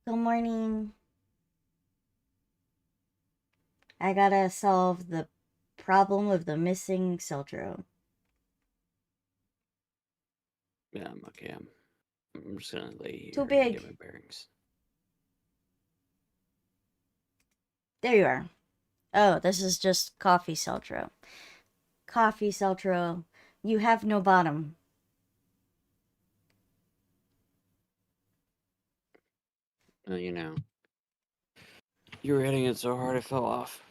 Good morning. I gotta solve the problem of the missing Celtro. Yeah, I'm okay. I'm just gonna lay Too here and get big. my bearings. There you are. Oh, this is just coffee Celtro. Coffee Celtro. You have no bottom. You know, you were hitting it so hard it fell off.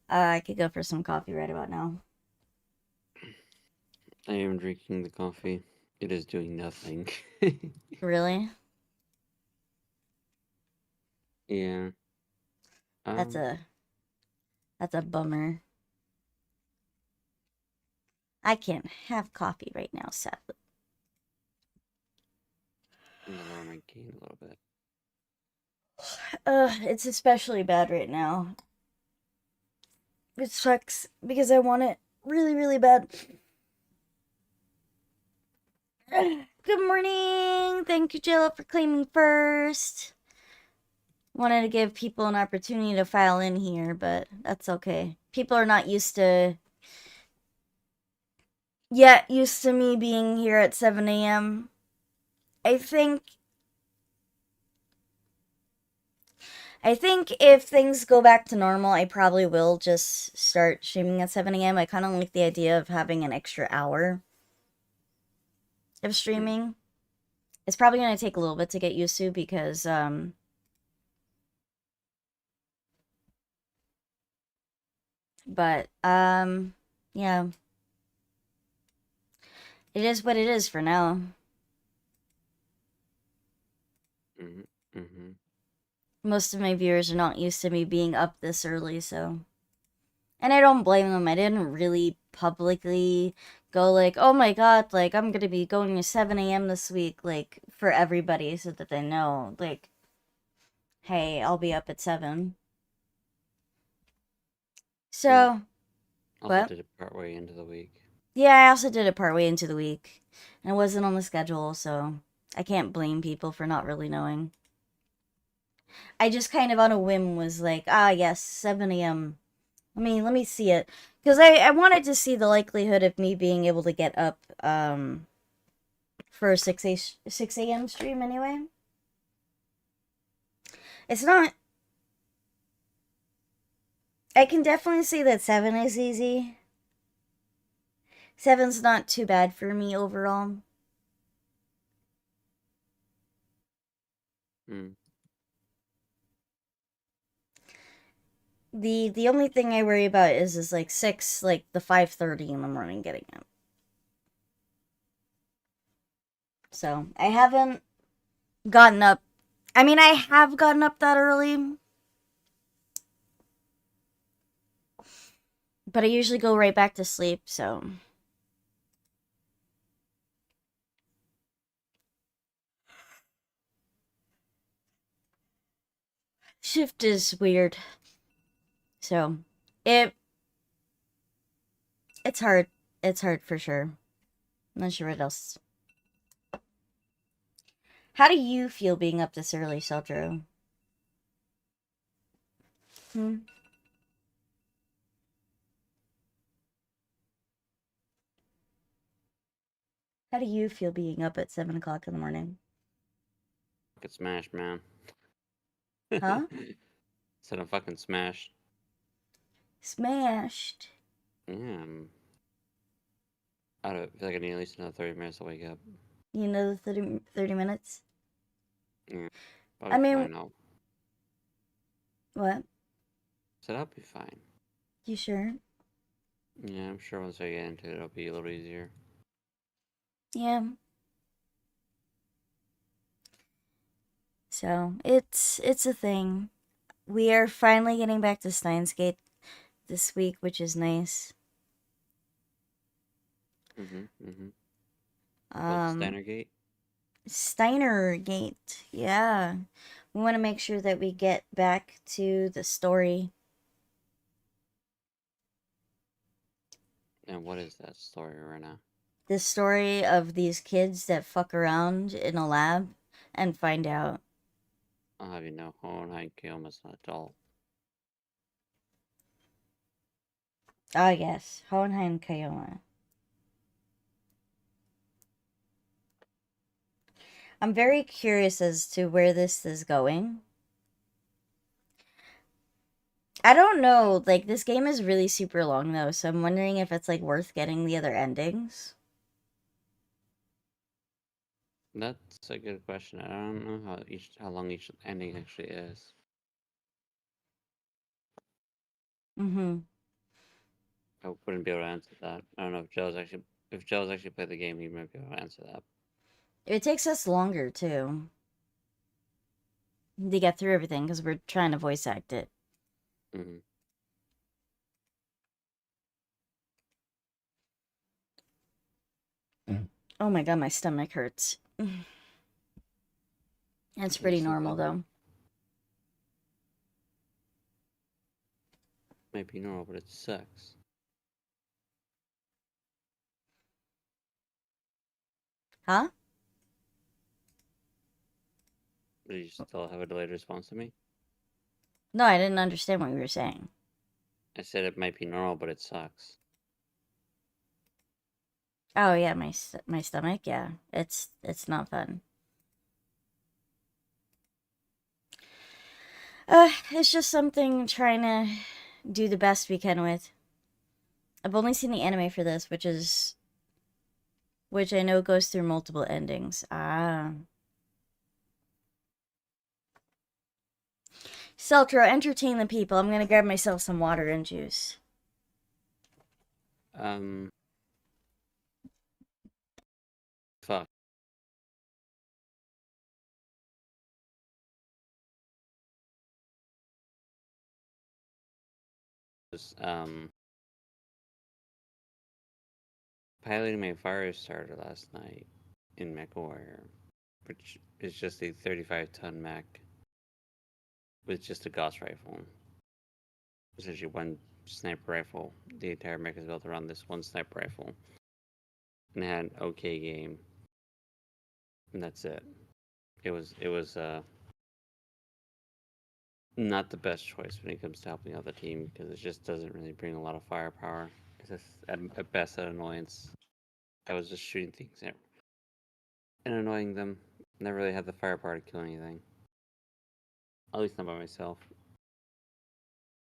I could go for some coffee right about now. I am drinking the coffee. It is doing nothing. Really? Yeah. That's Um. a that's a bummer. I can't have coffee right now, sadly. I'm gonna lower my gain a little bit. It's especially bad right now. It sucks because I want it really, really bad. Good morning. Thank you, Jill, for claiming first. Wanted to give people an opportunity to file in here, but that's okay. People are not used to me being here at 7 a.m. I think if things go back to normal, I probably will just start streaming at 7 a.m. I kind of like the idea of having an extra hour of Mm. streaming. It's probably going to take a little bit to get used to because but yeah, it is what it is for now. Mhm. Mhm. Most of my viewers are not used to me being up this early, so. And I don't blame them. I didn't really publicly go like, oh my god, like, I'm gonna be going to 7 a.m. this week, like, for everybody so that they know, like, hey, I'll be up at 7. Mm. So, Also what? did it partway into the week. Yeah, I also did it partway into the week. And it wasn't on the schedule, so I can't blame people for not really knowing. I just kind of on a whim was like, ah, yes, 7 a.m. Let me see it. Because I wanted to see the likelihood of me being able to get up for a 6 a.m. stream anyway. It's not. I can definitely see that 7 is easy. 7's not too bad for me overall. Mm. The only thing I worry about is like 6, like the 5:30 in the morning getting up. So I haven't gotten up. I mean, I have gotten up that early, but I usually go right back to sleep, so. Shift is weird. So, it it's hard. It's hard for sure. I'm not sure what else. How do you feel being up this early, Seldro? Hmm? How do you feel being up at 7 o'clock in the morning? Fucking smashed, man. Huh? Said I'm fucking smashed. Smashed. Yeah. I don't feel like I need at least another 30 minutes to wake up. You know the 30 minutes? Yeah. I'll I be mean, fine. I'll what? said I'll be fine. You sure? Yeah, I'm sure once I get into it, it'll be a little easier. Yeah. So, it's a thing. We are finally getting back to Steins this week, which is nice. Mm-hmm. Mm-hmm. Called Um, Steiner Gate. Steiner Gate. Yeah. We want to make sure that we get back to the story. And what is that story right now? the story of these kids that fuck around in a lab and find out. I'll have you know, Hohenheim Kioma's not dull. Ah, yes, Hohenheim Kayoma. I'm very curious as to where this is going. I don't know, like, this game is really super long, though, so I'm wondering if it's, like, worth getting the other endings. That's a good question. I don't know how long each ending actually is. Mm-hmm. I wouldn't be able to answer that. I don't know if Joe's actually played the game, he might be able to answer that. It takes us longer, too, to get through everything, because we're trying to voice act it. Mm-hmm. Oh my god, my stomach hurts. It's pretty This is normal, though. might be normal, but it sucks. Huh? Do you still have a delayed response to me? No, I didn't understand what you were saying. I said it might be normal, but it sucks. Oh yeah, my stomach. Yeah, it's not fun. It's just something trying to do the best we can with. I've only seen the anime for this, which I know goes through multiple endings. Ah. Celtro, entertain the people. I'm gonna grab myself some water and juice. Um, fuck. Piloting my fire starter last night in MechWarrior, which is just a 35-ton mech with just a Gauss rifle. Essentially one sniper rifle. The entire mech is built around this one sniper rifle. And it had an okay game. And that's it. It was not the best choice when it comes to helping out the team because it just doesn't really bring a lot of firepower. It's just at best an annoyance. I was just shooting things and annoying them. Never really had the firepower to kill anything. At least not by myself.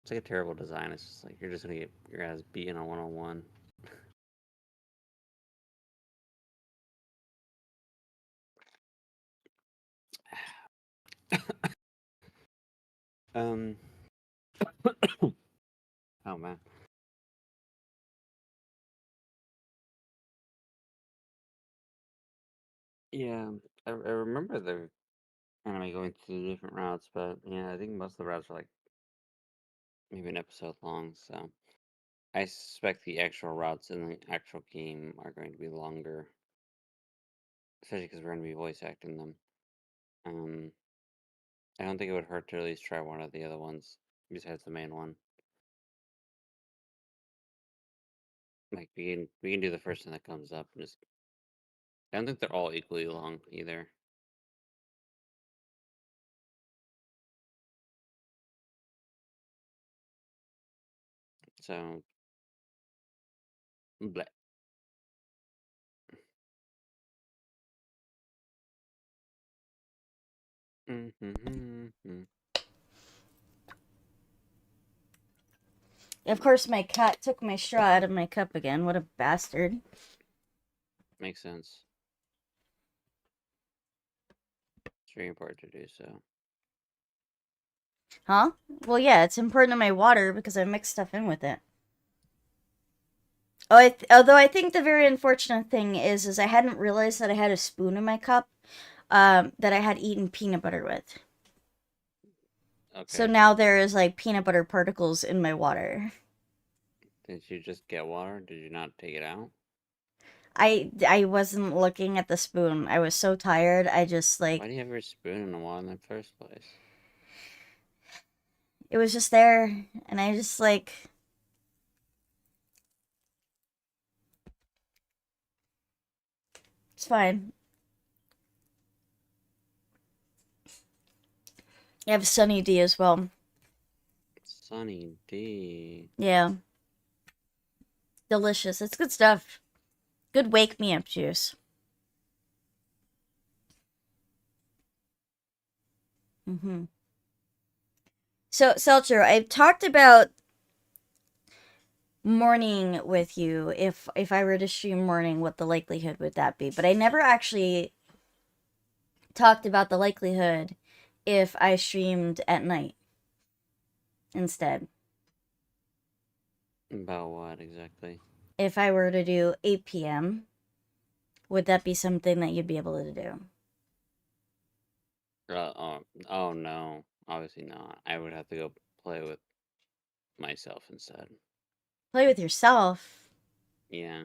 It's like a terrible design. It's just like you're just gonna get your ass beaten on 1-on-1. um. Oh man. Yeah, I remember the anime going through different routes, but yeah, I think most of the routes are like maybe an episode long. So I suspect the actual routes in the actual game are going to be longer, especially because we're going to be voice acting them. Um, I don't think it would hurt to at least try one of the other ones besides the main one. Like we can do the first one that comes up. Just I don't think they're all equally long either. So, bleh. Mm-hmm. Of course, my cat took my straw out of my cup again. What a bastard. Makes sense. It's very important to do so. Huh? Well, yeah, it's important in my water because I mix stuff in with it. Oh, although I think the very unfortunate thing is I hadn't realized that I had a spoon in my cup, that I had eaten peanut butter with. So Okay. now there is like peanut butter particles in my water. Did you just get water? Did you not take it out? I wasn't looking at the spoon. I was so tired. I just Why like do you have your spoon in the water in the first place? it was just there, and I just like It's fine. You have Sunny D as well. Sunny D. Yeah. Delicious. It's good stuff. Good wake me up juice. Mm-hmm. So, Seltzer, I've talked about morning with you. If I were to stream morning, what the likelihood would that be? But I never actually talked about the likelihood if I streamed at night instead. About what exactly? If I were to do 8 p.m., would that be something that you'd be able to do? Oh no. Obviously not. I would have to go play with myself instead. Play with yourself. Yeah.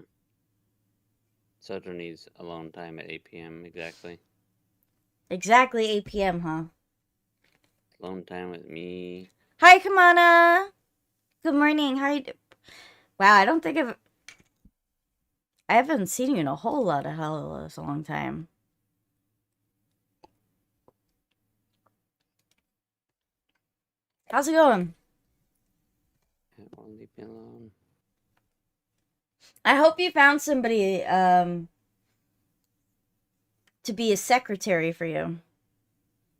Sojo needs alone time at 8 p.m. exactly. Exactly 8 p.m., huh? Alone time with me. Hi, Kamana. Good morning. How you Wow, I haven't seen you in a whole lot of hell of a long time. How's it going? It won't leave me alone. I hope you found somebody to be a secretary for you.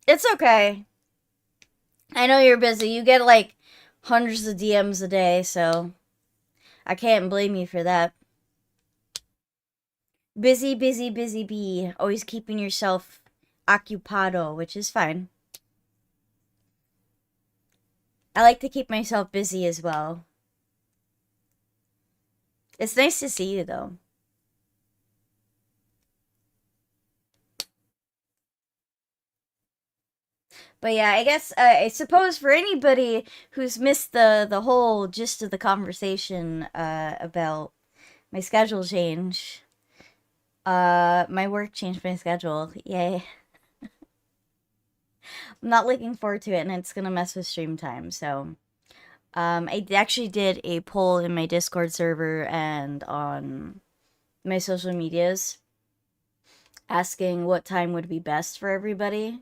It's okay. I know you're busy. You get like hundreds of DMs a day, so I can't blame you for that. Busy, busy, busy bee. Always keeping yourself occupado, which is fine. I like to keep myself busy as well. It's nice to see you, though. But yeah, I guess I suppose for anybody who's missed the whole gist of the conversation about my schedule change, my work changed my schedule. Yay! I'm not looking forward to it, and it's gonna mess with stream time. So, I actually did a poll in my Discord server and on my social medias, asking what time would be best for everybody,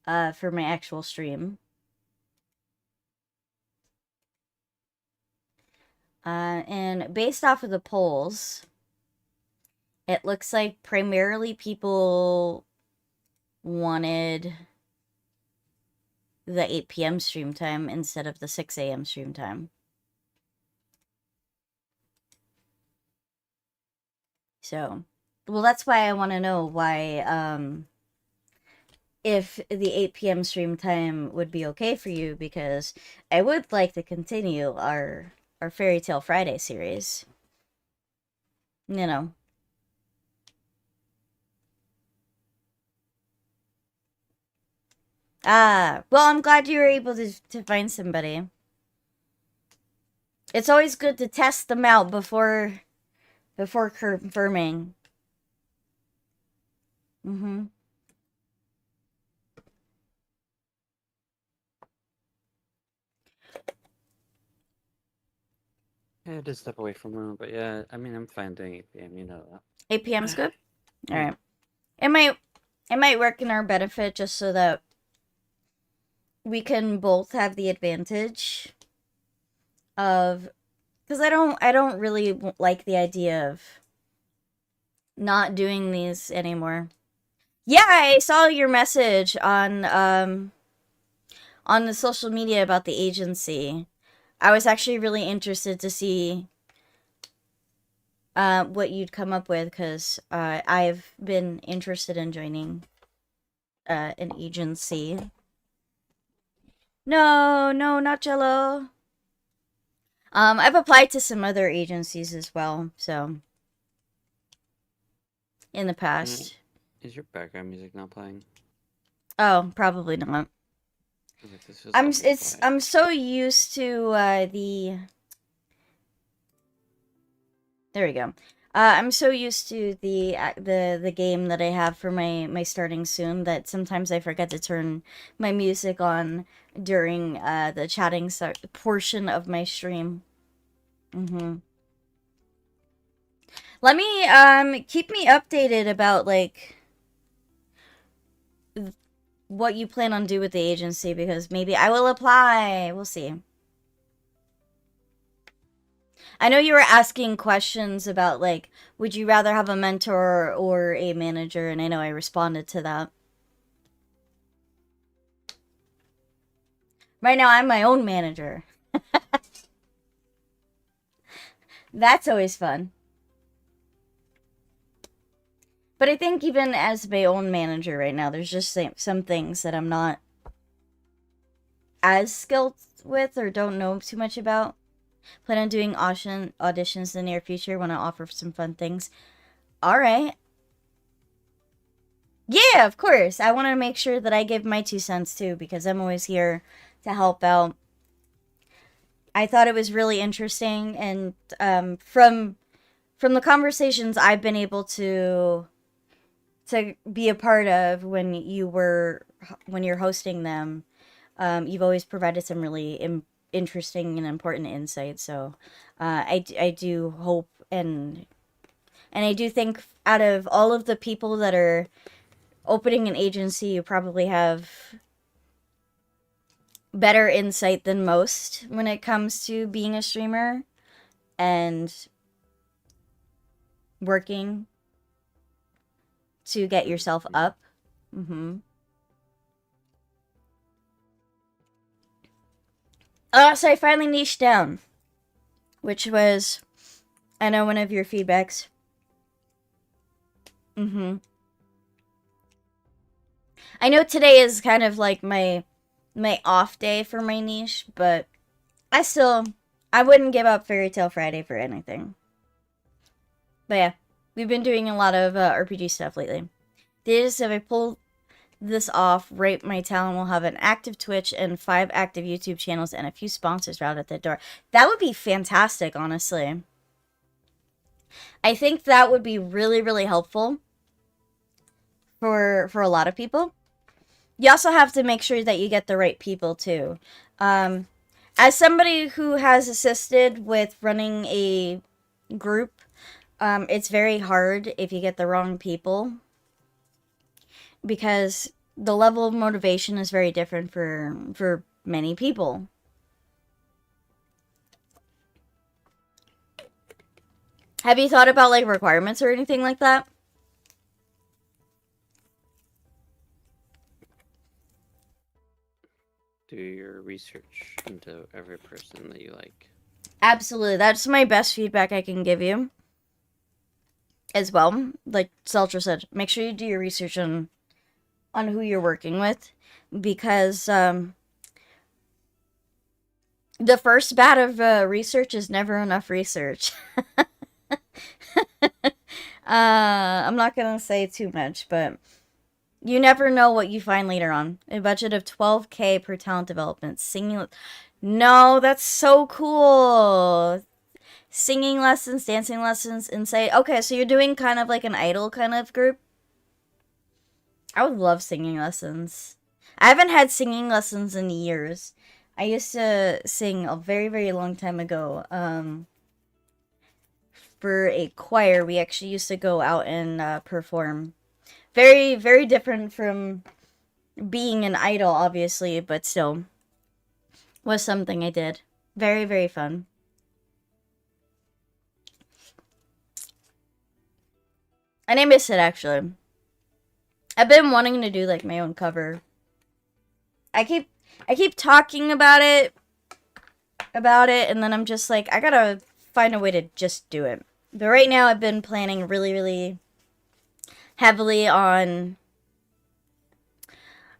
for my actual stream. And based off of the polls, it looks like primarily people wanted the 8 p.m. stream time instead of the 6 a.m. stream time. So, well, that's why I want to know why, if the 8 p.m. stream time would be okay for you, because I would like to continue our Fairy Tale Friday series. You know. Ah, well, I'm glad you were able to find somebody. It's always good to test them out before confirming. Mm-hmm. I had to step away from room, but yeah, I mean, I'm fine doing 8 p.m. You know that. 8 p.m.'s good? All Yeah. right. It might work in our benefit just so that we can both have the advantage of, because I don't really like the idea of not doing these anymore. Yeah, I saw your message on the social media about the agency. I was actually really interested to see what you'd come up with, because I've been interested in joining an agency. No, no, not Jello. I've applied to some other agencies as well, so in the past. Is your background music not playing? Oh, probably not. Like, this is awfully quiet. I'm so used to the. There we go. I'm so used to the game that I have for my starting soon that sometimes I forget to turn my music on during the chatting portion of my stream. Mm-hmm. Let me keep me updated about like what you plan on do with the agency, because maybe I will apply. We'll see. I know you were asking questions about like, would you rather have a mentor or a manager, and I know I responded to that. Right now I'm my own manager. That's always fun. But I think even as my own manager right now, there's just some things that I'm not as skilled with or don't know too much about. Plan on doing auditions in the near future. Want to offer some fun things. All right. Yeah, of course. I want to make sure that I give my 2 cents too, because I'm always here to help out. I thought it was really interesting, and from the conversations I've been able to be a part of when you're hosting them, you've always provided some really interesting and important insights. So I do hope, and I do think out of all of the people that are opening an agency, you probably have better insight than most when it comes to being a streamer and working to get yourself up. Mm-hmm. So I finally niched down, which was, I know, one of your feedbacks. Mm-hmm. I know today is kind of like my off day for my niche, but I wouldn't give up Fairy Tale Friday for anything. But yeah, we've been doing a lot of RPG stuff lately. If I pull this off, right, my talent will have an active Twitch and 5 active YouTube channels and a few sponsors right at the door. That would be fantastic, honestly. I think that would be really, really helpful for a lot of people. You also have to make sure that you get the right people too. As somebody who has assisted with running a group, it's very hard if you get the wrong people, because the level of motivation is very different for many people. Have you thought about like requirements or anything like that? Do your research into every person that you like. Absolutely. That's my best feedback I can give you as well. Like Seltra said, make sure you do your research on who you're working with, because the first bat of research is never enough research. I'm not gonna say too much, but you never know what you find later on. A budget of 12K per talent development. Singing. No, that's so cool. Singing lessons, dancing lessons, insight. Okay, so you're doing kind of like an idol kind of group. I would love singing lessons. I haven't had singing lessons in years. I used to sing a very, very long time ago. For a choir, we actually used to go out and perform. Very, very different from being an idol, obviously, but still was something I did. Very, very fun. And I miss it, actually. I've been wanting to do like my own cover. I keep talking about it, and then I'm just like, I gotta find a way to just do it. But right now, I've been planning really, really heavily on.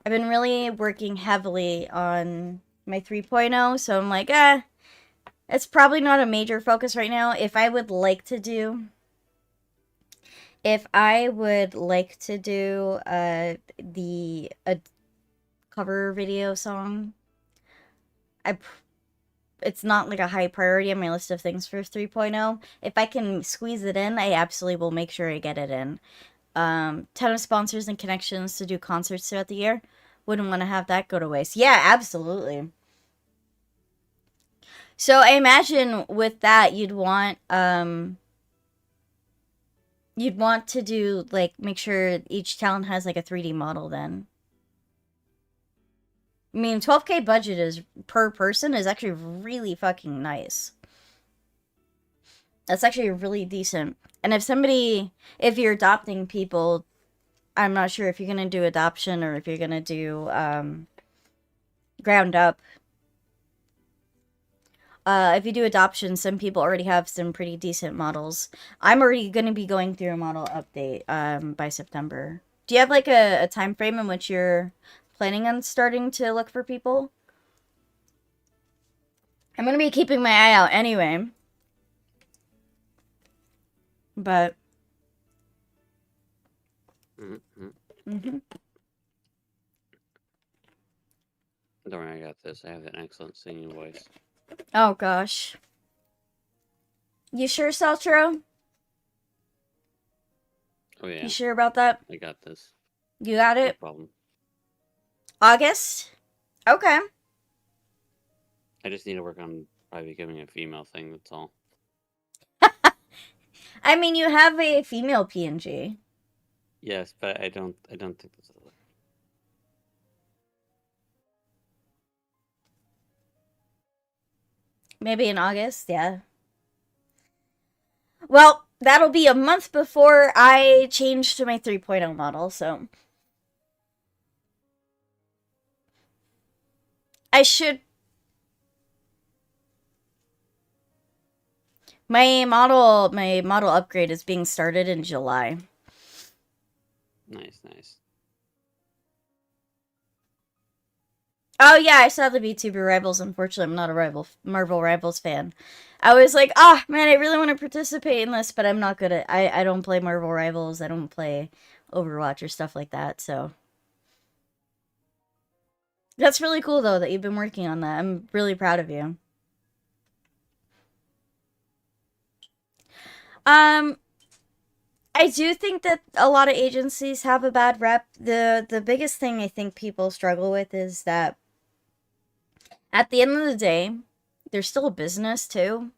I've been really working heavily on my 3.0, so I'm like, it's probably not a major focus right now. If I would like to do the cover video song, it's not like a high priority on my list of things for 3.0. If I can squeeze it in, I absolutely will make sure I get it in. Ton of sponsors and connections to do concerts throughout the year. Wouldn't want to have that go to waste. Yeah, absolutely. So I imagine with that, you'd want You'd want to do, like, make sure each town has, like, a 3D model then. I mean, 12K budget is per person is actually really fucking nice. That's actually really decent. And if you're adopting people, I'm not sure if you're gonna do adoption or if you're gonna do ground up. If you do adoption, some people already have some pretty decent models. I'm already gonna be going through a model update by September. Do you have like a time frame in which you're planning on starting to look for people? I'm gonna be keeping my eye out anyway. But Mm-hmm. hmm Don't worry, I got this. I have an excellent singing voice. oh gosh. You sure, Saltro? Oh yeah, You sure about that? I got this. You got No it? problem. August? Okay. I just need to work on probably becoming a female thing. That's all. I mean, you have a female PNG. Yes, but I don't. I don't think this is. Maybe in August, yeah. Well, that'll be a month before I change to my 3.0 model, so. I should. My model upgrade is being started in July. Nice, nice. Oh yeah, I saw the VTuber Rivals. Unfortunately, I'm not a Marvel Rivals fan. I was like, man, I really want to participate in this, but I'm not good at. I don't play Marvel Rivals. I don't play Overwatch or stuff like that. So that's really cool though that you've been working on that. I'm really proud of you. Um, I do think that a lot of agencies have a bad rep. The biggest thing I think people struggle with is that at the end of the day, they're still a business too.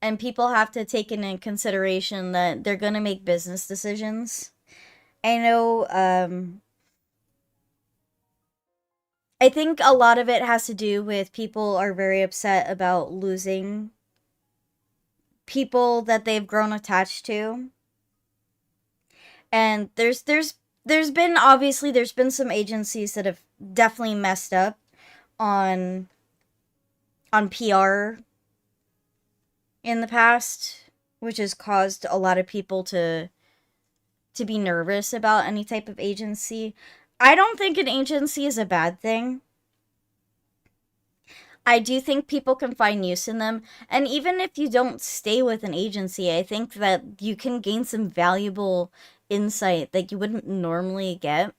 And people have to take into consideration that they're going to make business decisions. I know, I think a lot of it has to do with people are very upset about losing people that they've grown attached to. And there's been some agencies that have definitely messed up on PR in the past, which has caused a lot of people to be nervous about any type of agency. I don't think an agency is a bad thing. I do think people can find use in them. And even if you don't stay with an agency, I think that you can gain some valuable insight that you wouldn't normally get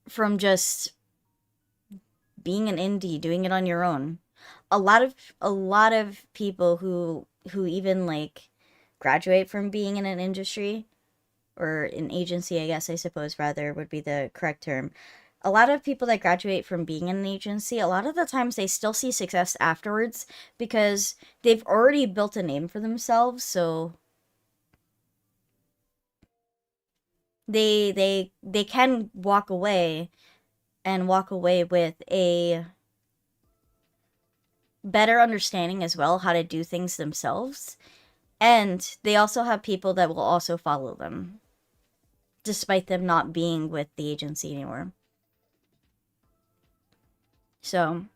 from just being an indie, doing it on your own. A lot of people who even like graduate from being in an industry or an agency, I guess I suppose rather would be the correct term. A lot of people that graduate from being in an agency, a lot of the times they still see success afterwards because they've already built a name for themselves, so they can walk away and walk away with a better understanding as well how to do things themselves. And they also have people that will also follow them despite them not being with the agency anymore. So,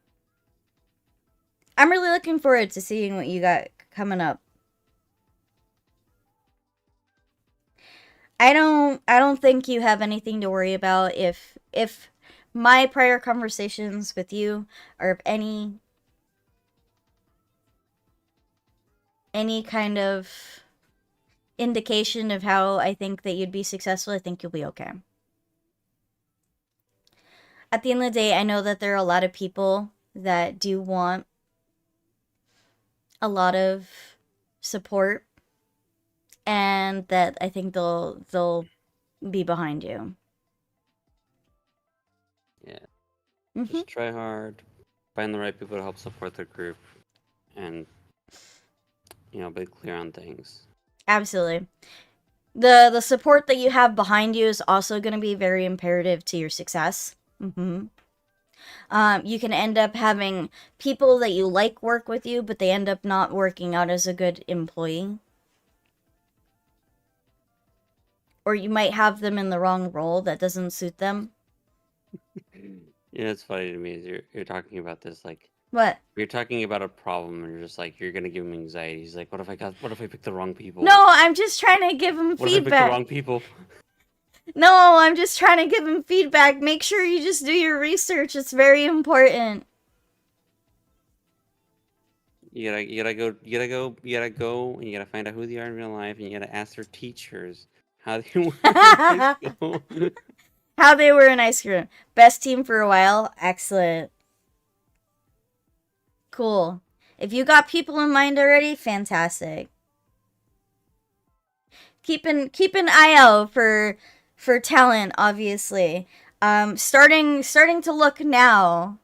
I'm really looking forward to seeing what you got coming up. I don't think you have anything to worry about if my prior conversations with you are of any kind of indication of how I think that you'd be successful, I think you'll be okay. At the end of the day, I know that there are a lot of people that do want a lot of support and that I think they'll be behind you. Yeah. Hmm. Just try hard. Find the right people to help support the group, and be clear on things. Absolutely. The support that you have behind you is also going to be very imperative to your success. You can end up having people that you like work with you, but they end up not working out as a good employee. Or you might have them in the wrong role that doesn't suit them. Yeah, it's funny to me. Is you're talking about this like What? you're talking about a problem, and you're just like you're gonna give him anxiety. He's like, what if I pick the wrong people? No, I'm just trying to give him What if I pick the feedback. wrong people? No, I'm just trying to give him feedback. Make sure you just do your research. It's very important. You gotta go, and you gotta find out who they are in real life, and you gotta ask their teachers how they were in high school. How they were in high school. Best team for a while. Excellent. Cool. If you got people in mind already, fantastic. Keep an eye out for talent, obviously. Starting to look now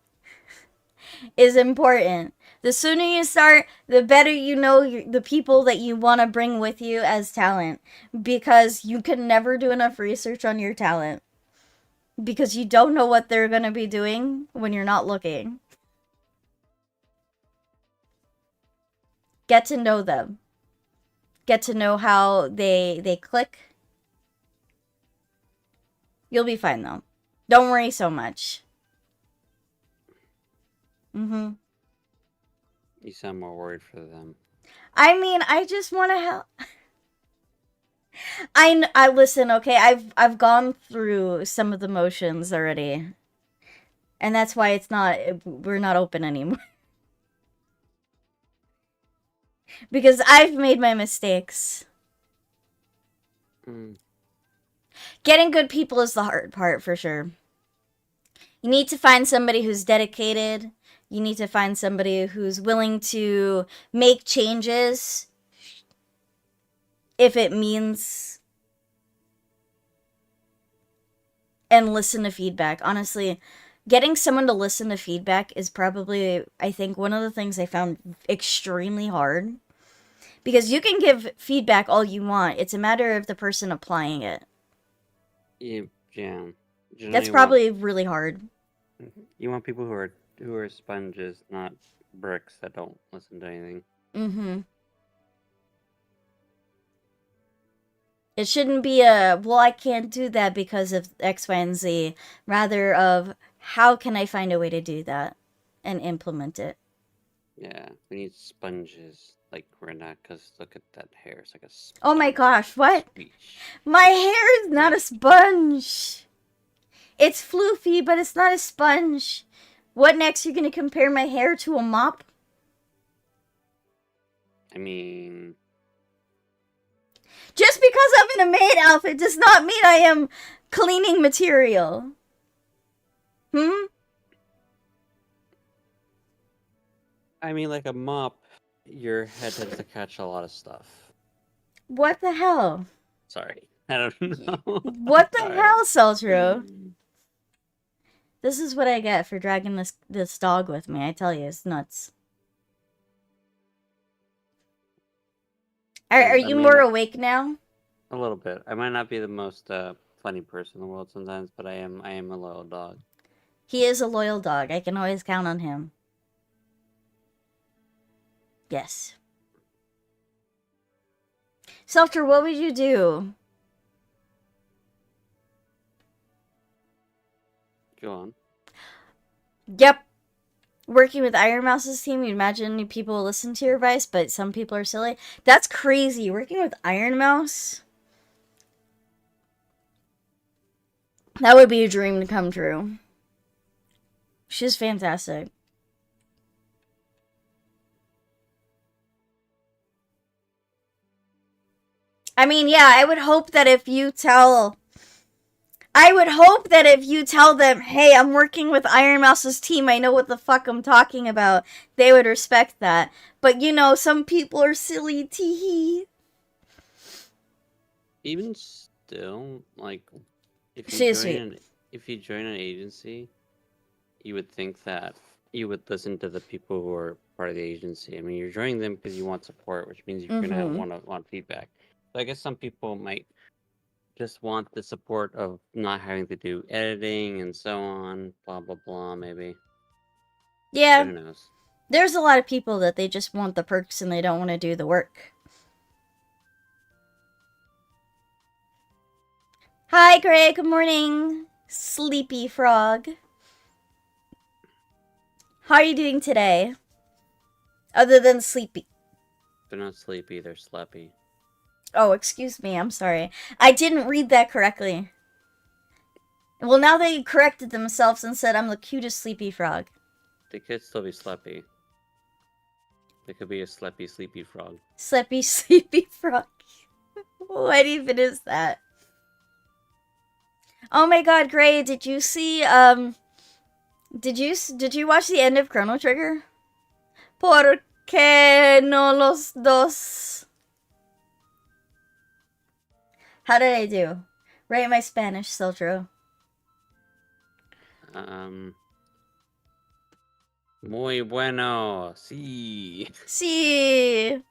is important. The sooner you start, the better you know the people that you want to bring with you as talent, because you can never do enough research on your talent, because you don't know what they're going to be doing when you're not looking. Get to know them. Get to know how they click. You'll be fine though. Don't worry so much. You sound more worried for them. I mean, I just want to help. I listen, okay? I've gone through some of the motions already. And that's why we're not open anymore. Because I've made my mistakes. Getting good people is the hard part for sure. You need to find somebody who's dedicated. You need to find somebody who's willing to make changes if it means, and listen to feedback. Honestly, getting someone to listen to feedback is probably, I think, one of the things I found extremely hard. Because you can give feedback all you want. It's a matter of the person applying it. Yeah. That's probably really hard. You want people who are sponges, not bricks that don't listen to anything. It shouldn't be well, I can't do that because of X, Y, and Z. Rather of, how can I find a way to do that and implement it? Yeah, we need sponges like Rena, because look at that hair. It's like a sponge. Oh my gosh, what? Squeeze. My hair is not a sponge. It's floofy, but it's not a sponge. What next? You're gonna compare my hair to a mop? I mean... Just because I'm in a maid outfit does not mean I am cleaning material. I mean, like a mop, your head tends to catch a lot of stuff. What the hell? Sorry. I don't know. What the hell, Seltro? This is what I get for dragging this dog with me. I tell you, it's nuts. Are you more awake now? A little bit. I might not be the most funny person in the world sometimes, but I am a loyal dog. He is a loyal dog. I can always count on him. Yes. Seltzer, what would you do? Go on. Yep. Working with Iron Mouse's team, you'd imagine people will listen to your advice, but some people are silly. That's crazy. Working with Iron Mouse? That would be a dream to come true. She's fantastic. I mean, yeah, I would hope that if you tell them, hey, I'm working with Iron Mouse's team, I know what the fuck I'm talking about, they would respect that. But, you know, some people are silly, teehee. Even still, like, if you join an agency, you would think that you would listen to the people who are part of the agency. I mean, you're joining them because you want support, which means you're gonna want feedback. So I guess some people might just want the support of not having to do editing and so on, blah blah blah, maybe. But Yeah, who knows? there's a lot of people that they just want the perks and they don't want to do the work. Hi, Greg. Good morning. Sleepy frog. How are you doing today? Other than sleepy. They're not sleepy, they're sleepy. Oh, excuse me. I'm sorry. I didn't read that correctly. Well, now they corrected themselves and said I'm the cutest sleepy frog. They could still be sleepy. They could be a sleepy frog. Sleepy, sleepy frog. What even is that? Oh my god, Gray, did you see, did you watch the end of Chrono Trigger? ¿Por qué no los dos? How did I do? Rate my Spanish, Siltro. Muy bueno, sí. See.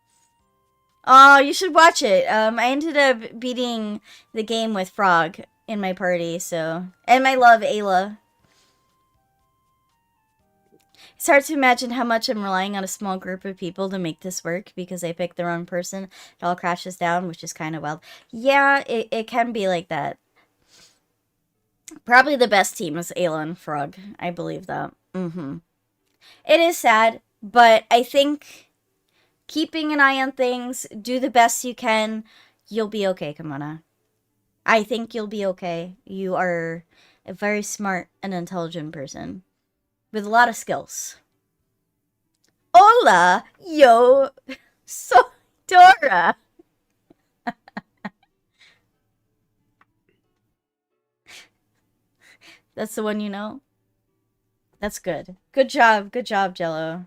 Oh, you should watch it. I ended up beating the game with Frog in my party, so. And my love, Ayla. It's hard to imagine how much I'm relying on a small group of people to make this work because I picked the wrong person. It all crashes down, which is kind of wild. Yeah, it can be like that. Probably the best team is Ayla and Frog. I believe that. It is sad, but I think keeping an eye on things, do the best you can, you'll be okay, Kimona. I think you'll be okay. You are a very smart and intelligent person with a lot of skills. Hola, yo soy Dora. That's the one you know? That's good. Good job, Jello.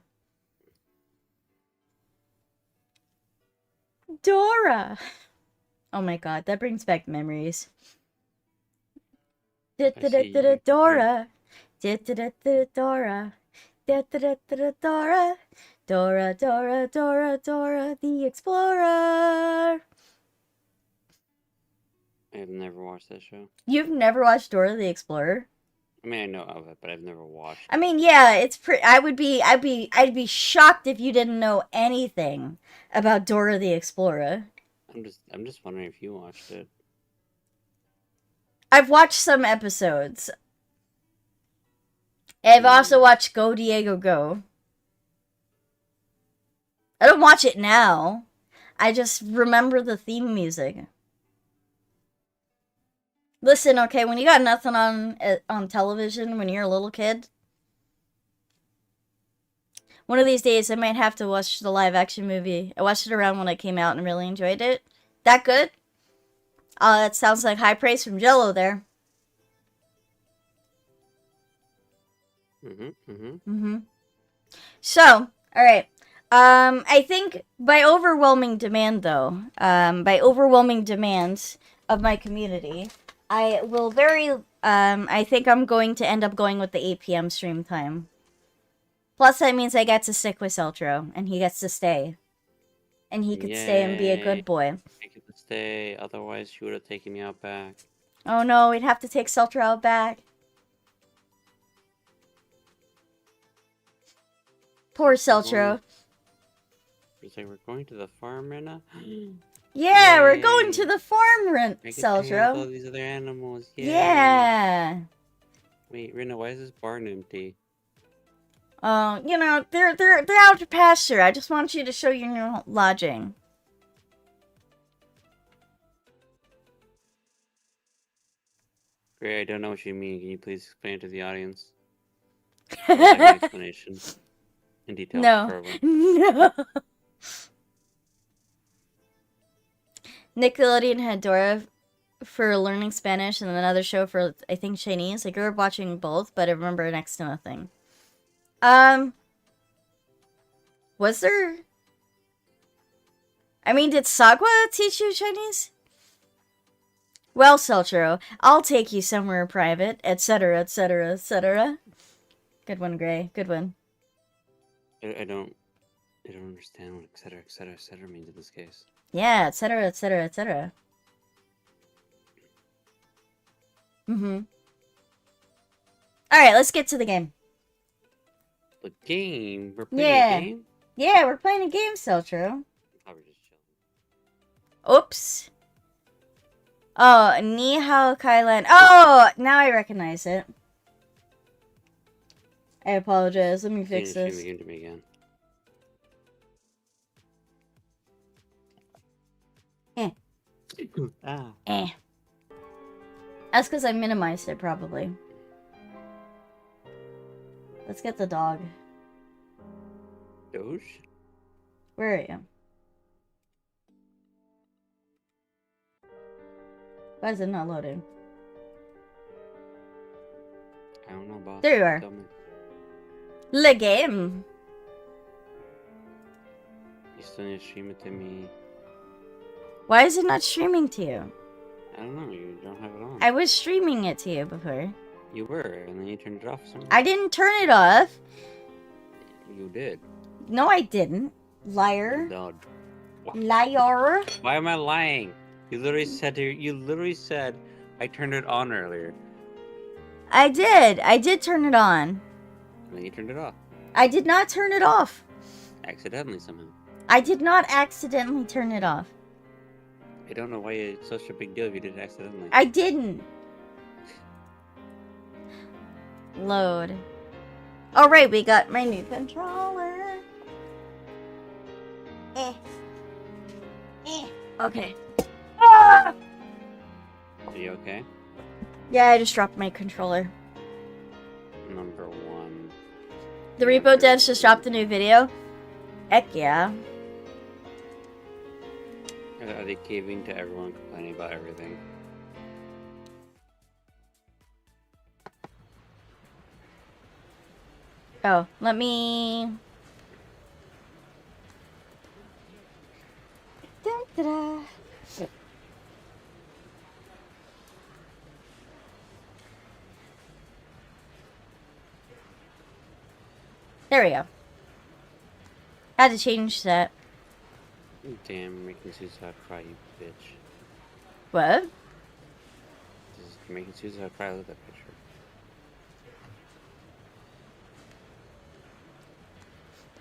Dora. Oh my god, that brings back memories. Dora. Dora. Dora. Dora the Explorer. I've never watched that show. You've never watched Dora the Explorer? I mean, I know of it, but I've never watched I mean, yeah, it's I'd be shocked if you didn't know anything about Dora the Explorer. I'm just wondering if you watched it. I've watched some episodes. I've also watched Go Diego Go. I don't watch it now. I just remember the theme music. Listen, okay, when you got nothing on television when you're a little kid, one of these days I might have to watch the live action movie. I watched it around when it came out and really enjoyed it. That good? That sounds like high praise from Jello there. So, alright. I think by overwhelming demand, though, by overwhelming demands of my community, I will I think I'm going to end up going with the 8 p.m. stream time. Plus, that means I get to stick with Celtro, and he gets to stay. And he could stay and be a good boy. I get to stay, otherwise she would have taken me out back. Oh no, we'd have to take Celtro out back. Poor Celtro. It's like, we're going to the farm right now? Yeah, Yay. we're going to the farm, Celtro. All these other animals. Yay. Yeah. Wait, Rina, why is this barn empty? You know, they're out to pasture. I just want you to show your new lodging. Great, I don't know what you mean. Can you please explain it to the audience? I'd like an explanation in detail. No. No. Nickelodeon had Dora for learning Spanish and another show for, I think, Chinese. I grew up watching both, but I remember next to nothing. Was there? I mean, did Sagwa teach you Chinese? Well, Celtro, I'll take you somewhere private, etc., etc., etc. Good one, Gray. Good one. I don't understand what etc. means in this case. Yeah, etc., etc., etc. Mm-hmm. Alright, let's get to the game. The game? We're playing Yeah. a game? Yeah, we're playing a game, Seltro. Probably just chilling. Oops. Oh, Ni Hao Kailan. Oh, now I recognize it. I apologize. Let me fix Stream this. the game to me again. Ah. That's because I minimized it, probably. Let's get the dog. Doge? Where are you? Why is it not loading? I don't know, boss. There you are. Tell me. Le game. You still need to stream it to me. Why is it not streaming to you? I don't know, you don't have it on. I was streaming it to you before. You were, and then you turned it off somewhere. I didn't turn it off. You did. No, I didn't. Liar. No. Liar. Why am I lying? You literally said I turned it on earlier. I did. I did turn it on. And then you turned it off. I did not turn it off. Accidentally somehow. I did not accidentally turn it off. I don't know why it's such a big deal if you did it accidentally. I didn't. Load. Alright, we got my new controller. Okay. Ah! Are you okay? Yeah, I just dropped my controller. Number one. The Repo devs just dropped a new video. Heck yeah. Are they caving to everyone complaining about everything? Oh, let me... Dun-da-da. There we go. Had to change that. Damn, making Suicide cry, you bitch. What? You're making Suicide cry, look at that picture.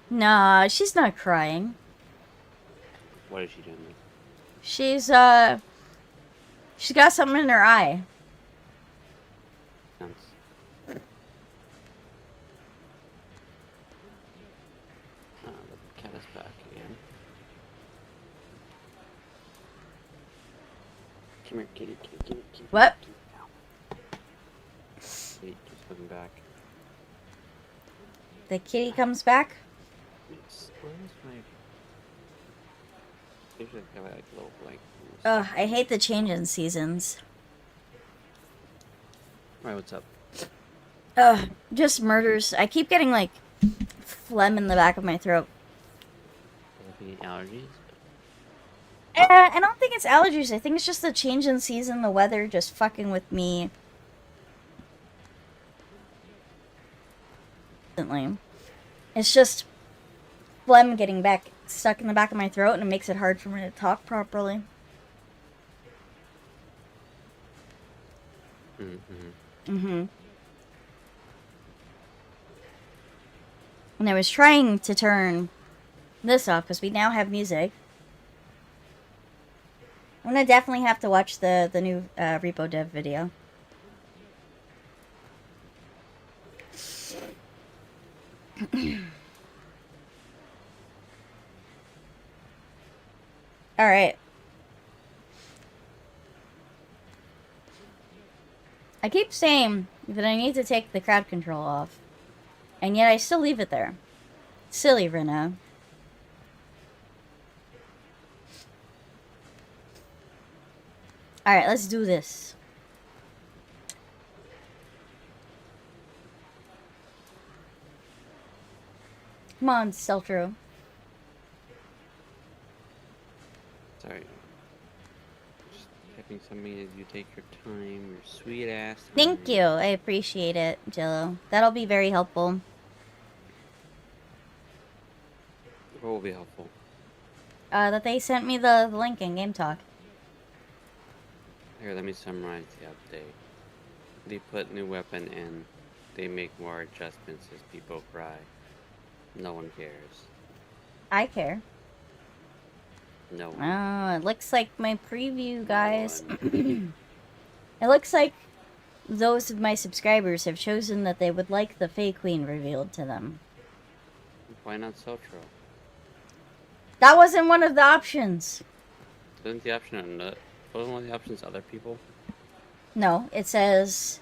Nah, she's not crying. What is she doing? She's got something in her eye. Sounds... the cat is back again. Come here, kitty, kitty, kitty, kitty. What? Kitty, just looking back. The kitty comes back? Where is my... Usually I have like a little blank. Ugh, I hate the change in seasons. Alright, what's up? Ugh, just murders. I keep getting like phlegm in the back of my throat. Any allergies? I don't think it's allergies. I think it's just the change in season, the weather just fucking with me. It's just phlegm getting back stuck in the back of my throat, and it makes it hard for me to talk properly. And I was trying to turn this off because we now have music. I'm gonna definitely have to watch the new Repo Dev video. Alright. I keep saying that I need to take the crowd control off. And yet I still leave it there. Silly, Rena. Alright, let's do this. Come on, Seltro. Sorry. Just typing something as you take your time, your sweet ass time. Thank you. I appreciate it, Jello. That'll be very helpful. What will be helpful? That they sent me the link in Game Talk. Here, let me summarize the update. They put new weapon in. They make more adjustments as people cry. No one cares. I care. No one. Oh, it looks like my preview, guys. No It looks like those of my subscribers have chosen that they would like the Fey Queen revealed to them. Why not Sotro? That wasn't one of the options. Wasn't the option wasn't one of the options other people? No, it says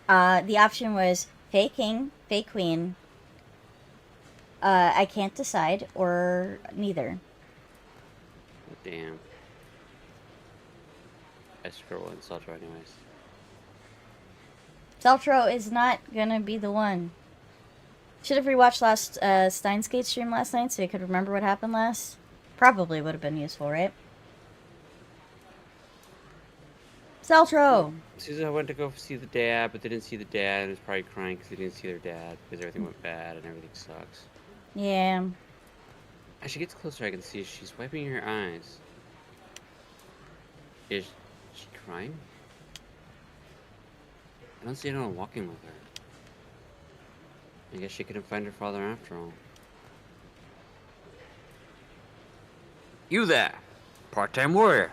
the option was Fey King, Fey Queen. I can't decide, or neither. Damn. I scroll in Sotro anyways. Zeltro is not gonna be the one. Should have rewatched last Steins stream last night so you could remember what happened last. Probably would have been useful, right? Zeltro! Susan went to go see the dad, but they didn't see the dad and was probably crying because they didn't see their dad because everything went bad and everything sucks. Yeah. As she gets closer, I can see she's wiping her eyes. Is she crying? I don't see anyone walking with her. I guess she couldn't find her father after all. You there! Part-time warrior!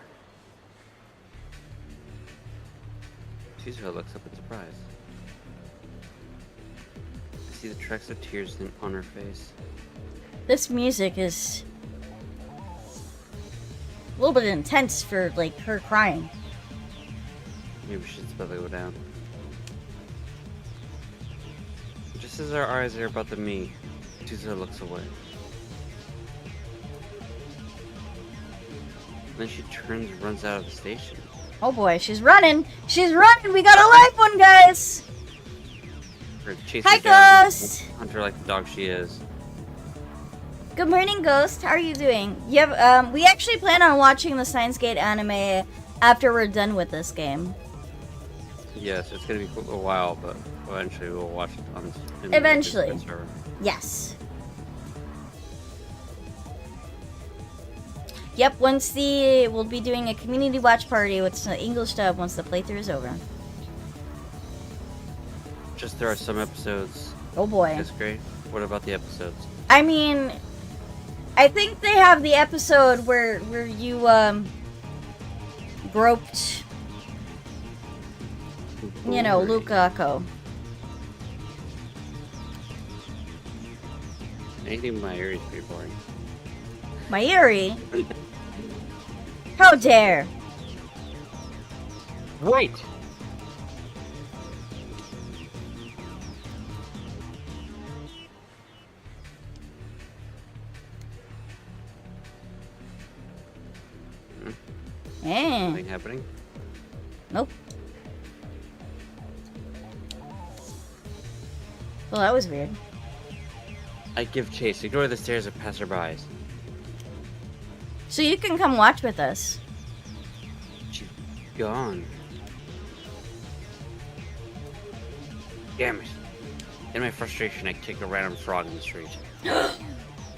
Caesar looks up in surprise. I see the tracks of tears on her face. This music is a little bit intense for, like, her crying. Maybe we should spell it down. Just as our eyes are about to meet, Caesar looks away. Then she turns and runs out of the station. Oh boy, she's running! She's running! We got a live one, guys! Her chasing Hi, down Ghost! Hunter like the dog she is. Good morning, Ghost. How are you doing? You have, we actually plan on watching the Steins anime after we're done with this game. Yes, it's gonna be a while, but eventually we'll watch it on. Eventually. The server. Yes. Yep, we'll be doing a community watch party with the English dub once the playthrough is over. Just there are some episodes. Oh boy. That's great. What about the episodes? I mean, I think they have the episode where you groped, you know, Lukaku. Anything my ear is pretty boring. Mayuri? How dare! Wait! Something happening? Nope. Well, that was weird. I give chase. Ignore the stares of passerbys. So you can come watch with us. She's gone. Damn it. In my frustration, I kick a random frog in the street.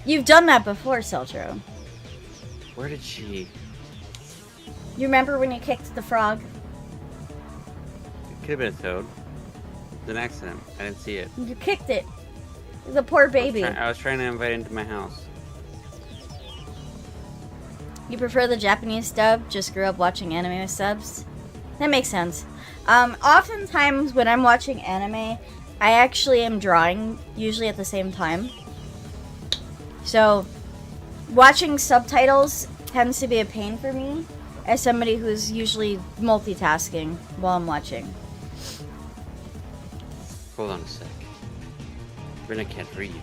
You've done that before, Seltro. Where did she... You remember when you kicked the frog? It could have been a toad. It was an accident. I didn't see it. You kicked it. The poor baby. I was trying to invite it into my house. You prefer the Japanese dub? Just grew up watching anime with subs? That makes sense. Oftentimes when I'm watching anime, I actually am drawing, usually at the same time. So, watching subtitles tends to be a pain for me, as somebody who's usually multitasking while I'm watching. Hold on a sec. Rina can't read.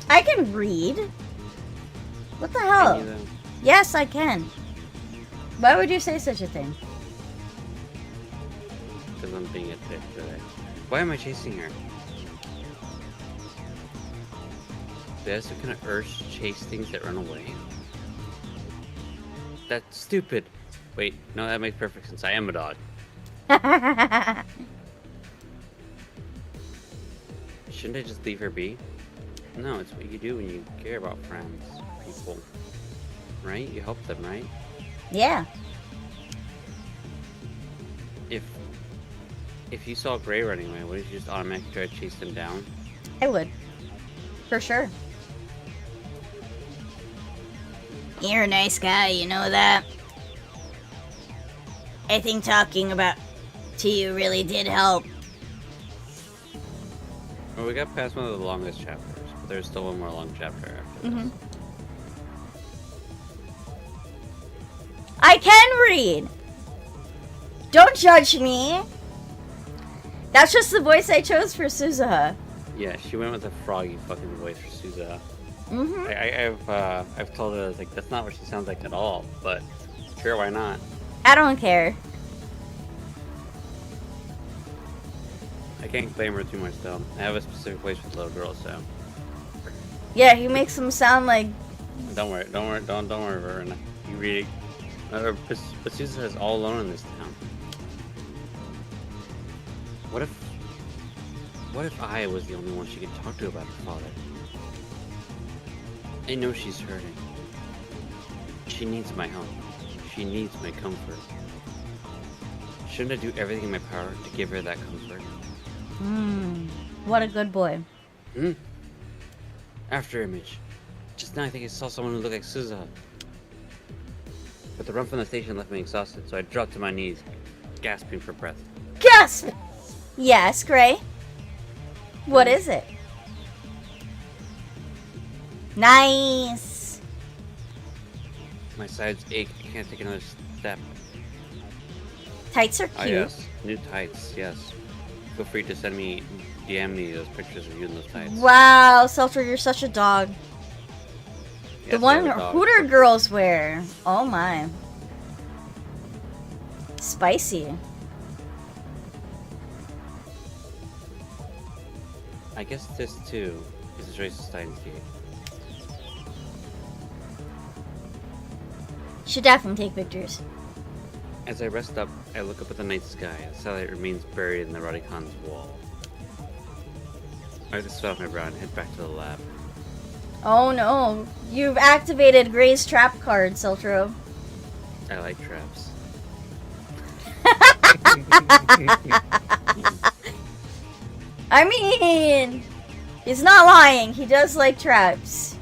I can read? What the hell? Can you, though? Yes, I can. Why would you say such a thing? Because I'm being a dick today. Why am I chasing her? Do I have some kind of urge to chase things that run away? That's stupid. Wait, no, that makes perfect sense. I am a dog. Shouldn't I just leave her be? No, it's what you do when you care about friends, people. Right? You help them, right? Yeah. if you saw Gray running away, wouldn't you just automatically try to chase him down? I would. For sure. You're a nice guy, you know that? I think talking about to you really did help. Well, we got past one of the longest chapters, but there's still one more long chapter after this. I can read! Don't judge me! That's just the voice I chose for Suzuha. Yeah, she went with a froggy fucking voice for Suza. I've told her, like, that's not what she sounds like at all, but sure, why not? I don't care. I can't blame her too much though. I have a specific place for the little girl, so Yeah, he makes them sound like... don't worry, Verna. You read it. But Suza is all alone in this town. What if I was the only one she could talk to about her father? I know she's hurting. She needs my help. She needs my comfort. Shouldn't I do everything in my power to give her that comfort? What a good boy. After image. Just now I think I saw someone who looked like Suza. But the run from the station left me exhausted, so I dropped to my knees, gasping for breath. Gasp! Yes, Gray? What is it? Nice! My sides ache, I can't take another step. Tights are Ah cute. yes, new tights, yes. Feel free to DM me those pictures of you in those tights. Wow, Seltzer, you're such a dog. Yes, The I one have a dog. Hooter girls wear. Oh my. Spicy. I guess this too is a trace of Steins Gate. Should definitely take pictures. As I rest up, I look up at the night sky. The satellite remains buried in the Radicon's wall. I just off my brow and head back to the lab. Oh no. You've activated Gray's trap card, Seltro. I like traps. I mean, he's not lying. He does like traps.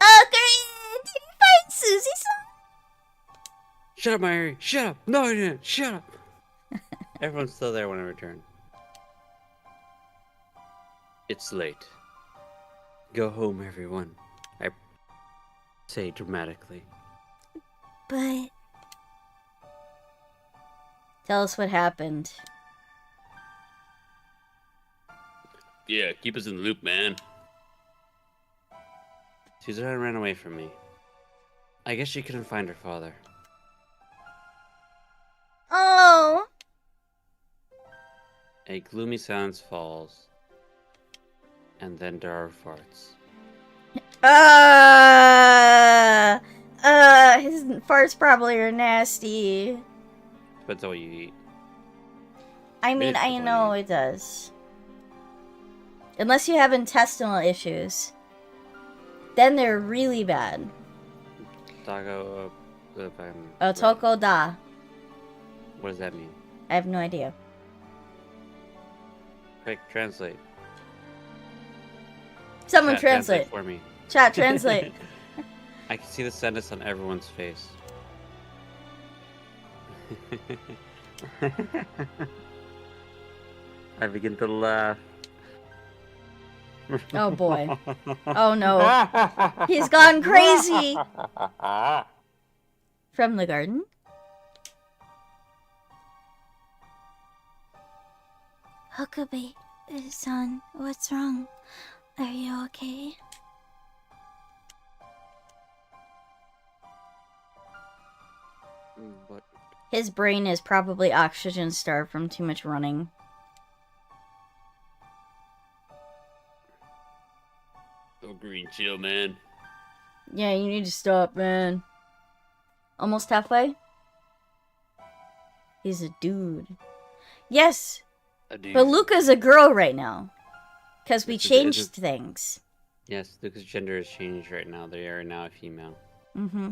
Oh, Gray! Did you find Susie-san? Shut up, Mary! Shut up! No, I didn't! Shut up! Everyone's still there when I return. It's late. Go home, everyone. I say dramatically. But... Tell us what happened. Yeah, keep us in the loop, man. Suzanne ran away from me. I guess she couldn't find her father. Oh! A gloomy silence falls. And then there are farts. His farts probably are nasty. Depends on what you eat. I mean, I know it does. Unless you have intestinal issues. Then they're really bad. Taco, if I'm Otoko da. What does that mean? I have no idea. Quick, translate. Someone Chat, translate. for me. Chat, translate. I can see the sadness on everyone's face. I begin to laugh. Oh boy. Oh no. He's gone crazy! From the garden? Huckabee-san, what's wrong? Are you okay? But His brain is probably oxygen starved from too much running. go green, chill, man. Yeah, you need to stop, man. Almost halfway? He's a dude. Yes! A dude. But Luca's a girl right now. Because we It's a- changed things. Yes, Luca's gender has changed right now. They are now a female. Mm-hmm.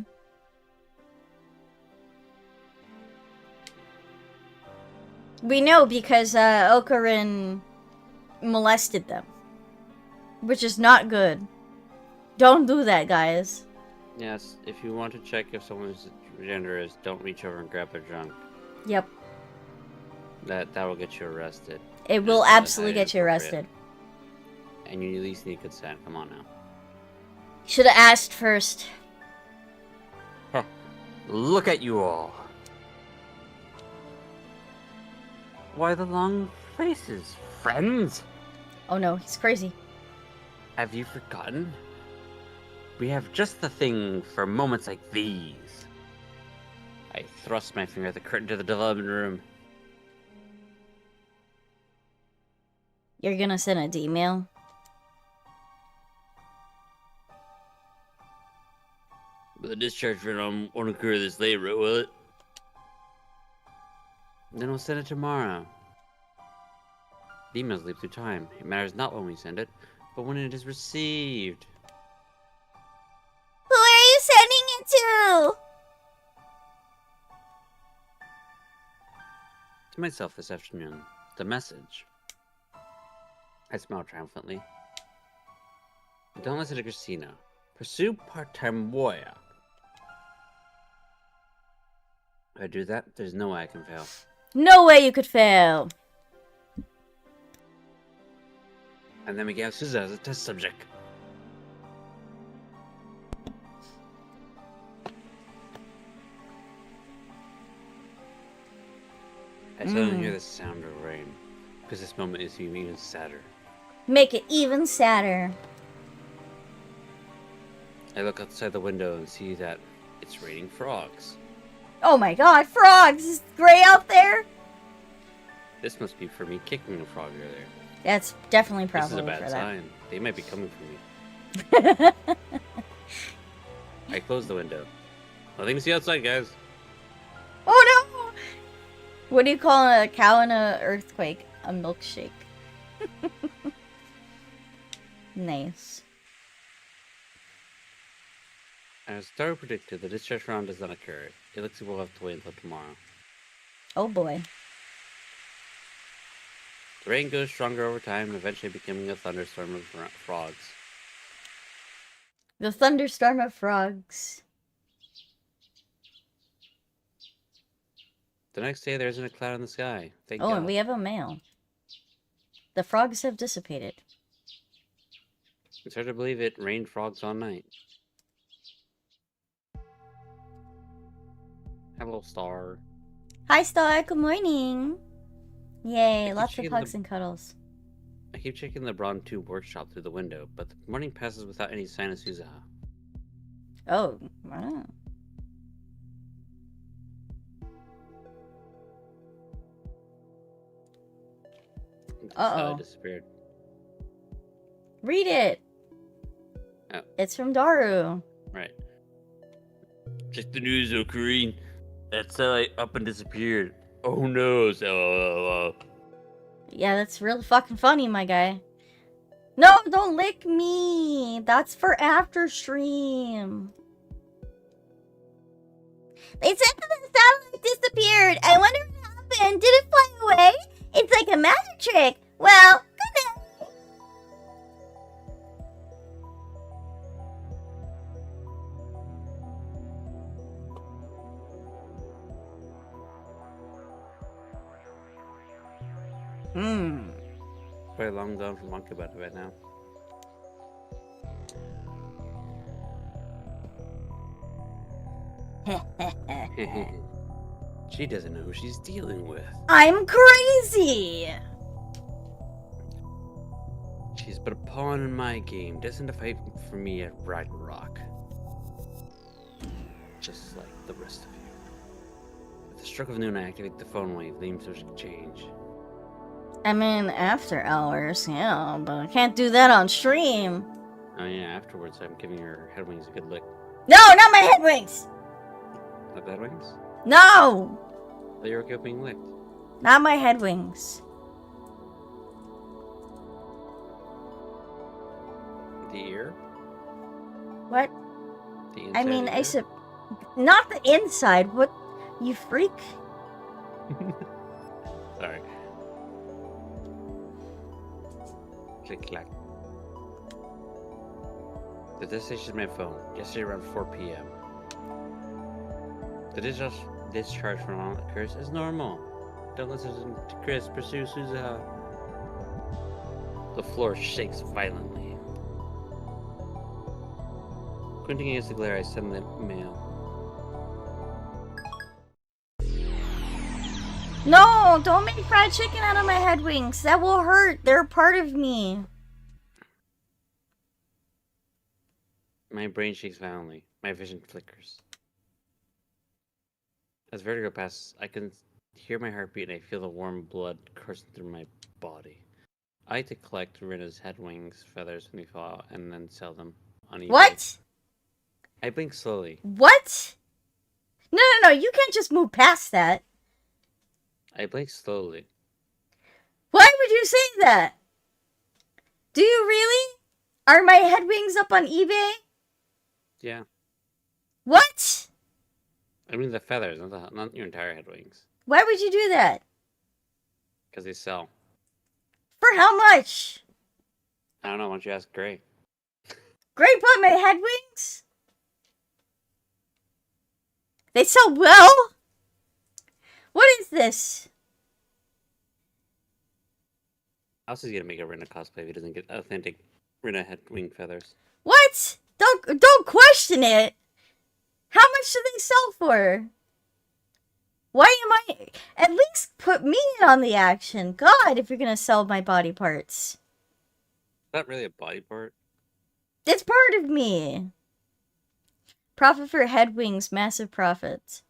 We know because Okarin molested them. Which is not good. Don't do that, guys. Yes, if you want to check if someone's gender is, don't reach over and grab their junk. Yep. That will get you arrested. It will absolutely get you arrested. And you at least need consent. Come on now. Should have asked first. Huh. Look at you all. Why the long faces, friends? Oh no, he's crazy. Have you forgotten? We have just the thing for moments like these. I thrust my finger at the curtain to the development room. You're gonna send an email? The discharge won't occur this late, will it? Then we'll send it tomorrow. The emails leap through time. It matters not when we send it, but when it is received. Who are you sending it to? To myself this afternoon. The message. I smiled triumphantly. Don't listen to Christina. Pursue part-time warrior. If I do that, there's no way I can fail. No way you could fail. And then we gave Suza as a test subject. I suddenly hear the sound of rain, because this moment is even sadder. Make it even sadder. I look outside the window and see that it's raining frogs. Oh my god, frogs! Is it gray out there? This must be for me kicking a frog earlier. That's definitely This probably is a bad for sign. They might be coming for me. that. I close the window. Nothing to see outside, guys. Oh no! What do you call a cow in an earthquake? A milkshake. Nice. As Star predicted, the discharge round does not occur. It looks like we'll have to wait until tomorrow. Oh boy. The rain goes stronger over time, eventually becoming a thunderstorm of frogs. The thunderstorm of frogs. The next day, there isn't a cloud in the sky. Thank Oh, God. and we have a mail. The frogs have dissipated. It's hard to believe it rained frogs all night. Hello, Star. Hi, Star. Good morning. Yay, keep lots of checking hugs and cuddles. I keep checking the Braun Tube workshop through the window, but the morning passes without any sign of Suza. Oh, wow. Uh-oh. Disappeared. Read it. Oh. It's from Daru. Right. Check the news, Ocarine. That satellite up and disappeared. Oh no, so. Yeah, that's really fucking funny, my guy. No, don't lick me. That's for after stream. They said that the satellite disappeared. I wonder what happened. Did it fly away? It's like a magic trick. Well, good night. Very long gone from Monkey Butt right now. She doesn't know who she's dealing with. I'm crazy. She's but a pawn in my game, destined to fight for me at Ragnarok. Just like the rest of you. With the stroke of noon, I activate the phone wave, leaving so she can change. I mean, after hours, yeah, but I can't do that on stream. Oh yeah, afterwards I'm giving her head wings a good lick. No, not my head wings. Not head wings? No, Oh, you're okay with being licked. not my head wings. The ear? What? The I inside mean, of the ear? not the inside. What? You freak? Sorry. Click clack. The destination is my phone. Yesterday around 4 p.m. The discharge from Chris is normal. Don't listen to Chris. Pursue Suzuha. The floor shakes violently. Squinting against the glare, I send the mail. No! Don't make fried chicken out of my head wings. That will hurt. They're a part of me. My brain shakes violently. My vision flickers. As vertigo passes, I can hear my heartbeat and I feel the warm blood coursing through my body. I like to collect Rina's head wings feathers when they fall out and then sell them on eBay. What? I blink slowly. What? No. You can't just move past that. I blink slowly. Why would you say that? Do you really? Are my head wings up on eBay? Yeah. What? I mean the feathers, not your entire head wings. Why would you do that? Because they sell. For how much? I don't know. Why don't you ask Gray? Gray bought my head wings? They sell well? What is this? How else is he gonna make a Rina cosplay if he doesn't get authentic Rina head wing feathers? What? Don't question it. How much do they sell for? Why am I... At least put me in on the action. God, if you're gonna sell my body parts. Not really a body part. It's part of me. Profit for head wings, massive profits.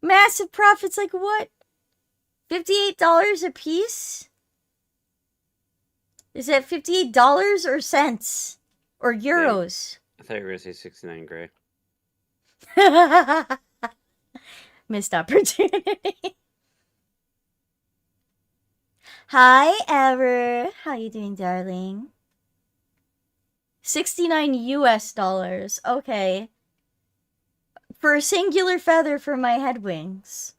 Massive profits like what? $58 a piece? Is that $58 or cents? Or euros? I thought you were gonna say 69 Gray. Missed opportunity. Hi, Ever. How you doing, darling? 69 US dollars. Okay. For a singular feather for my head wings.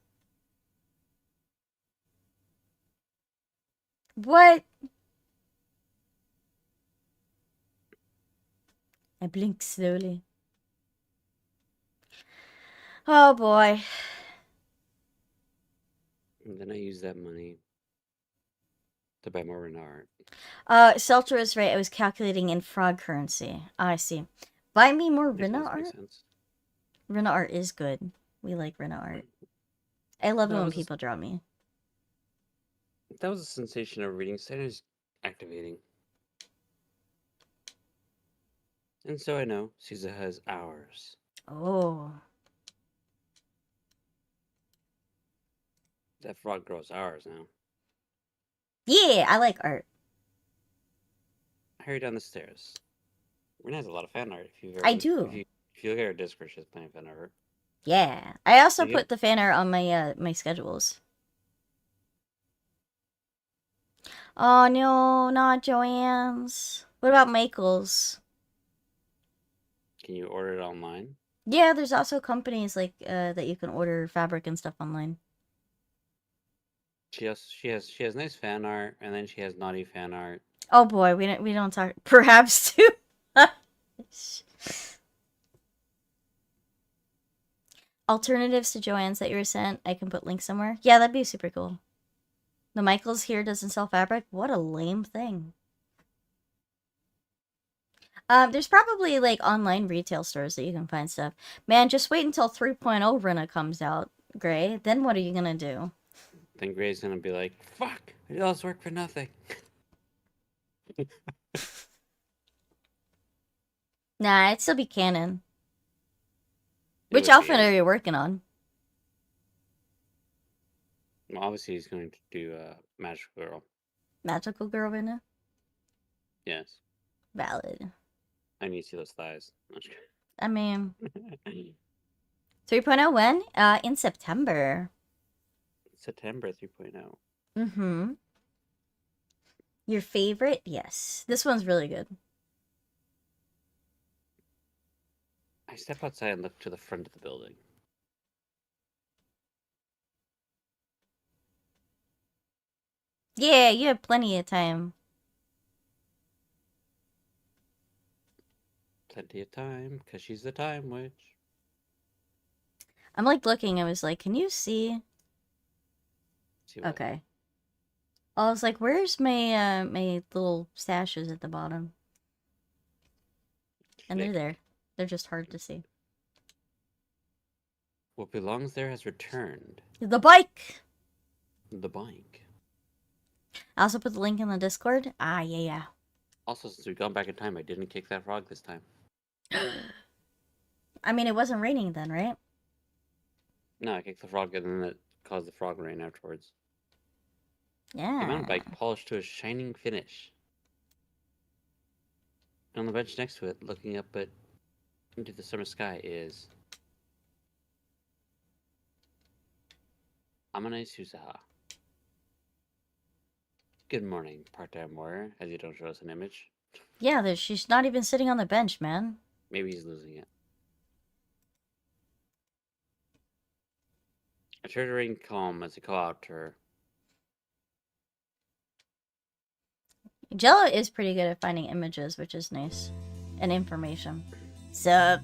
What? I blinked slowly. Oh boy. And then I use that money to buy more Rina art. Seltra is right. I was calculating in frog currency. I see. Buy me more Makes Rina sense, makes art? sense. Rina art is good. We like Rina art. I love it That when was a- people draw me. That was a sensation of reading Steins activating. And so I know Suzuha has ours. Oh. That frog girl's ours now. Yeah, I like art. I hurry down the stairs. Rina has a lot of fan art. If you I do. If you look at her Discord, she has plenty of fan art. Yeah. I also You put the fan art on my my schedules. Oh no, not Joanne's. What about Michael's? Can you order it online? Yeah, there's also companies like that you can order fabric and stuff online. She has nice fan art, and then she has naughty fan art. Oh boy, we don't talk. Perhaps too much. Alternatives to Joanne's that you were sent, I can put links somewhere. Yeah, that'd be super cool. The Michaels here doesn't sell fabric. What a lame thing. There's probably like online retail stores that you can find stuff. Man, just wait until 3.0 Rena comes out, Gray. Then what are you gonna do? Then Gray's gonna be like, "Fuck! I did all this work for nothing." Nah, it'd still be canon. It Which would outfit be. are you working on? Well, obviously, he's going to do Magical Girl. Magical Girl Rena? Yes. Valid. I need to see those thighs. I mean, 3.0 when? In September. September 3.0. Mm-hmm. Your favorite? Yes. This one's really good. I step outside and look to the front of the building. Yeah, you have plenty of time. Plenty of time, because she's the time witch. I'm like looking, I was like, can you see? See what? Okay. I was like, where's my my little stashes at the bottom? And they're there. They're just hard to see. What belongs there has returned. The bike! The bike. I also put the link in the Discord. Ah, yeah. Also, since we've gone back in time, I didn't kick that frog this time. I mean, it wasn't raining then, right? No, I kicked the frog and then it caused the frog rain afterwards. Yeah. The mountain bike polished to a shining finish. And on the bench next to it, looking up into the summer sky, is Amane Susaha. Good morning, part-time warrior, as you don't show us an image. Yeah, she's not even sitting on the bench, man. Maybe he's losing it. I try to remain calm as I call out to her. Jello is pretty good at finding images, which is nice. And information. Sup?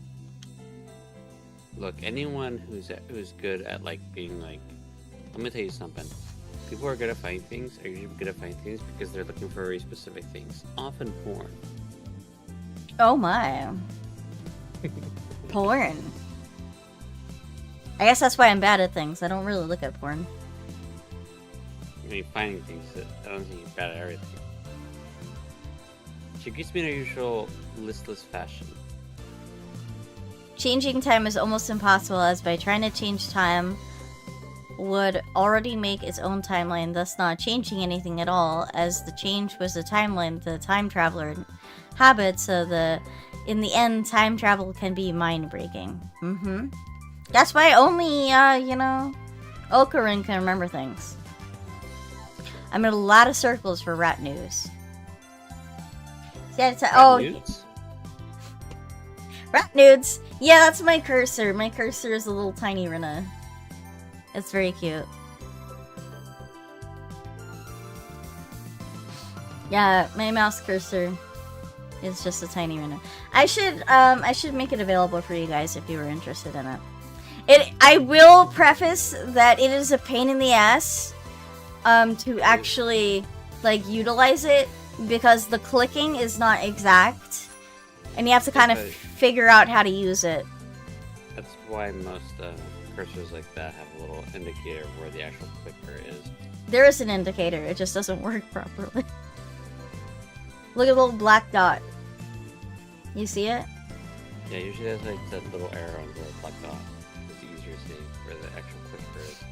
Look, anyone who's good at being let me tell you something. People who are good at finding things are usually good at finding things because they're looking for very specific things, often porn. Oh my. Porn. I guess that's why I'm bad at things. I don't really look at porn. I mean, finding things, I don't think you're bad at everything. She greets me in her usual listless fashion. Changing time is almost impossible, as by trying to change time would already make its own timeline, thus not changing anything at all, as the change was the timeline the time traveler inhabits, so in the end, time travel can be mind-breaking. That's why only, Okarin can remember things. I'm in a lot of circles for rat news. Nudes? Rat nudes! Yeah, that's my cursor. My cursor is a little tiny Rina. It's very cute. Yeah, my mouse cursor is just a tiny Rina. I should make it available for you guys if you were interested in it. I will preface that it is a pain in the ass to actually utilize it, because the clicking is not exact and you have to kind of figure out how to use it. That's why most cursors like that have a little indicator where the actual clicker is. There is an indicator, it just doesn't work properly. Look at the little black dot. You see it? Yeah, usually there's that little arrow on the black dot. It's easier to see where the actual clicker is.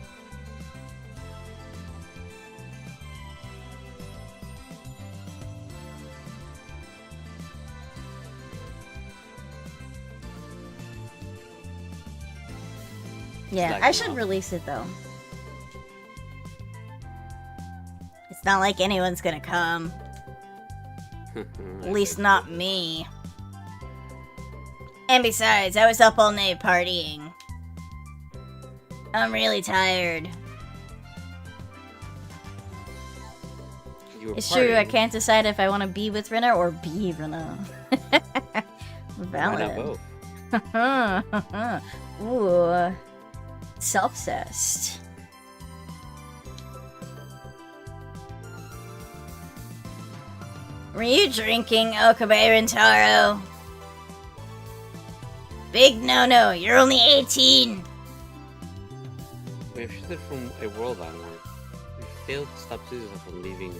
Yeah, I should release it though. It's not like anyone's gonna come. At least not me. And besides, I was up all night partying. I'm really tired. It's true, I can't decide if I want to be with Rina or be Rina. Valid. Why not both? Ooh. Self-cessed. Were you drinking, Okabe Rintaro? Big no-no, you're only 18! We have shifted from a world onward. We failed to stop Susan from leaving.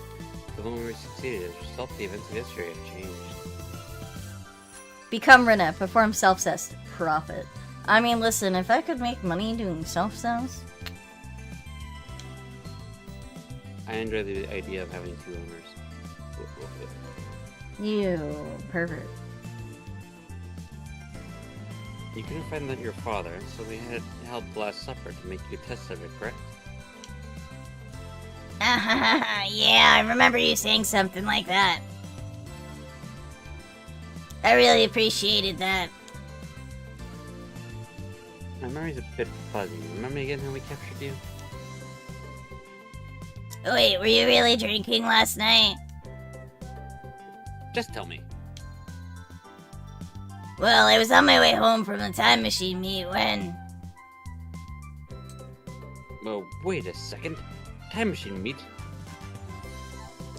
The moment we succeeded, as a result, the events of history have changed. Become Rina, perform self-cessed, profit. I mean, listen, if I could make money doing self-cessed... I enjoy the idea of having two owners. You pervert. You couldn't find your father, so we had held the Last Supper to make you a test subject, correct? Yeah, I remember you saying something like that. I really appreciated that. My memory's a bit fuzzy. Remember again how we captured you? Wait, were you really drinking last night? Just tell me. Well, I was on my way home from the time machine meet when... Well, wait a second. Time machine meet?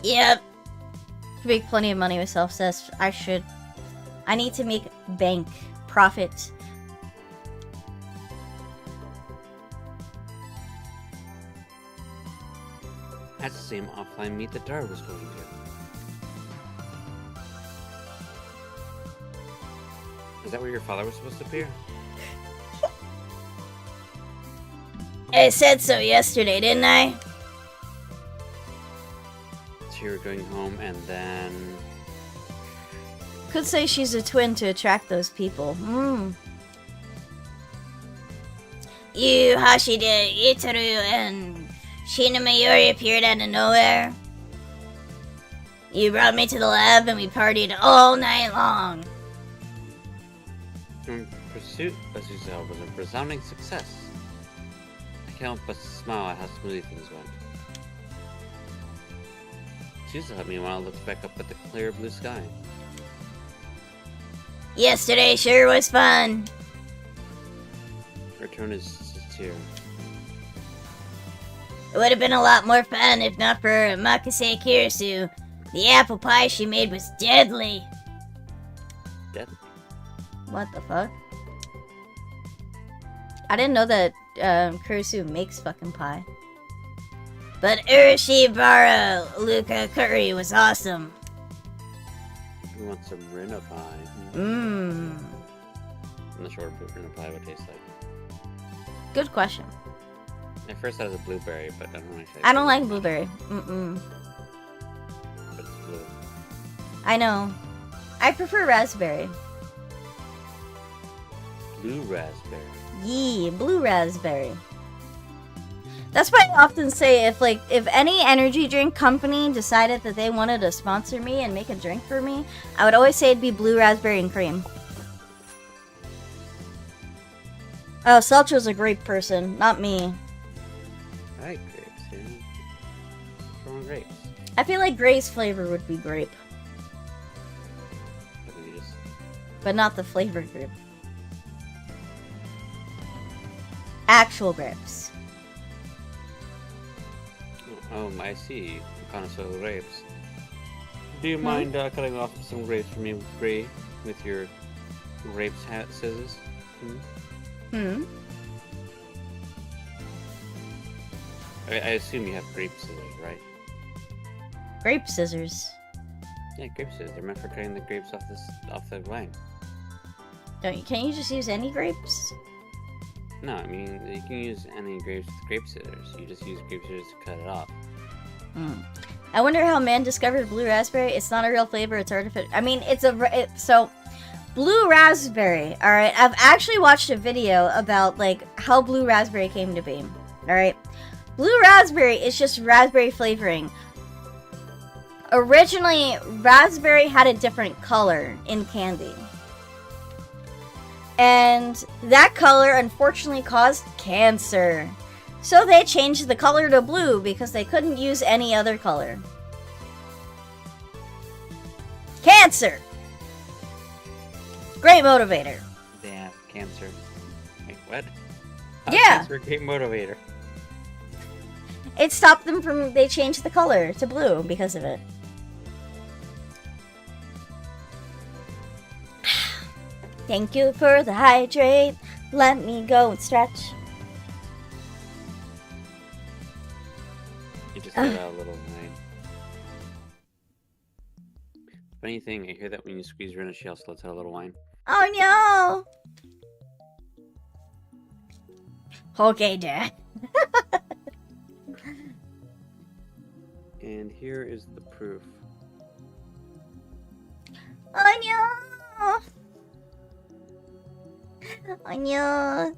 Yep. Could make plenty of money with self-cess. I need to make bank. Profit. That's the same offline meet that Dara was going to. Is that where your father was supposed to appear? I said so yesterday, didn't I? So you were going home and then... Could say she's a twin to attract those people. You, Hashide, Itaru, and Shinamayori appeared out of nowhere. You brought me to the lab and we partied all night long. Pursuit, as you said, was a resounding success. I can't help but smile at how smoothly things went. Suzuha, meanwhile, looks back up at the clear blue sky. Yesterday sure was fun. Her tone is sincere. It would have been a lot more fun if not for Makase Kirisu. The apple pie she made was deadly. Deadly? What the fuck? I didn't know that Kurisu makes fucking pie. But Urashibara Luka curry was awesome. You want some Rina pie? Mmm. I'm not sure what Rina pie would taste like. Good question. At first I was a blueberry, but I don't actually. I don't like blueberry. Mm-mm. But it's blue. I know. I prefer raspberry. Blue raspberry. Yee, blue raspberry. That's why I often say if any energy drink company decided that they wanted to sponsor me and make a drink for me, I would always say it'd be blue raspberry and cream. Oh, Selcho's a grape person, not me. I like grapes, yeah. Strong grapes. I feel like Gray's flavor would be grape, but not the flavored grape. Actual grapes. Oh, I see. Connoisseur of grapes. Do you mind cutting off some grapes for me, Gray, with your grapes hat scissors? I assume you have grape scissors, right? Grape scissors. Yeah, grape scissors. They're meant for cutting the grapes off the vine. Can't you just use any grapes? No, I mean, you can use any grapes with grape scissors. You just use grape scissors to cut it off. I wonder how man discovered blue raspberry. It's not a real flavor, it's artificial. I mean, so blue raspberry, alright? I've actually watched a video about, like, how blue raspberry came to be, alright? Blue raspberry is just raspberry flavoring. Originally, raspberry had a different color in candy. And that color unfortunately caused cancer. So they changed the color to blue because they couldn't use any other color. Cancer! Great motivator. Damn, cancer. Wait, what? Yeah. Cancer, great motivator. It stopped them from... They changed the color to blue because of it. Thank you for the hydrate. Let me go and stretch. You just got a little wine. Funny thing, I hear that when you squeeze her in, she also lets out a little wine. Oh no! Okay, Dad. And here is the proof. Oh no! Oh no!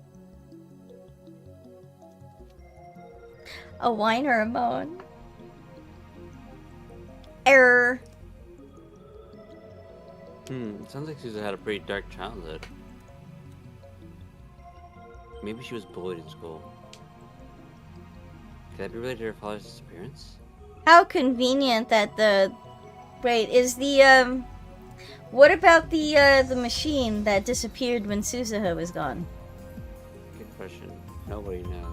A whine or a moan? Error. It sounds like Susan had a pretty dark childhood. Maybe she was bullied in school. Could that be related to her father's disappearance? How convenient that the... Wait, is the, What about the machine that disappeared when Suzuha was gone? Good question. Nobody knows.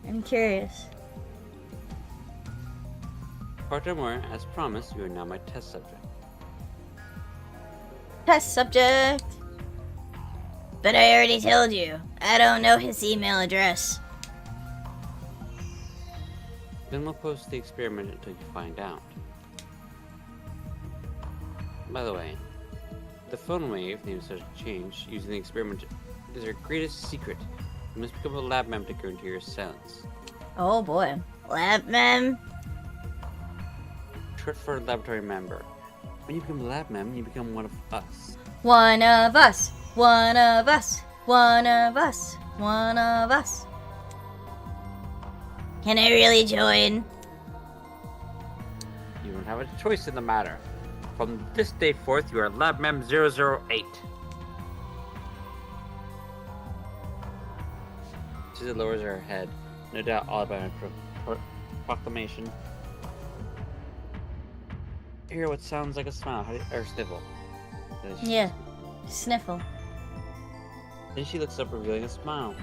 I'm curious. Furthermore, as promised, you are now my test subject. Test subject! But I already told you, I don't know his email address. Then we'll post the experiment until you find out. By the way, the phone wave name such a change using the experiment is our greatest secret. You must become a lab mem to guarantee your silence. Oh boy. Lab mem? Short for laboratory member. When you become a lab mem, you become one of us. One of us. One of us. One of us. One of us. Can I really join? You don't have a choice in the matter. From this day forth, you are Lab Mem 008. Susan lowers her head, no doubt all about her proclamation. Hear what sounds like a smile, or sniffle. Yeah. Sniffle. Then she looks up, revealing a smile.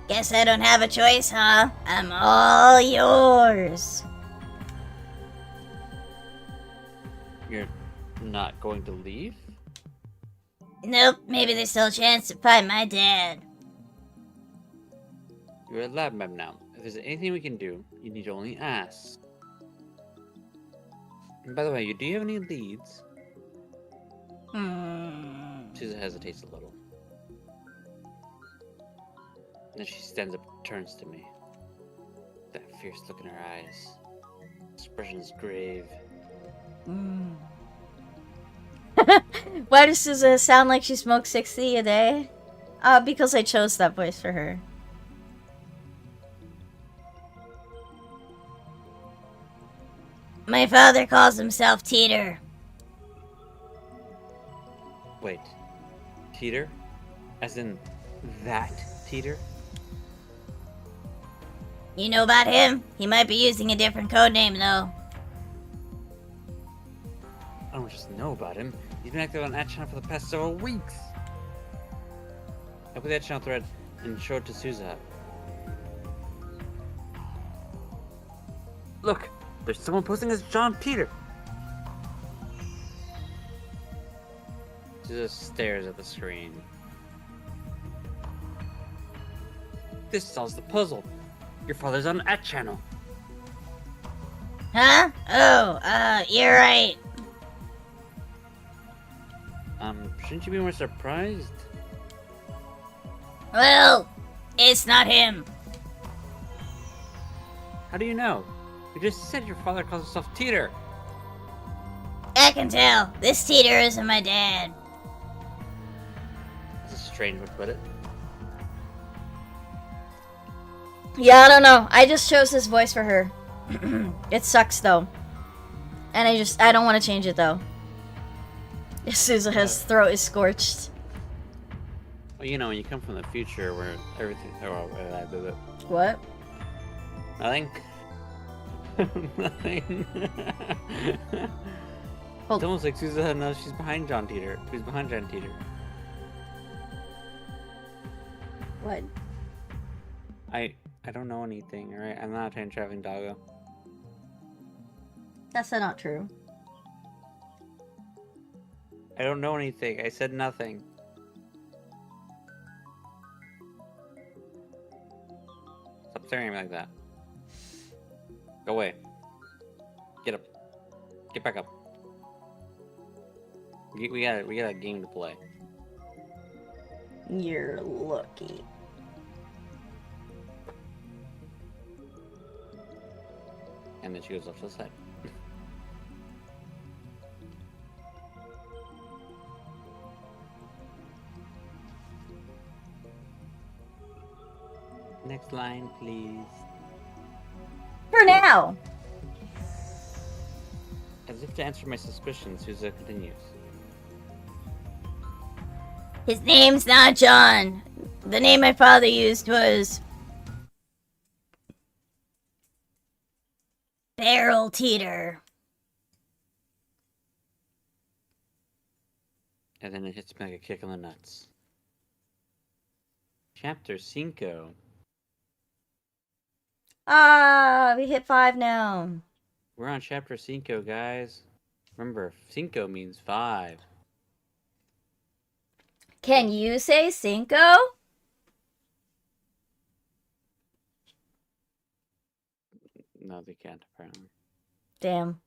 Guess I don't have a choice, huh? I'm all yours. You're not going to leave? Nope, maybe there's still a chance to find my dad. You're a lab mem now. If there's anything we can do, you need to only ask. And by the way, do you have any leads? Susan hesitates a little. Then she stands up and turns to me. That fierce look in her eyes. Expression is grave. Why does Susan sound like she smokes 60 a day? Because I chose that voice for her. My father calls himself Teeter. Wait. Teeter? As in that Teeter? You know about him? He might be using a different codename, though. I don't just know about him. He's been active on that channel for the past several weeks. I put that channel thread and show it to Suza. Look, there's someone posting as John Teeter. Suza stares at the screen. This solves the puzzle. Your father's on that channel. Huh? Oh, you're right. Shouldn't you be more surprised? Well, it's not him. How do you know? You just said your father calls himself Teeter. I can tell. This Teeter isn't my dad. That's a strange way to put it. Yeah, I don't know. I just chose this voice for her. It sucks, though. And I don't want to change it, though. Suzuha's throat is scorched. Well, you know, when you come from the future where everything... What? Nothing? Nothing. Oh. It's almost like Suzuha knows she's behind John Teeter. Who's behind John Teeter? What? I don't know anything, alright? I'm not a time-traveling doggo. That's not true. I don't know anything. I said nothing. Stop staring at me like that. Go away. Get up. Get back up. We got a game to play. You're lucky. And then she goes off to the side. Next line, please. For now. As if to answer my suspicions, Suza continues. His name's not John. The name my father used was Barrel Teeter. And then it hits me like a kick in the nuts. Chapter 5. Ah, we hit 5 now. We're on Chapter 5, guys. Remember, 5 means 5. Can you say Cinco? No, they can't, apparently. Damn.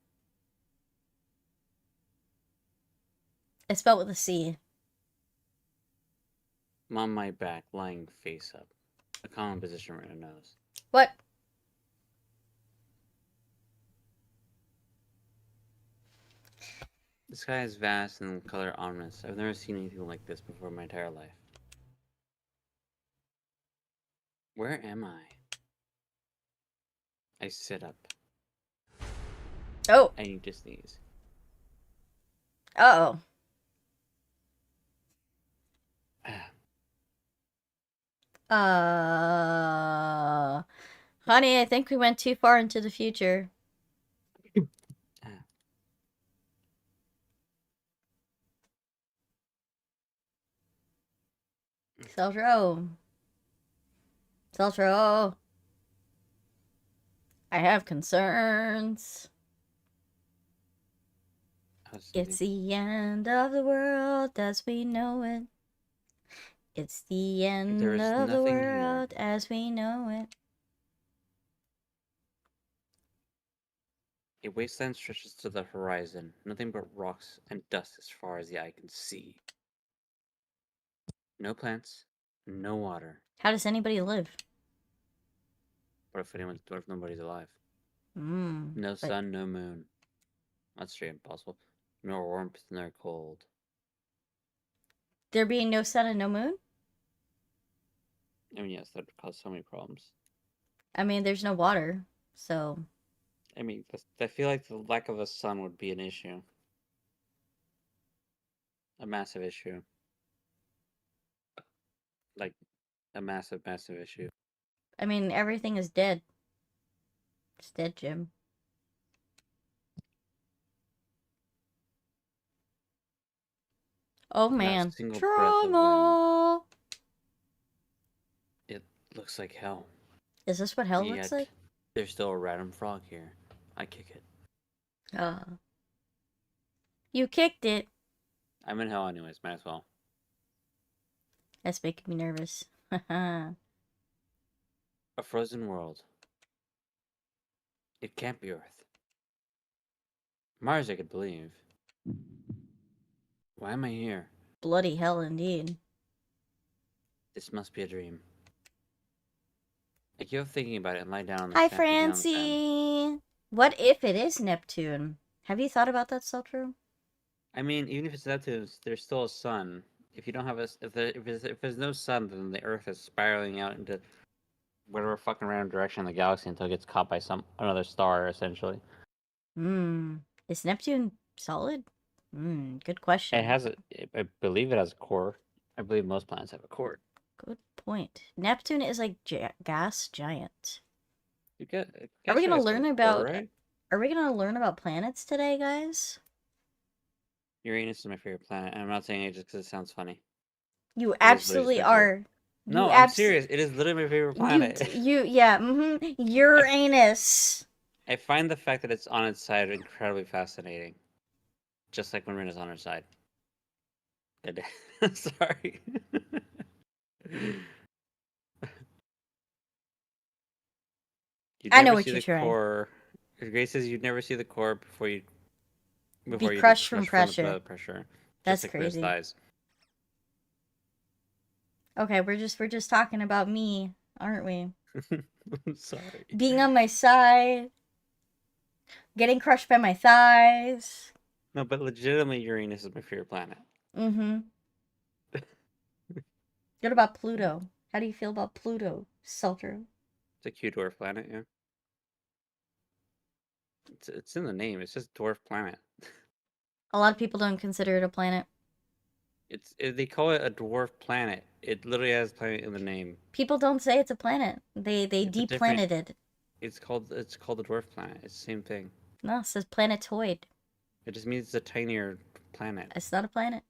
It's spelled with a C. I'm on my back, lying face up. A common position right in the nose. What? The sky is vast and the color ominous. I've never seen anything like this before in my entire life. Where am I? I sit up. Oh. I need to sneeze. Uh-oh. Honey, I think we went too far into the future. Celtro. Celtro. I have concerns. It's the end of the world as we know it. It's the end of the world as we know it. A wasteland stretches to the horizon. Nothing but rocks and dust as far as the eye can see. No plants, no water. How does anybody live? What if nobody's alive? No sun, no moon. That's straight impossible. Nor warmth, nor cold. There being no sun and no moon? I mean, yes, that would cause so many problems. I mean, there's no water, so... I mean, I feel like the lack of a sun would be an issue. A massive issue. Like, a massive, massive issue. I mean, everything is dead. It's dead, Jim. Oh man. Trauma! It looks like hell. Is this what hell looks like? There's still a random frog here. I kick it. You kicked it. I'm in hell anyways, might as well. That's making me nervous. A frozen world. It can't be Earth. Mars, I could believe. Why am I here? Bloody hell indeed. This must be a dream. I give up thinking about it and lie down on the Hi, sand. Francie! What if it is Neptune? Have you thought about that, Seltru? I mean, even if it's Neptune, there's still a sun. If you don't have if there's no sun, then the Earth is spiraling out into whatever fucking random direction in the galaxy until it gets caught by another star, essentially. Is Neptune solid? Good question. It has I believe it has a core. I believe most planets have a core. Good point. Neptune is like gas giant. Are we gonna learn about? Are we gonna learn about planets today, guys? Uranus is my favorite planet, and I'm not saying it just because it sounds funny. You absolutely are. No, I'm serious. It is literally my favorite planet. Uranus. I find the fact that it's on its side incredibly fascinating. Just like when Rin is on her side. Sorry. I know what you're trying. Core. Grace says you'd never see the core before you be crushed from pressure. That's like crazy. Thighs. Okay, we're just talking about me, aren't we? I'm sorry. Being on my side, getting crushed by my thighs. No, but legitimately, Uranus is my favorite planet. What about Pluto? How do you feel about Pluto, Seltru? It's a cute dwarf planet, yeah. It's in the name. It's just dwarf planet. A lot of people don't consider it a planet. They call it a dwarf planet. It literally has planet in the name. People don't say it's a planet. They It's a different. deplaneted it. It's called the dwarf planet. It's the same thing. No, it says planetoid. It just means it's a tinier planet. It's not a planet.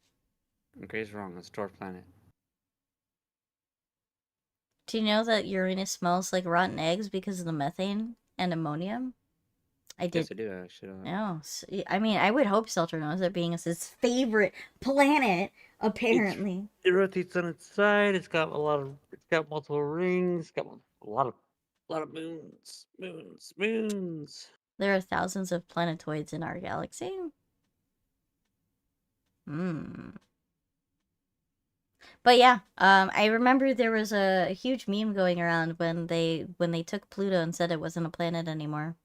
Gray's wrong. It's a dwarf planet. Do you know that Uranus smells like rotten eggs because of the methane and ammonium? I Yes, did. I do. I should know that. No, I mean, I would hope Stelter knows it, being it's his favorite planet, apparently. It rotates on its side. It's got multiple rings. It's got a lot of moons. There are thousands of planetoids in our galaxy. Hmm. But yeah, I remember there was a huge meme going around when they took Pluto and said it wasn't a planet anymore.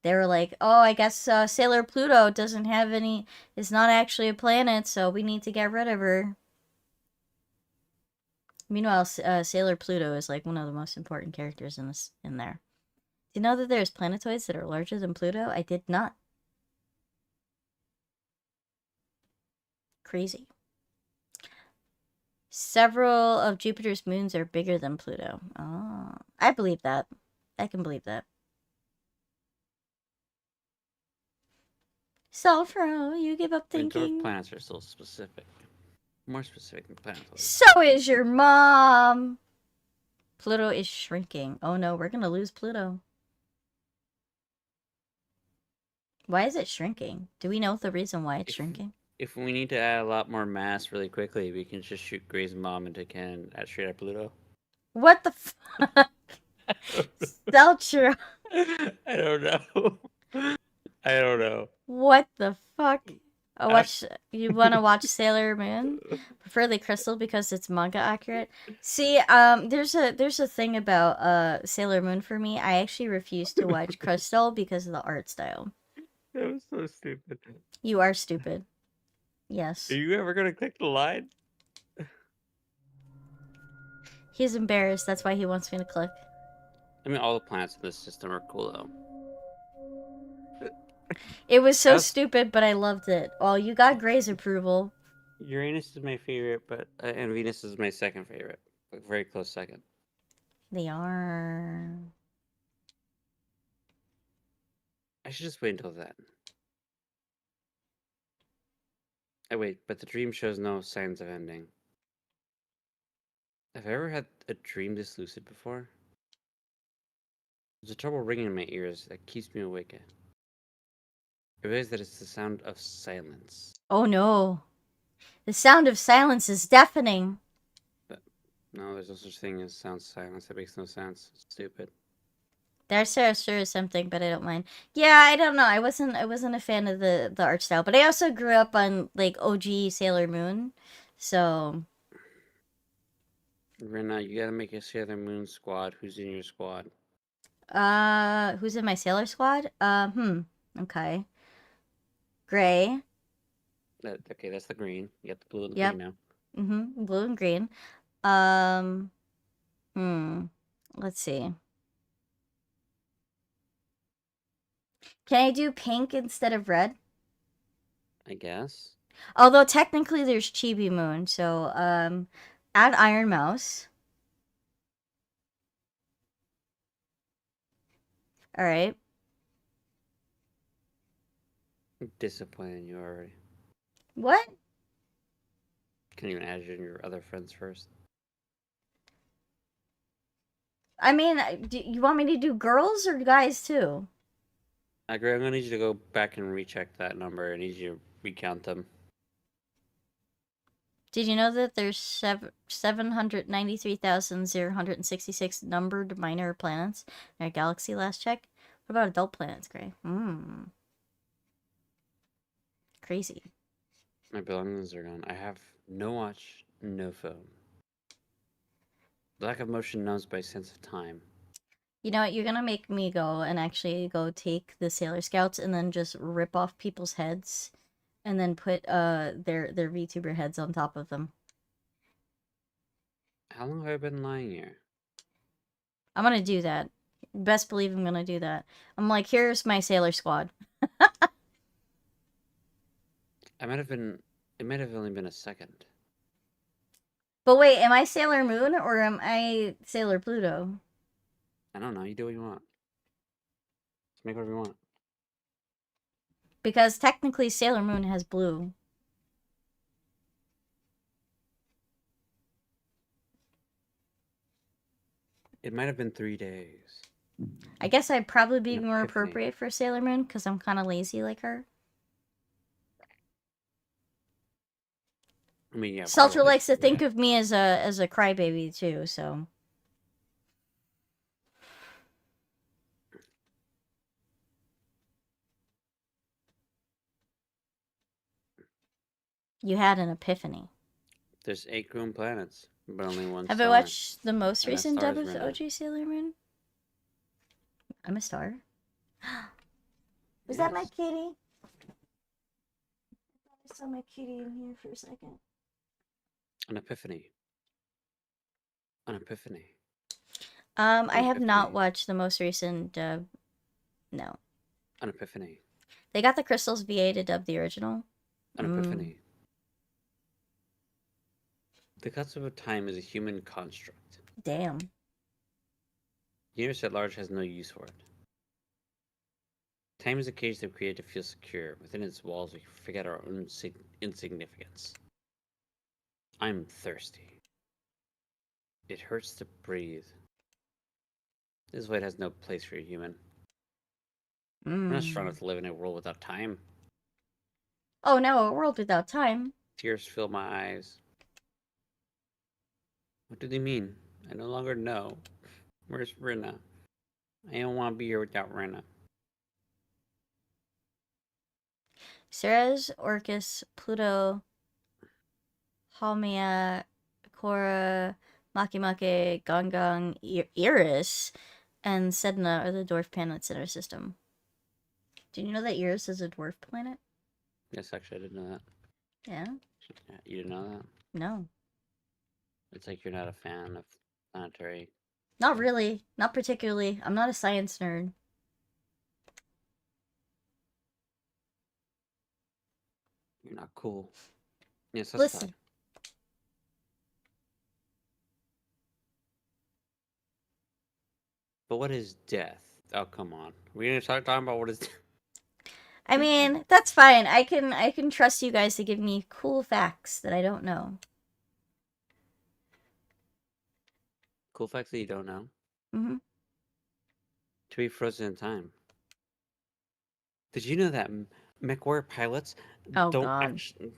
They were like, "Oh, I guess Sailor Pluto doesn't have any. It's not actually a planet, so we need to get rid of her." Meanwhile, Sailor Pluto is like one of the most important characters in there. Do you know that there's planetoids that are larger than Pluto? I did not. Crazy. Several of Jupiter's moons are bigger than Pluto. Oh, I believe that. I can believe that. Sulfro, you give up thinking. Dwarf planets are still specific. More specific than planetoids. So is your mom. Pluto is shrinking. Oh no, we're gonna lose Pluto. Why is it shrinking? Do we know the reason why it's shrinking? If we need to add a lot more mass really quickly, we can just shoot Gray's mom into cannon at straight at Pluto. What the fuck? Steltra. I don't know. I don't know. What the fuck? You want to watch Sailor Moon? Preferably Crystal because it's manga accurate. See, there's a thing about Sailor Moon for me. I actually refuse to watch Crystal because of the art style. That was so stupid. You are stupid. Yes. Are you ever gonna click the line? He's embarrassed. That's why he wants me to click. I mean, all the planets in this system are cool though. It was so stupid, but I loved it. Oh, you got Gray's approval. Uranus is my favorite, but and Venus is my second favorite. Like, very close second. They are. I should just wait until then. I wait, but the dream shows no signs of ending. Have I ever had a dream this lucid before? There's a trouble ringing in my ears that keeps me awake. I realize that it's the sound of silence. Oh no. The sound of silence is deafening. But no, there's no such thing as sound silence. That makes no sense. It's stupid. There sure is something, but I don't mind. Yeah, I don't know. I wasn't a fan of the art style, but I also grew up on like OG Sailor Moon, so. Rena, you gotta make a Sailor Moon squad. Who's in your squad? Who's in my Sailor squad? Okay. Gray. Okay, that's the green. You got the blue and Yep. green now. Blue and green. Let's see. Can I do pink instead of red? I guess. Although technically there's Chibi Moon, so add Iron Mouse. All right. I'm disappointed in you already. What? Can't even add your other friends first. I mean, do you want me to do girls or guys too? I'm gonna need you to go back and recheck that number. I need you to recount them. Did you know that there's 793,066 numbered minor planets in our galaxy last check? What about adult planets, Gray? Crazy. My belongings are gone. I have no watch, no phone. Lack of motion numbs my sense of time. You know what? You're gonna make me go and actually go take the Sailor Scouts and then just rip off people's heads and then put their VTuber heads on top of them. How long have I been lying here? I'm gonna do that. Best believe I'm gonna do that. I'm like, here's my Sailor Squad. I might have been It might have only been a second. But wait, am I Sailor Moon or am I Sailor Pluto? I don't know. You do what you want. Just make whatever you want. Because technically Sailor Moon has blue. It might have been 3 days. I guess I'd probably be An more epiphany. appropriate for Sailor Moon because I'm kind of lazy like her. I mean, yeah, Salter probably. likes to think of me as a crybaby too, so you had an epiphany. There's 8 grown planets, but only one Have I star. watched the most And that recent star dub is of the Rena. OG Sailor Moon? I'm a star. Was that my Yes. kitty? I saw my kitty in here for a second. An epiphany. An epiphany. I An have not epiphany. watched the most recent dub. No. An epiphany. They got the Crystals VA to dub the original. An epiphany. The concept of time is a human construct. Damn. The universe at large has no use for it. Time is a cage that we create to feel secure. Within its walls, we forget our own insignificance. I'm thirsty. It hurts to breathe. This void has no place for a human. We're not strong enough to live in a world without time. Oh no, a world without time. Tears fill my eyes. What do they mean? I no longer know. Where's Rena? I don't want to be here without Rena. Ceres, Orcus, Pluto, Haumea, Cora, Makimake, Gonggong, Eris, and Sedna are the dwarf planets in our system. Do you know that Eris is a dwarf planet? Yes, actually, I didn't know that. Yeah? You didn't know that? No. It's like you're not a fan of planetary. Not really. Not particularly. I'm not a science nerd. You're not cool. Yes, that's Listen. fine. But what is death? Oh, come on. We're gonna start talking about what is. I mean, that's fine. I can trust you guys to give me cool facts that I don't know. Cool facts that you don't know. Mm-hmm. To be frozen in time. Did you know that mechwarrior pilots Oh don't god. actually?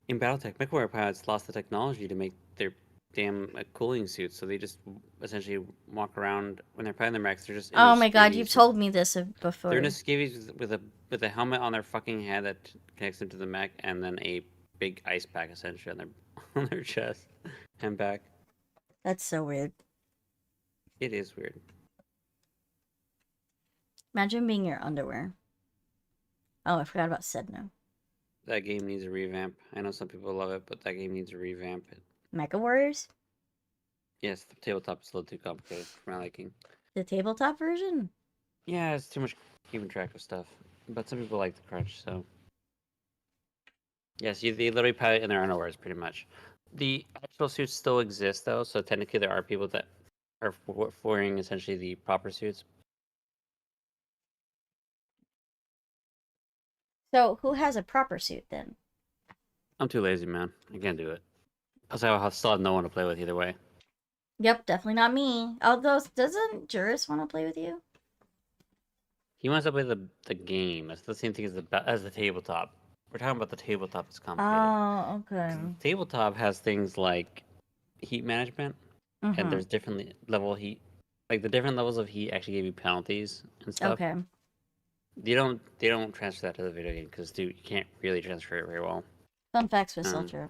In BattleTech, mechwarrior pilots lost the technology to make their damn cooling suits, so they just essentially walk around when they're fighting their mechs. They're just in Oh their my god, you've skivvies. told me this They're in before. a skivvies with a helmet on their fucking head that connects them to the mech, and then a big ice pack essentially on their on their chest and back. That's so weird. It is weird. Imagine being your underwear. Oh, I forgot about Sedno. That game needs a revamp. I know some people love it, but that game needs a revamp. Mecha Warriors? Yes, the tabletop is a little too complicated for my liking. The tabletop version? Yeah, it's too much keeping track of stuff. But some people like the crunch, so. Yes, they literally pilot in their underwears, pretty much. The actual suits still exist, though, so technically there are people that are wearing essentially the proper suits. So, who has a proper suit then? I'm too lazy, man. I can't do it. Plus, I still have no one to play with either way. Yep, definitely not me. Although, doesn't Juris want to play with you? He wants to play the game. That's the same thing as the tabletop. We're talking about the tabletop that's complicated. Oh, okay. The tabletop has things like heat management, and Mm-hmm. there's different level heat. Like the different levels of heat actually give you penalties and stuff. Okay. They don't transfer that to the video game because dude, you can't really transfer it very well. Fun facts with Um, Sultra.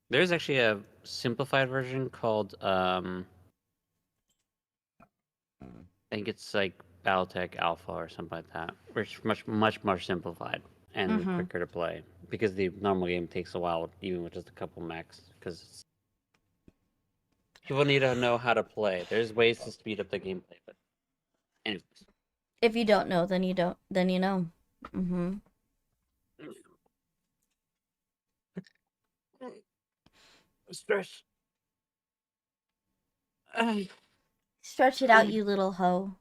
there's actually a simplified version called I think it's like BattleTech Alpha or something like that, which is much more simplified and Mm-hmm. quicker to play because the normal game takes a while, even with just a couple mechs. Because people need to know how to play. There's ways to speed up the gameplay, but anyways, If you don't know, then you don't. Then you know. Mm-hmm. Stretch. Stretch it out, you little hoe.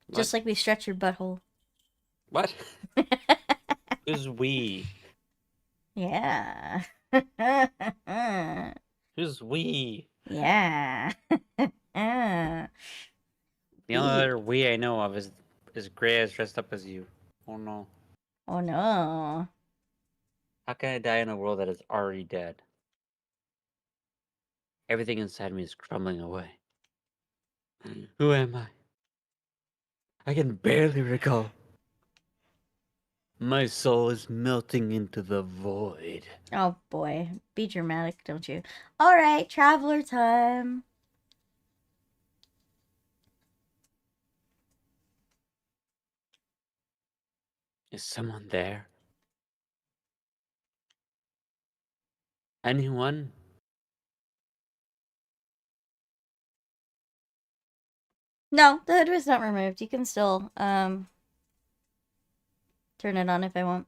What? Just like we stretch your butthole. What? Who's we? Yeah. Who's we? Yeah. The only We. other we I know of is Gray dressed up as you. Oh no. Oh no. How can I die in a world that is already dead? Everything inside me is crumbling away. Who am I? I can barely recall. My soul is melting into the void. Oh boy. Be dramatic, don't you? Alright, traveler time. Is someone there? Anyone? No, the hood was not removed. You can still turn it on if I want.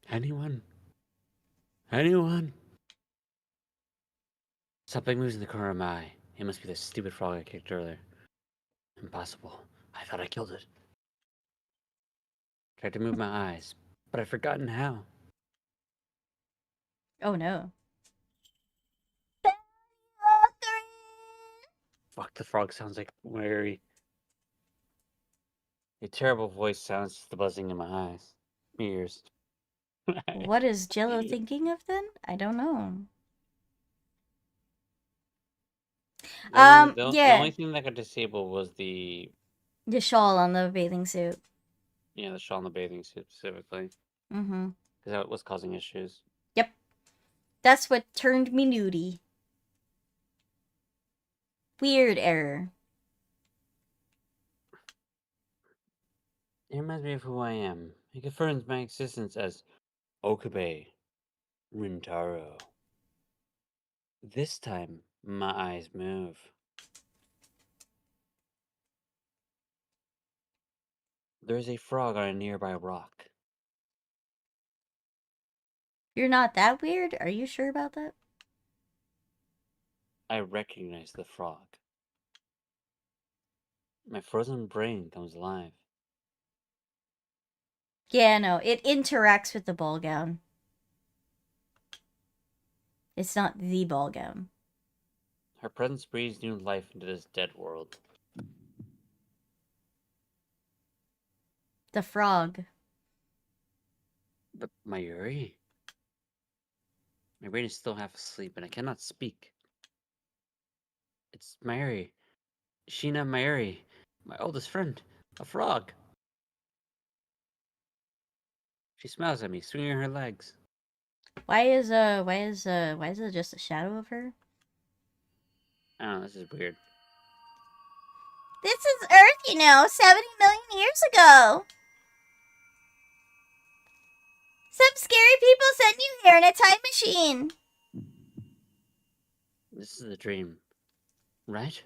Anyone? Anyone? Something moves in the corner of my eye. It must be the stupid frog I kicked earlier. Impossible. I thought I killed it. Tried to move my eyes, but I've forgotten how. Oh no. Fuck, the frog sounds like Mary. A terrible voice sounds the buzzing in my eyes. Ears. What is Jello thinking of then? I don't know. The Yeah. only thing that got disabled was the The shawl on the bathing suit. the shawl in the bathing suit specifically. Mm-hmm. Because that was causing issues. Yep. That's what turned me nudie. Weird error. It reminds me of who I am. It confirms my existence as Okabe Rintaro. This time, my eyes move. There is a frog on a nearby rock. You're not that weird? Are you sure about that? I recognize the frog. My frozen brain comes alive. Yeah, no. It interacts with the ball gown. It's not the ball gown. Her presence breathes new life into this dead world. The frog. But Mayuri? My brain is still half asleep and I cannot speak. It's Mayuri. Sheena Mayuri. My oldest friend. A frog. She smiles at me, swinging her legs. Why is it just a shadow of her? I don't know, this is weird. This is Earth, 70 million years ago. Some scary people sent you here in a time machine. This is a dream. Right?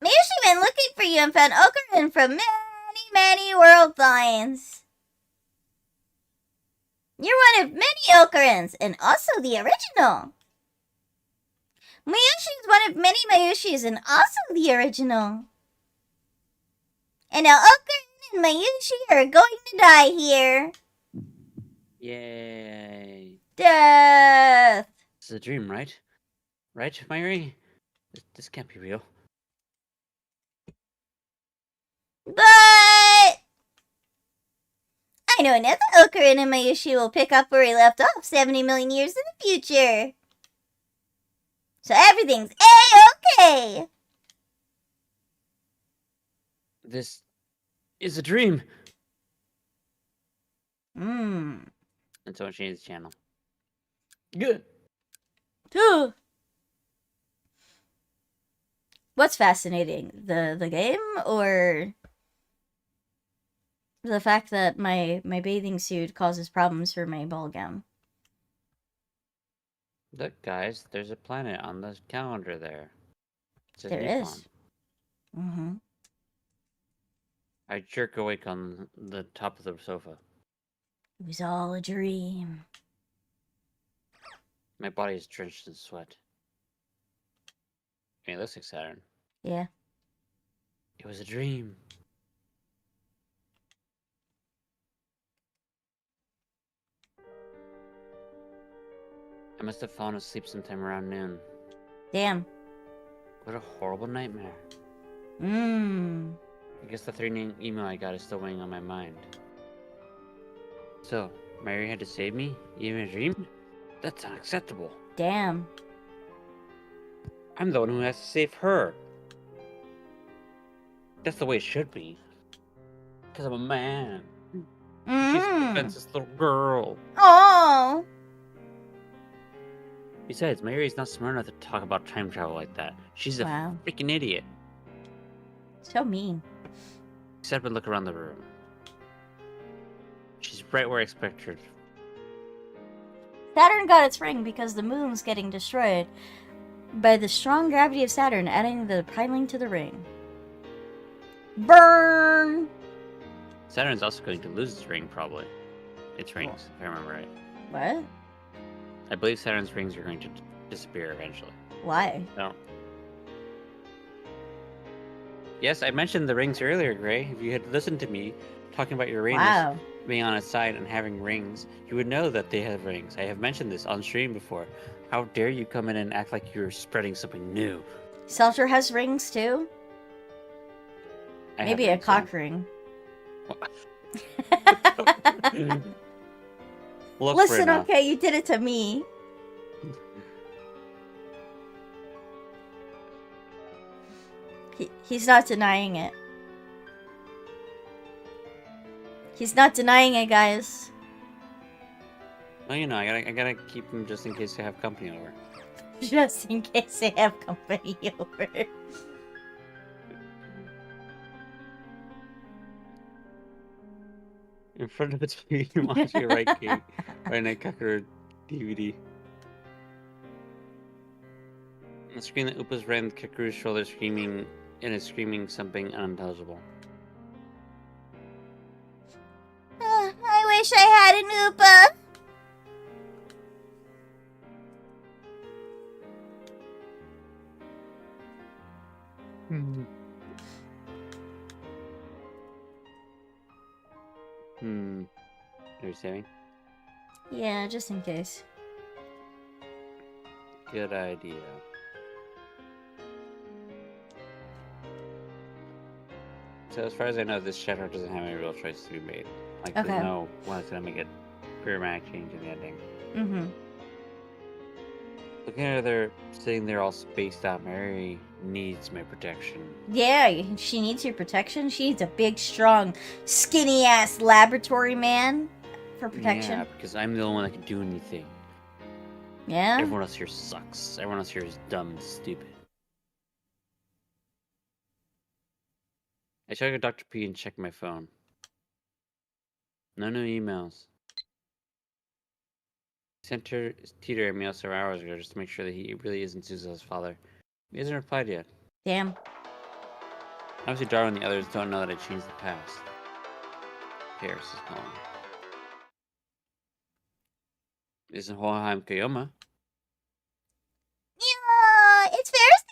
Mayushi went looking for you and found Okurin from many, many world lines. You're one of many Okurins, and also the original. Mayushi's one of many Mayushis, and also the original. And now Okurin and Mayushi are going to die here. Yay. Death. This is a dream, right? Right, Mayuri? This can't be real. But I know another Okurin and Mayushi will pick up where he left off 70 million years in the future. So everything's A-okay. This is a dream. Mmm. And someone changed the channel. Good. What's fascinating? The game or the fact that my bathing suit causes problems for my ball gown? Look, guys, there's a planet on the calendar there. It says There Nippon. is. Mm-hmm. I jerk awake on the top of the sofa. It was all a dream. My body is drenched in sweat. Hey, looks like Saturn. Yeah. It was a dream. I must have fallen asleep sometime around noon. Damn. What a horrible nightmare. Mmm. I guess the threatening email I got is still weighing on my mind. So, Mary had to save me? Even a dream? That's unacceptable. Damn. I'm the one who has to save her. That's the way it should be. Because I'm a man. She's a defenseless little girl. Oh. Besides, Mary's not smart enough to talk about time travel like that. She's a freaking idiot. So mean. Sit up and look around the room. She's right where I expect her. Saturn got its ring because the moon's getting destroyed by the strong gravity of Saturn, adding the piling to the ring. Burn! Saturn's also going to lose its ring, probably. Its rings, if I remember right. What? I believe Saturn's rings are going to disappear eventually. Why? No. Yes, I mentioned the rings earlier, Gray. If you had listened to me talking about Uranus being on its side and having rings, you would know that they have rings. I have mentioned this on stream before. How dare you come in and act like you're spreading something new? Seltzer has rings too? Maybe a cock ring. Listen, okay, you did it to me. He's not denying it. He's not denying it, guys. Well, you know, I gotta keep him just in case I have company over. Just in case they have company over. In front of the TV, watching a right game, right night Kakura DVD. On the screen, the Upas ran Kakuru's shoulder, screaming, and is screaming something unintelligible. I wish I had an Upa. Are you saving? Yeah, just in case. Good idea. So as far as I know, this chapter doesn't have any real choice to be made. Like, there's no one's gonna make a dramatic change in the ending. Mm-hmm. Looking at her sitting there all spaced out, Mary needs my protection. Yeah, she needs your protection. She needs a big, strong, skinny-ass laboratory man for protection. Yeah, because I'm the only one that can do anything. Yeah? Everyone else here sucks. Everyone else here is dumb and stupid. I tried to go to Dr. P and check my phone. No new emails. Sent her Teeter a mail several hours ago just to make sure that he really isn't Suzu's father. He hasn't replied yet. Damn. Obviously, Darwin and the others don't know that I changed the past. Paris is calling. Isn't Hohenheim Kayoma? Yeah, it's Ferris.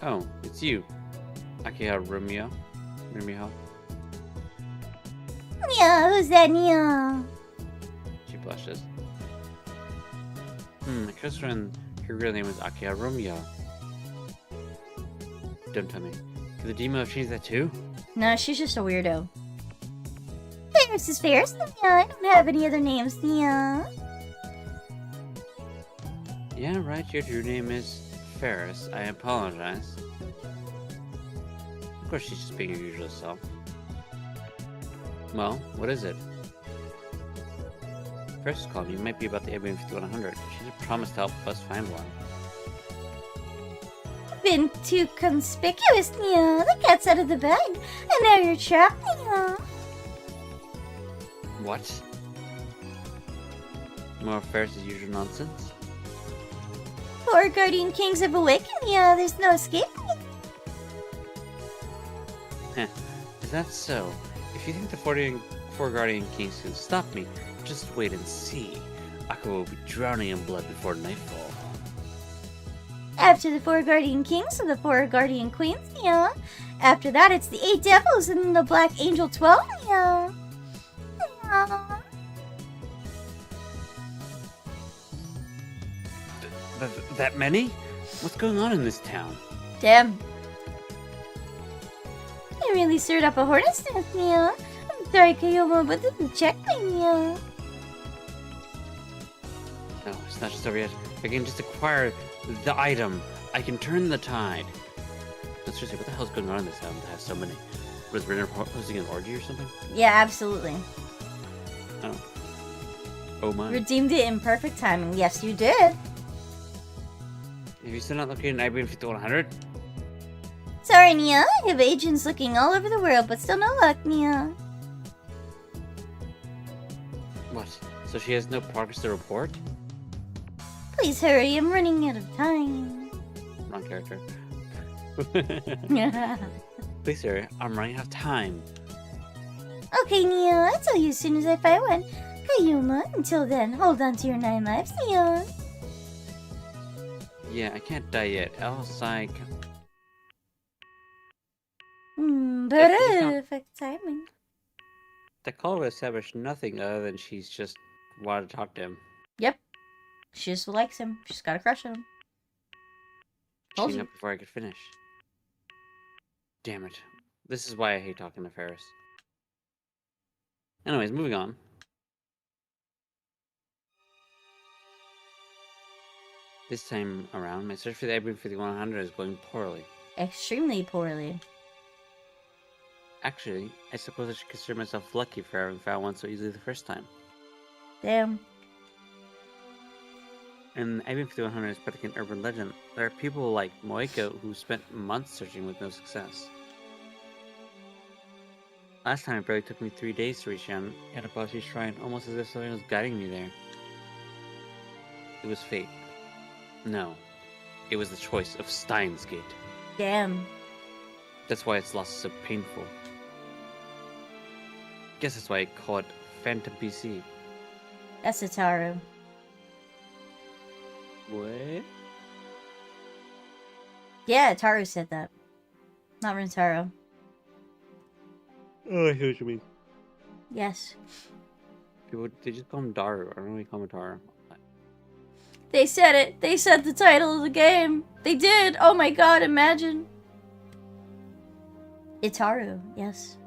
Oh, it's you. Akiha Rumio. Yeah, who's that? Yeah. She blushes. My close friend, her real name was Akiha Rumio. Don't tell me. Could the demon have changed that too? No, she's just a weirdo. Ferris is Ferris. Yeah, I don't have any other names. Yeah. Yeah, right. Your true name is Ferris. I apologize. Of course, she's just being her usual self. Well, what is it? Ferris is calling me. It might be about the Alien 5100. She just promised to help us find one. Been too conspicuous, yeah. The cat's out of the bag, and now you're trapped, yeah. What? More of Ferris's usual nonsense? Four guardian kings have awakened, yeah, there's no escape. Heh, is that so? If you think the four guardian kings can stop me, just wait and see. Aqua will be drowning in blood before nightfall. After the four guardian kings and the four guardian queens, yeah. After that, it's the 8 devils and the black angel 12, yeah. Yeah. That many? What's going on in this town? Damn. You really stirred up a hornet's nest, yeah. I'm sorry, Kayoma, but didn't check me, yeah. No, it's not just over yet. If I can just acquire the item, I can turn the tide. But seriously, what the hell's going on in this town that has so many? Was Renner hosting an orgy or something? Yeah, absolutely. Oh. Oh my. Redeemed it in perfect timing. Yes, you did. Have you still not located an IBM 5100? Sorry, Nia. I have agents looking all over the world, but still no luck, Nia. What? So she has no progress to report? Please hurry, I'm running out of time. Wrong character. Please hurry, I'm running out of time. Okay, Nia, I'll tell you as soon as I find one. Kayuma, until then, hold on to your 9 lives, Nia. Yeah, I can't die yet. Else I can... Perfect timing. The call will establish nothing other than she's just wanted to talk to him. Yep. She just likes him. She's got a crush on him. Told Cheating you. up before I could finish. Damn it. This is why I hate talking to Ferris. Anyways, moving on. This time around, my search for the IBM 5100 is going poorly. Extremely poorly. Actually, I suppose I should consider myself lucky for having found one so easily the first time. Damn. And IBM 5100 is practically an urban legend. There are people like Moiko who spent months searching with no success. Last time it barely took me 3 days to reach Yanabashi's shrine, almost as if something was guiding me there. It was fate. No. It was the choice of Steins Gate. Damn. That's why its loss is so painful. Guess that's why I call it Phantom PC. That's Ataru. What? Yeah, Ataru said that. Not Rintaro. Oh, I hear what you mean. Yes. People, they just call him Daru. I don't really call him Taru. They said it. They said the title of the game. They did. Oh my god, imagine. Itaru, yes.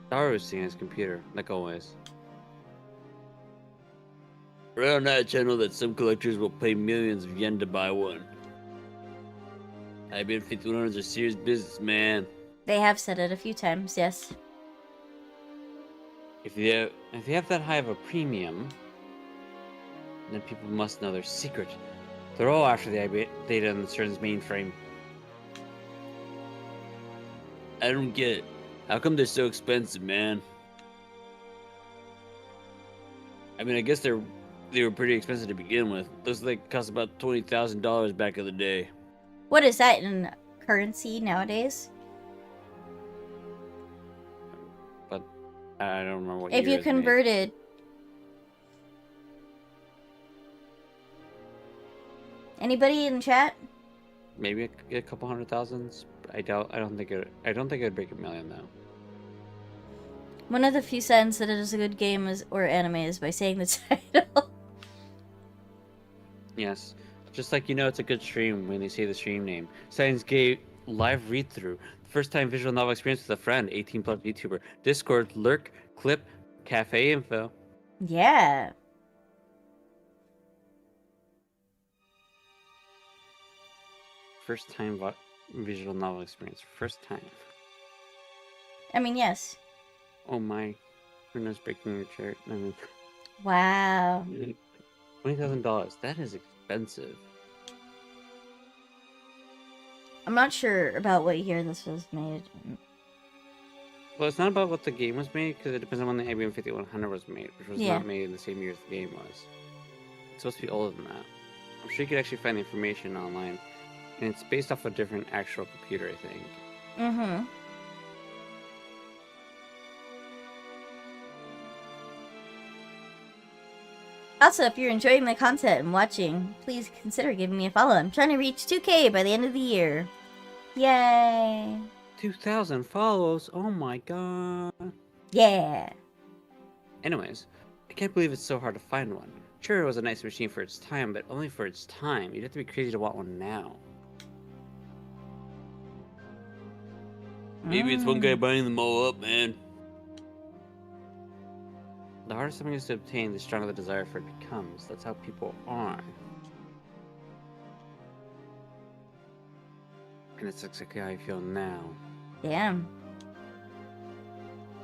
Daru is seeing his computer, like always. Read on that channel that some collectors will pay millions of yen to buy one. IBM 5100s are serious business, man. They have said it a few times, yes. If they have that high of a premium, then people must know their secret. They're all after the IBM data in the CERN's mainframe. I don't get it. How come they're so expensive, man? I mean, I guess they were pretty expensive to begin with. Looks like it cost about $20,000 back in the day. What is that in currency nowadays? But I don't remember what If year you it's made. converted... Anybody in chat? Maybe a couple hundred thousands. I don't think it'd break $1 million though. One of the few signs that it is a good game or anime is by saying the title. Yes. Just like you know it's a good stream when they say the stream name. Steins Gate live read through. First time visual novel experience with a friend, 18 plus YouTuber. Discord, lurk, clip, cafe info. Yeah. First time visual novel experience. First time. I mean, yes. Oh my. Bruno's breaking your chair. I mean, Wow. $20,000. That is expensive. I'm not sure about what year this was made. Well, it's not about what the game was made, because it depends on when the IBM 5100 was made, which was Yeah. not made in the same year as the game was. It's supposed to be older than that. I'm sure you could actually find the information online. And it's based off a different actual computer, I think. Mm-hmm. Also, if you're enjoying my content and watching, please consider giving me a follow. I'm trying to reach 2K by the end of the year. Yay! 2,000 follows? Oh my god. Yeah! Anyways, I can't believe it's so hard to find one. Sure, it was a nice machine for its time, but only for its time. You'd have to be crazy to want one now. Maybe it's one guy buying them all up, man. The harder something is to obtain, the stronger the desire for it becomes. That's how people are. And it's exactly how I feel now. Damn.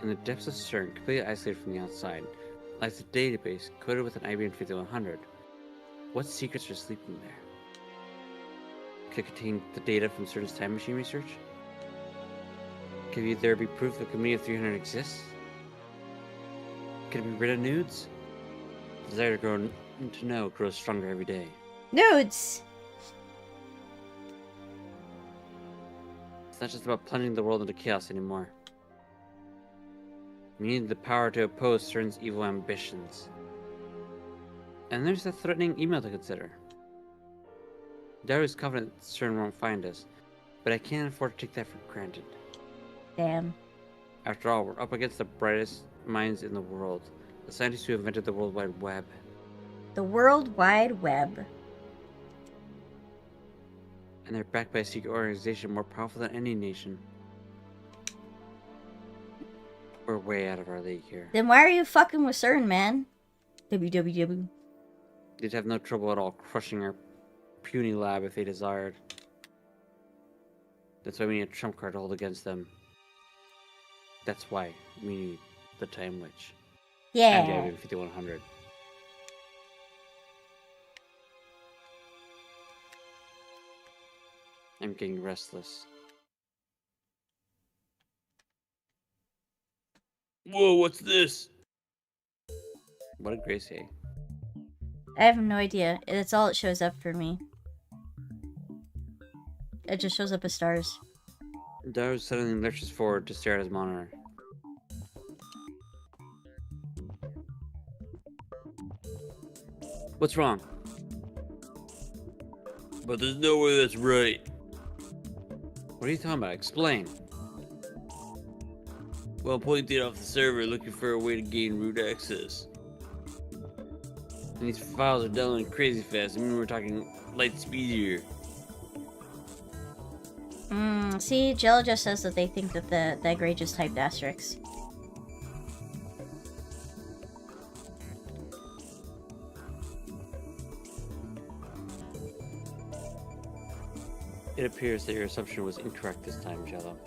In the depths of CERN, completely isolated from the outside, lies a database coded with an IBM 5100. What secrets are sleeping there? Could it contain the data from CERN's time machine research? Could there be proof the community of 300 exists? Could it be rid of nudes? The desire to know grows stronger every day. Nudes! It's not just about plunging the world into chaos anymore. We need the power to oppose CERN's evil ambitions. And there's a threatening email to consider. Daru is confident that CERN won't find us, but I can't afford to take that for granted. Damn. After all, we're up against the brightest minds in the world, the scientists who invented the World Wide Web. The World Wide Web. And they're backed by a secret organization more powerful than any nation. We're way out of our league here. Then why are you fucking with CERN, man? WWW. They'd have no trouble at all crushing our puny lab if they desired. That's why we need a trump card to hold against them. That's why we need the Time Witch. Yeah. And the IBM 5100. I'm getting restless. Whoa, what's this? What did Grace say? I have no idea. It's all it shows up for me. It just shows up as stars. Daru suddenly lurches forward to stare at his monitor. What's wrong? But there's no way that's right. What are you talking about? Explain. Well, I'm pulling data off the server looking for a way to gain root access. And these files are downloading crazy fast. I mean, we're talking light speed here. See, Jello just says that they think that that grade just typed asterisks. It appears that your assumption was incorrect this time, Jello.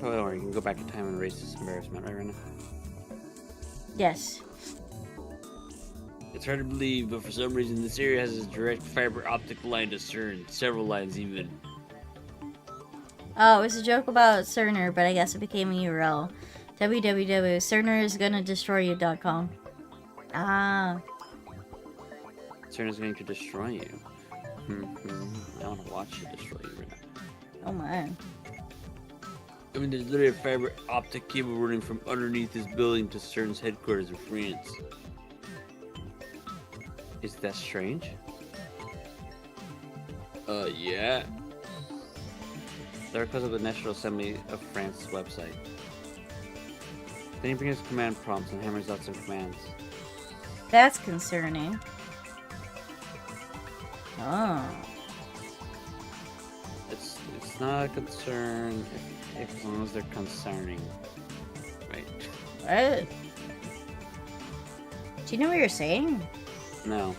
Oh, don't worry, you can go back in time and erase this embarrassment, right, Rena? Yes. It's hard to believe, but for some reason this area has a direct fiber optic line to CERN, several lines even. Oh, it was a joke about Cerner, but I guess it became a URL. www.cernerisgonadestroyyou.com. Ah. CERN is going to destroy you. I want to watch you destroy you, Rena. Oh my. I mean, there's literally a fiber optic cable running from underneath this building to CERN's headquarters in France. Is that strange? Yeah. There goes up the National Assembly of France website. Then he brings command prompts and hammers out some commands. That's concerning. Oh. It's not a concern if as long as they're concerning. Right. What? Do you know what you're saying? No.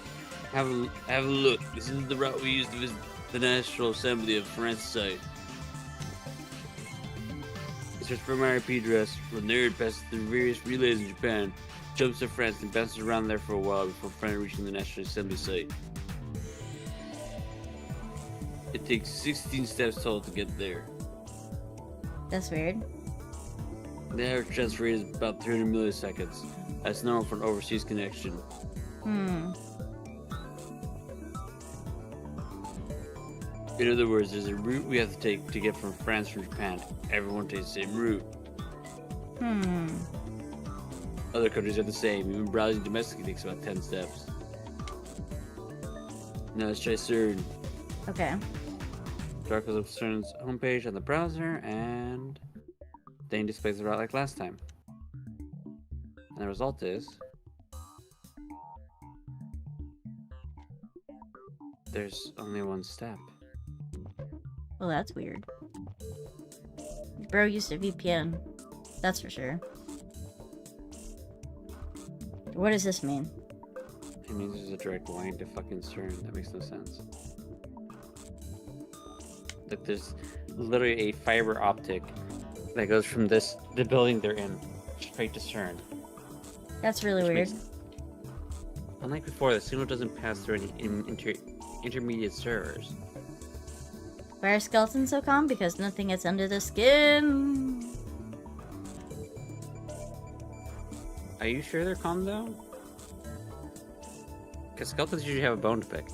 Have a look. This is the route we used to visit the National Assembly of France site. It searches for my IP address. From there it passes through various relays in Japan, jumps to France, and bounces around there for a while before finally reaching the National Assembly site. It takes 16 steps total to get there. That's weird. The average transfer rate is about 300 milliseconds. That's normal for an overseas connection. Hmm. In other words, there's a route we have to take to get from France to Japan. Everyone takes the same route. Hmm. Other countries are the same. Even browsing domestically takes about 10 steps. Now let's try CERN. Okay. Dark will CERN's homepage on the browser, and then displays the route like last time. And the result is there's only one step. Well, that's weird. Bro used a VPN. That's for sure. What does this mean? It means there's a direct line to fucking CERN. That makes no sense. Like there's literally a fiber optic that goes from the building they're in, straight to CERN. That's really weird. Unlike before, the signal doesn't pass through any intermediate servers. Why are skeletons so calm? Because nothing gets under the skin. Are you sure they're calm though? Because skeletons usually have a bone to pick.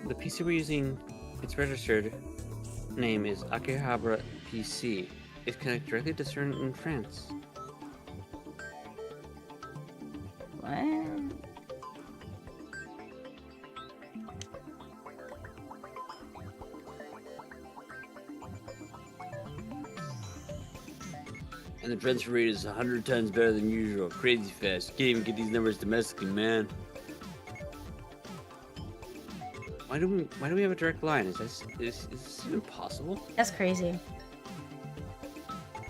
The PC we're using, its registered name is Akihabara PC. It's connected directly to CERN in France. What? And the transfer rate is 100 times better than usual. Crazy fast. You can't even get these numbers domestically, man. Why do we have a direct line? Is this even possible? That's crazy.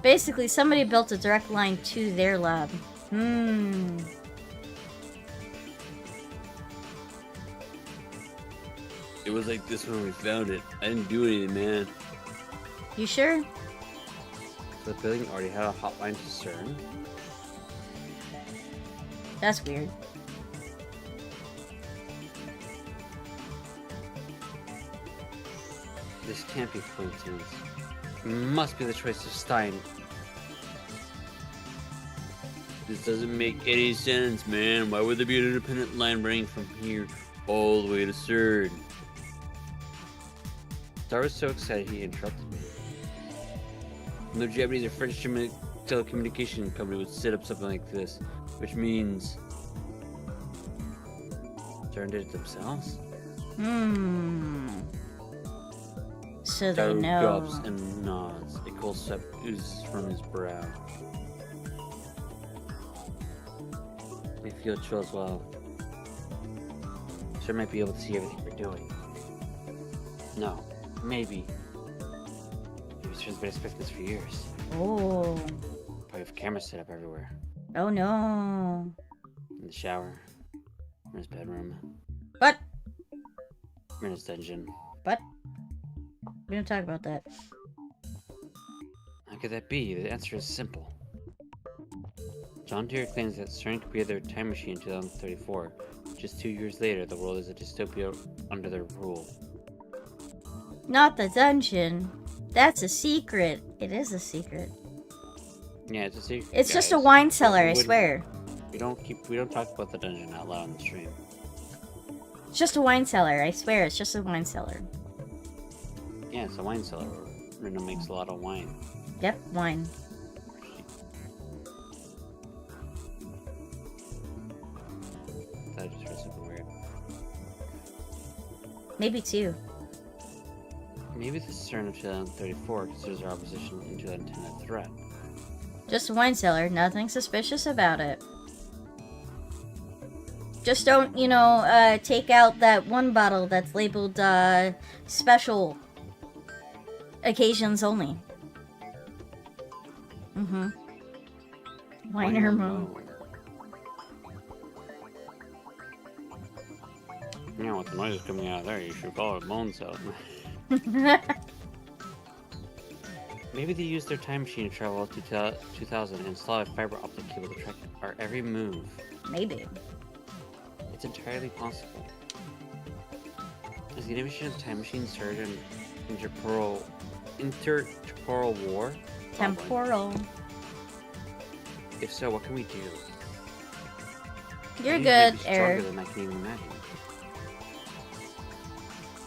Basically, somebody built a direct line to their lab. It was like this when we found it. I didn't do anything, man. You sure? The building already had a hotline to CERN. That's weird. This can't be a coincidence. It must be the choice of Stein. This doesn't make any sense, man. Why would there be an independent line running from here all the way to CERN? Star was so excited he interrupted me. No Japanese or French telecommunication company would set up something like this, which means CERN did it themselves. So they Daru know. gulps and nods. A cold sweat oozes from his brow. I feel chill as well. CERN might be able to see everything we're doing. No, maybe. Maybe CERN's been expecting this for years. Oh. Probably have cameras set up everywhere. Oh no. In the shower. In his bedroom. What? In his dungeon. What? We don't talk about that. How could that be? The answer is simple. John Deere claims that CERN could be their time machine in 2034. Just 2 years later, the world is a dystopia under their rule. Not the dungeon. That's a secret. It is a secret. Yeah, it's a secret. It's just a guys. wine cellar, I swear. We don't talk about the dungeon out loud on the stream. It's just a wine cellar, I swear. It's just a wine cellar. Yeah, it's a wine cellar where Rena makes a lot of wine. Yep, wine. That just was super weird. Maybe two. Maybe the CERN of 2034 considers our opposition in 2010 a threat. Just a wine cellar. Nothing suspicious about it. Just don't, take out that one bottle that's labeled, special occasions only. Winer mode. Yeah, with the noise coming out of there, you should call it bone cell. Maybe they used their time machine to travel to 2000 and install a fiber optic cable to track our every move. Maybe. It's entirely possible. As the innovation of time machine surge and intertemporal war? Probably. Temporal. If so, what can we do? You're These good, might be stronger Eric. than I can even imagine.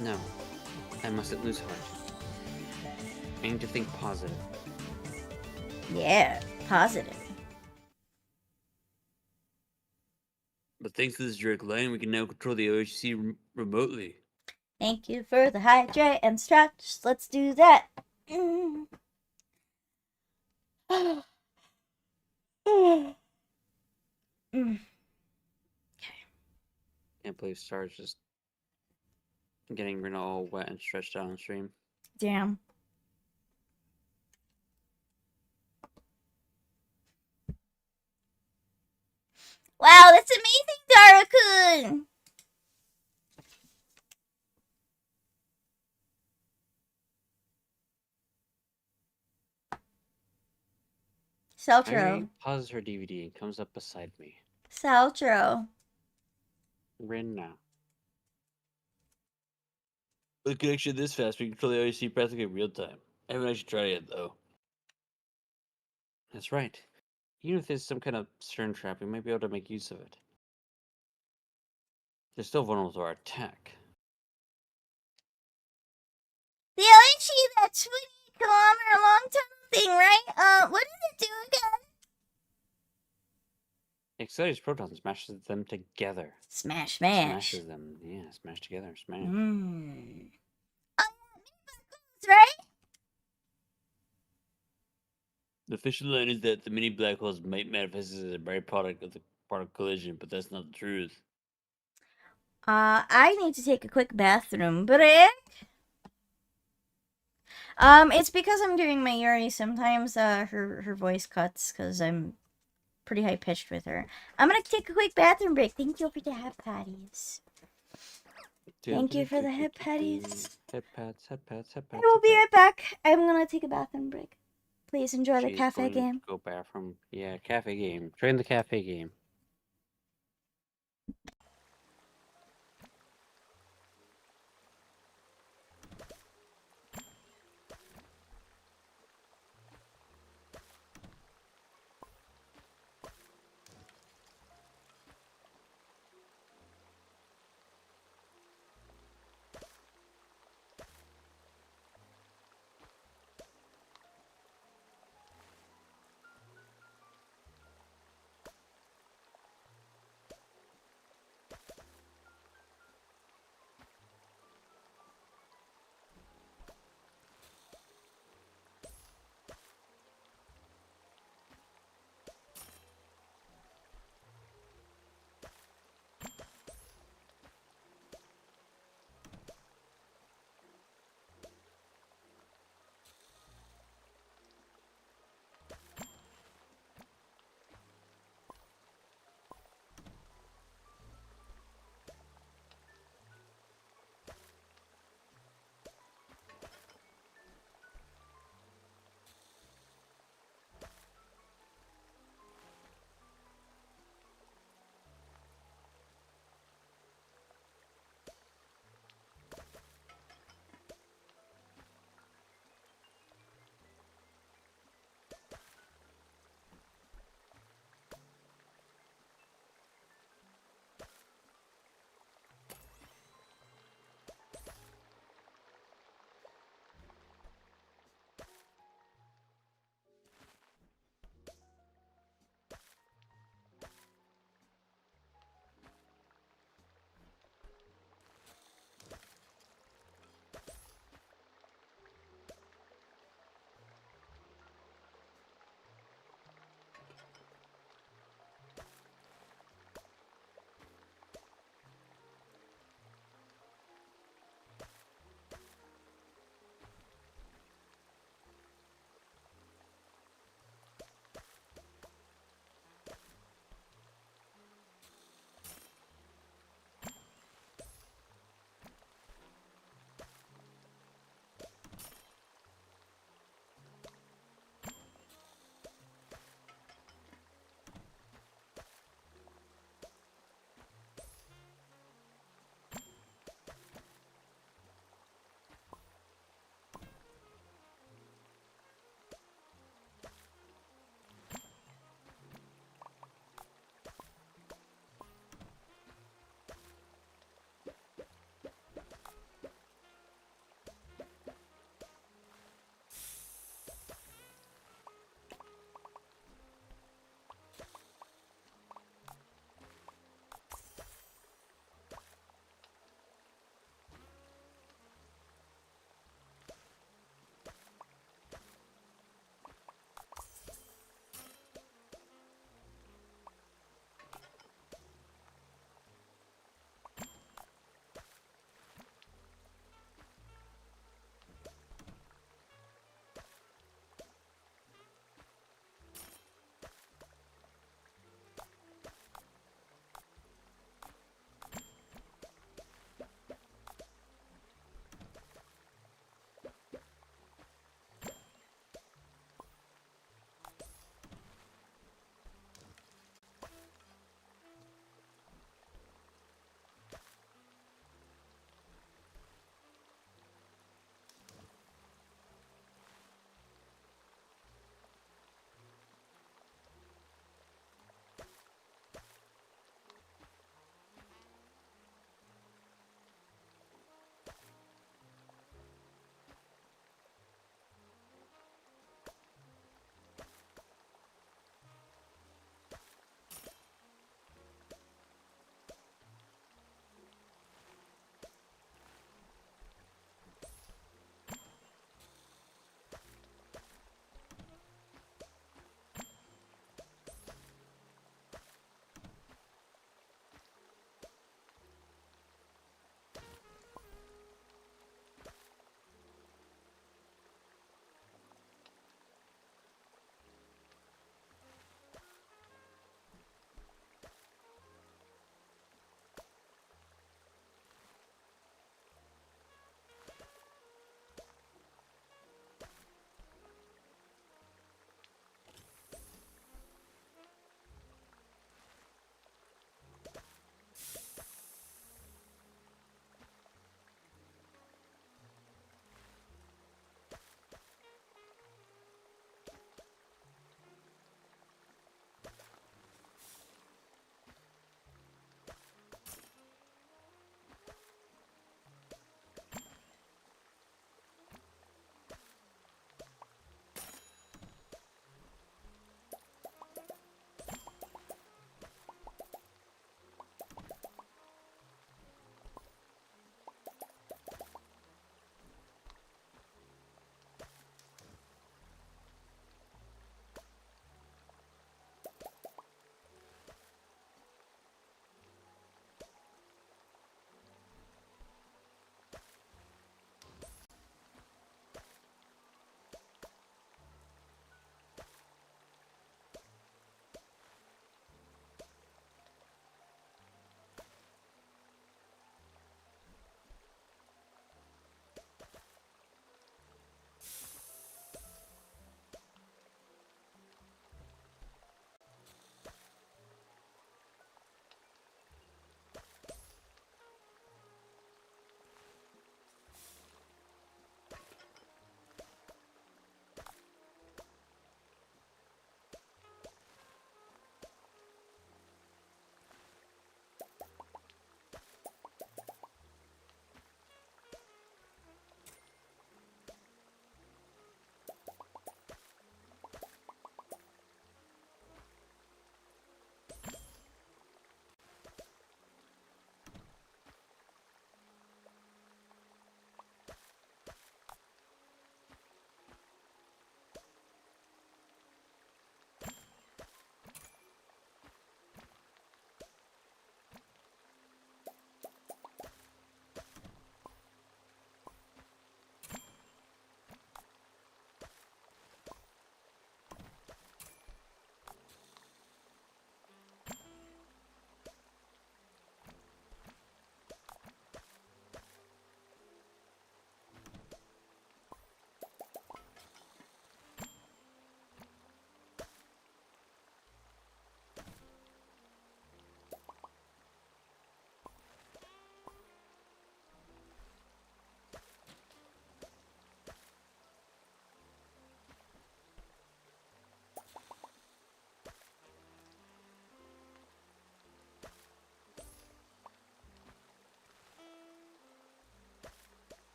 No, I mustn't lose heart. I need to think positive. Yeah, positive. But thanks to this direct line, we can now control the OHC remotely. Thank you for the hydrate and stretch. Let's do that. Mm. Mm. Can't believe Star's just getting Rena all wet and stretched out on stream. Damn. Wow, that's amazing, Dara-kun! Celtro. Irene pauses her DVD and comes up beside me. Celtro. Rin now. With a connection this fast, we can control the OHC practically in real time. I haven't actually tried it yet, though. That's right. Even if there's some kind of CERN trap, we might be able to make use of it. They're still vulnerable to our attack. The OHC, that 20-kilometer long tunnel thing, right? What did it do again? Accelerates protons smashes them together. Smash. Smashes them. Yeah, smash together. Smash. Mmm. Oh, yeah, right? The official line is that the mini black holes might manifest as a byproduct of the particle collision, but that's not the truth. I need to take a quick bathroom break. It's because I'm doing my Yuri. Sometimes, her voice cuts because I'm pretty high pitched with her. I'm gonna take a quick bathroom break. Thank you for the hip patties. Thank you for the hip patties. Hip pats, hip pats, hip I pats. will be right back. I'm gonna take a bathroom break. Please enjoy the She's cafe going to game. Go bathroom. Yeah, cafe game. Join the cafe game.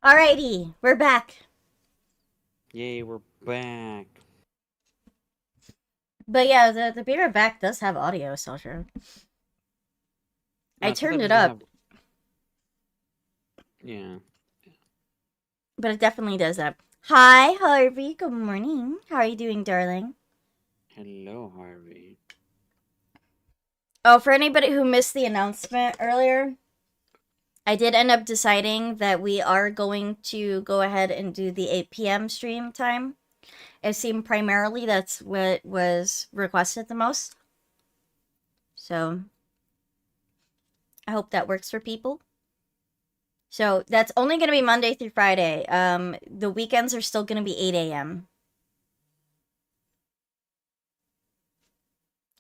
Alrighty, we're back. Yay, we're back. But yeah, the Be Right Back does have audio, so true. No, I I thought that turned it doesn't up, have. Yeah. but it definitely does that. Hi, Harvey. Good morning. How are you doing, darling? Hello, Harvey. Oh, for anybody who missed the announcement earlier, I did end up deciding that we are going to go ahead and do the 8 p.m. stream time. It seemed primarily that's what was requested the most. So, I hope that works for people. So, that's only going to be Monday through Friday. The weekends are still going to be 8 a.m.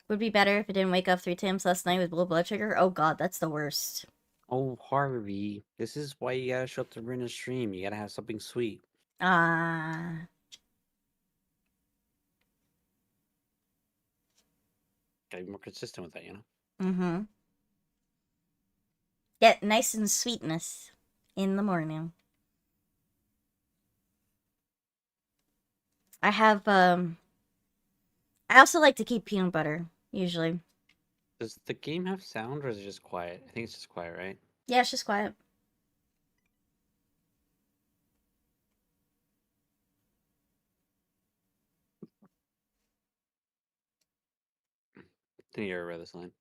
Would be better if it didn't wake up 3 times last night with low blood sugar. Oh god, that's the worst. Oh, Harvey. This is why you gotta show up to Brina's stream. You gotta have something sweet. Ah. Gotta be more consistent with that, you know? Mm-hmm. Get nice and sweetness in the morning. I have, I also like to keep peanut butter, usually. Does the game have sound or is it just quiet? I think it's just quiet, right? Yeah, it's just quiet. I think you ever read this line.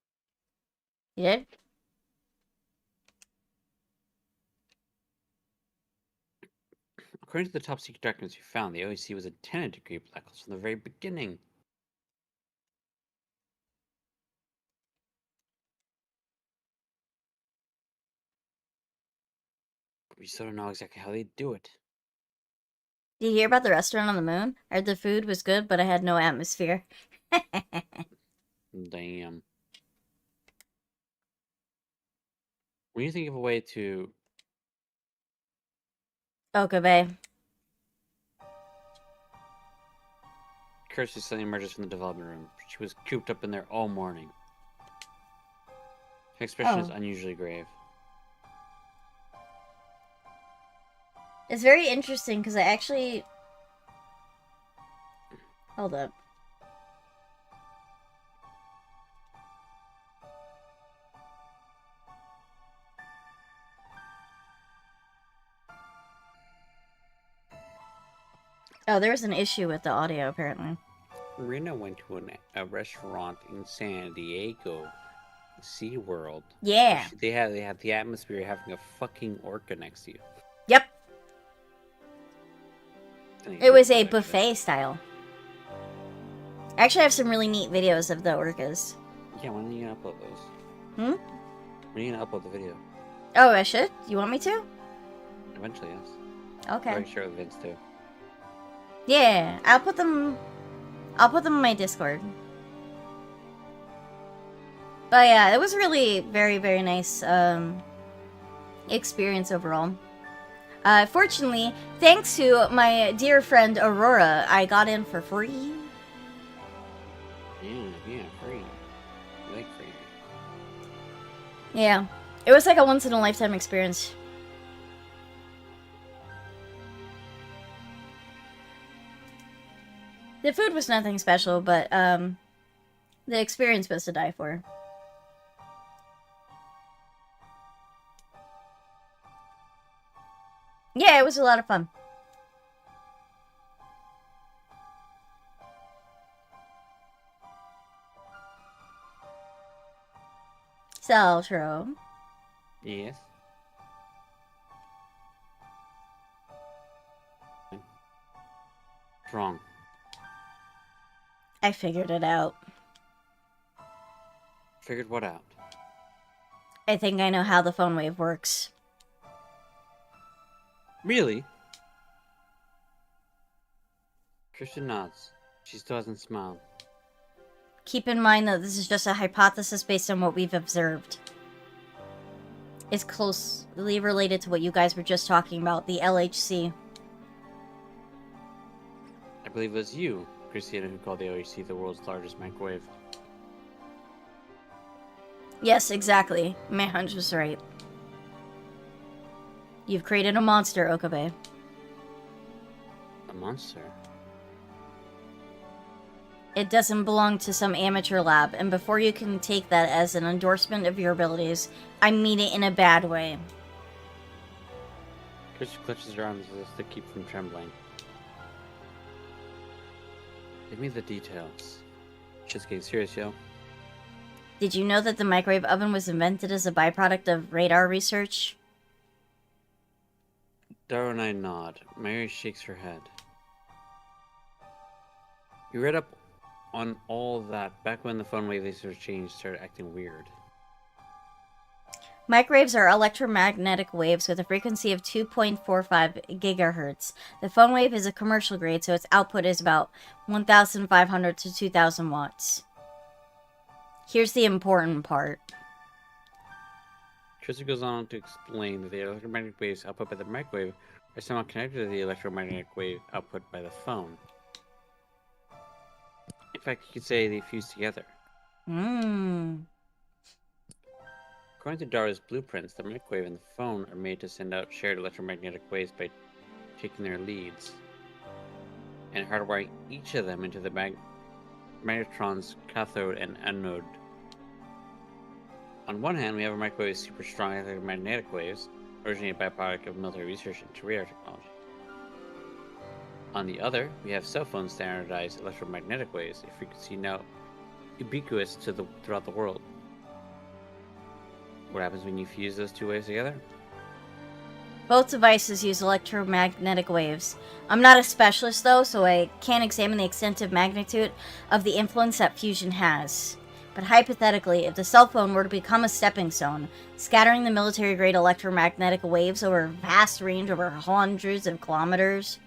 You did? According to the top secret documents we found, the OEC was intended to create black holes from the very beginning. But we still don't know exactly how they do it. Did you hear about the restaurant on the moon? I heard the food was good, but I had no atmosphere. Damn. We need to think of a way to. Okay, babe. Kirsty suddenly emerges from the development room. She was cooped up in there all morning. Her expression is Oh. unusually grave. It's very interesting because I actually... Hold up. Oh, there was an issue with the audio, apparently. Rena went to a restaurant in San Diego, SeaWorld. Yeah. They had the atmosphere of having a fucking orca next to you. Yep. Something It was about a that shit. buffet style. I actually have some really neat videos of the orcas. Yeah, when are you gonna upload those? Hmm? When are you gonna upload the video? Oh, I should? You want me to? Eventually, yes. Okay. Or share with Vince too. Yeah, I'll put them in my Discord. But yeah, it was really very, very nice experience overall. Fortunately, thanks to my dear friend Aurora, I got in for free. Yeah, free. I like free. Yeah, it was like a once in a lifetime experience. The food was nothing special, but the experience was to die for. Yeah, it was a lot of fun. Saltro. Yes. What's wrong? I figured it out. Figured what out? I think I know how the phone wave works. Really? Christian nods. She still hasn't smiled. Keep in mind that this is just a hypothesis based on what we've observed. It's closely related to what you guys were just talking about, the LHC. I believe it was you, Christina, who called the OEC the world's largest microwave. Yes, exactly. My hunch was right. You've created a monster, Okabe. A monster? It doesn't belong to some amateur lab, and before you can take that as an endorsement of your abilities, I mean it in a bad way. Chris clutches her arms as if to keep from trembling. Give me the details. Shit's getting serious, yo. Did you know that the microwave oven was invented as a byproduct of radar research? Dara and I nod. Mary shakes her head. You read up on all that back when the phone wave research change started acting weird. Microwaves are electromagnetic waves with a frequency of 2.45 gigahertz. The phone wave is a commercial grade, so its output is about 1,500 to 2,000 watts. Here's the important part. Tristan goes on to explain that the electromagnetic waves output by the microwave are somehow connected to the electromagnetic wave output by the phone. In fact, you could say they fuse together. According to Dara's blueprints, the microwave and the phone are made to send out shared electromagnetic waves by taking their leads and hardwiring each of them into the magnetron's cathode and anode. On one hand, we have a microwave with super strong electromagnetic waves, originally a byproduct of military research into radar technology. On the other, we have cell phone standardized electromagnetic waves, a frequency now ubiquitous throughout the world. What happens when you fuse those two waves together? Both devices use electromagnetic waves. I'm not a specialist though, so I can't examine the extent of magnitude of the influence that fusion has. But hypothetically, if the cell phone were to become a stepping stone, scattering the military-grade electromagnetic waves over a vast range over hundreds of kilometers,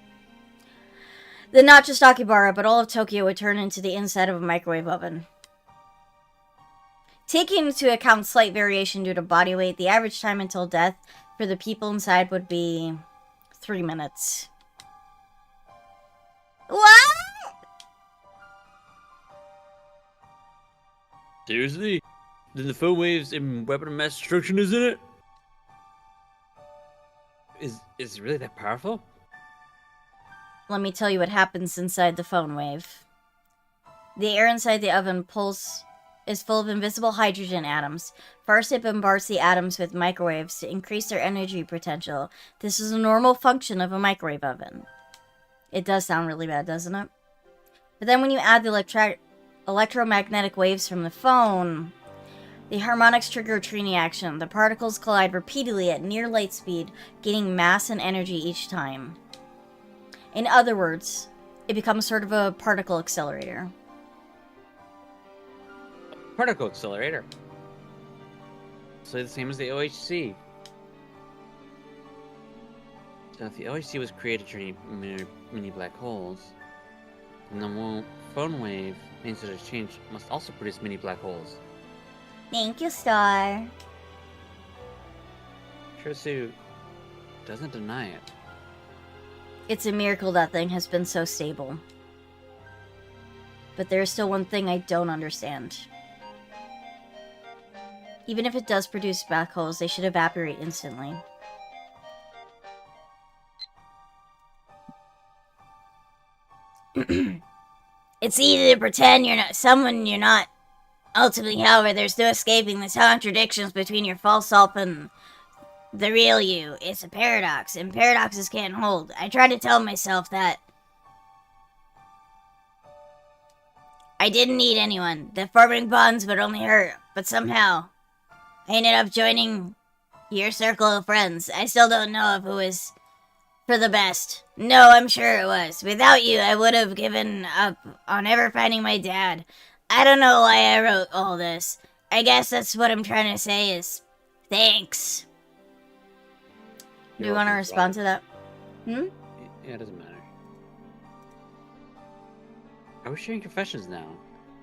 then not just Akibara, but all of Tokyo would turn into the inside of a microwave oven. Taking into account slight variation due to body weight, the average time until death for the people inside would be 3 minutes. What? Seriously? Then the phone waves and weapon of mass destruction, isn't it? Is it really that powerful? Let me tell you what happens inside the phone wave. The air inside the oven is full of invisible hydrogen atoms. First, it bombards the atoms with microwaves to increase their energy potential. This is a normal function of a microwave oven. It does sound really bad, doesn't it? But then when you add the electromagnetic waves from the phone, the harmonics trigger a chain reaction. The particles collide repeatedly at near light speed, gaining mass and energy each time. In other words, it becomes sort of a particle accelerator. Particle accelerator. So the same as the OHC. So if the OHC was created during mini black holes, then the phone wave means that exchange must also produce mini black holes. Thank you, Star. Shirasu doesn't deny it. It's a miracle that thing has been so stable. But there's still one thing I don't understand. Even if it does produce black holes, they should evaporate instantly. It's easy to pretend you're not someone you're not. Ultimately, however, there's no escaping the contradictions between your false self and the real you. It's a paradox, and paradoxes can't hold. I try to tell myself that I didn't need anyone. The forming bonds would only hurt, but somehow I ended up joining your circle of friends. I still don't know if it was for the best. No, I'm sure it was. Without you, I would have given up on ever finding my dad. I don't know why I wrote all this. I guess that's what I'm trying to say is thanks. Do you want to respond to that? Yeah, it doesn't matter. Are we sharing confessions now?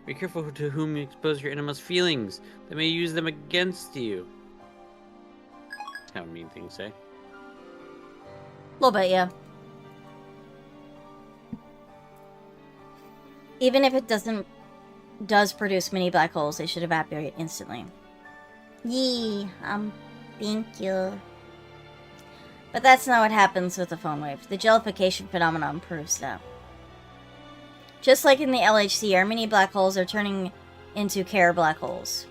Be careful to whom you expose your innermost feelings. They may use them against you. Kind of a mean thing to say. A little bit, yeah. Even if it does produce mini black holes, they should evaporate instantly. Yee, thank you. But that's not what happens with the phone wave. The jellification phenomenon proves that. Just like in the LHC, our mini black holes are turning into Kerr black holes.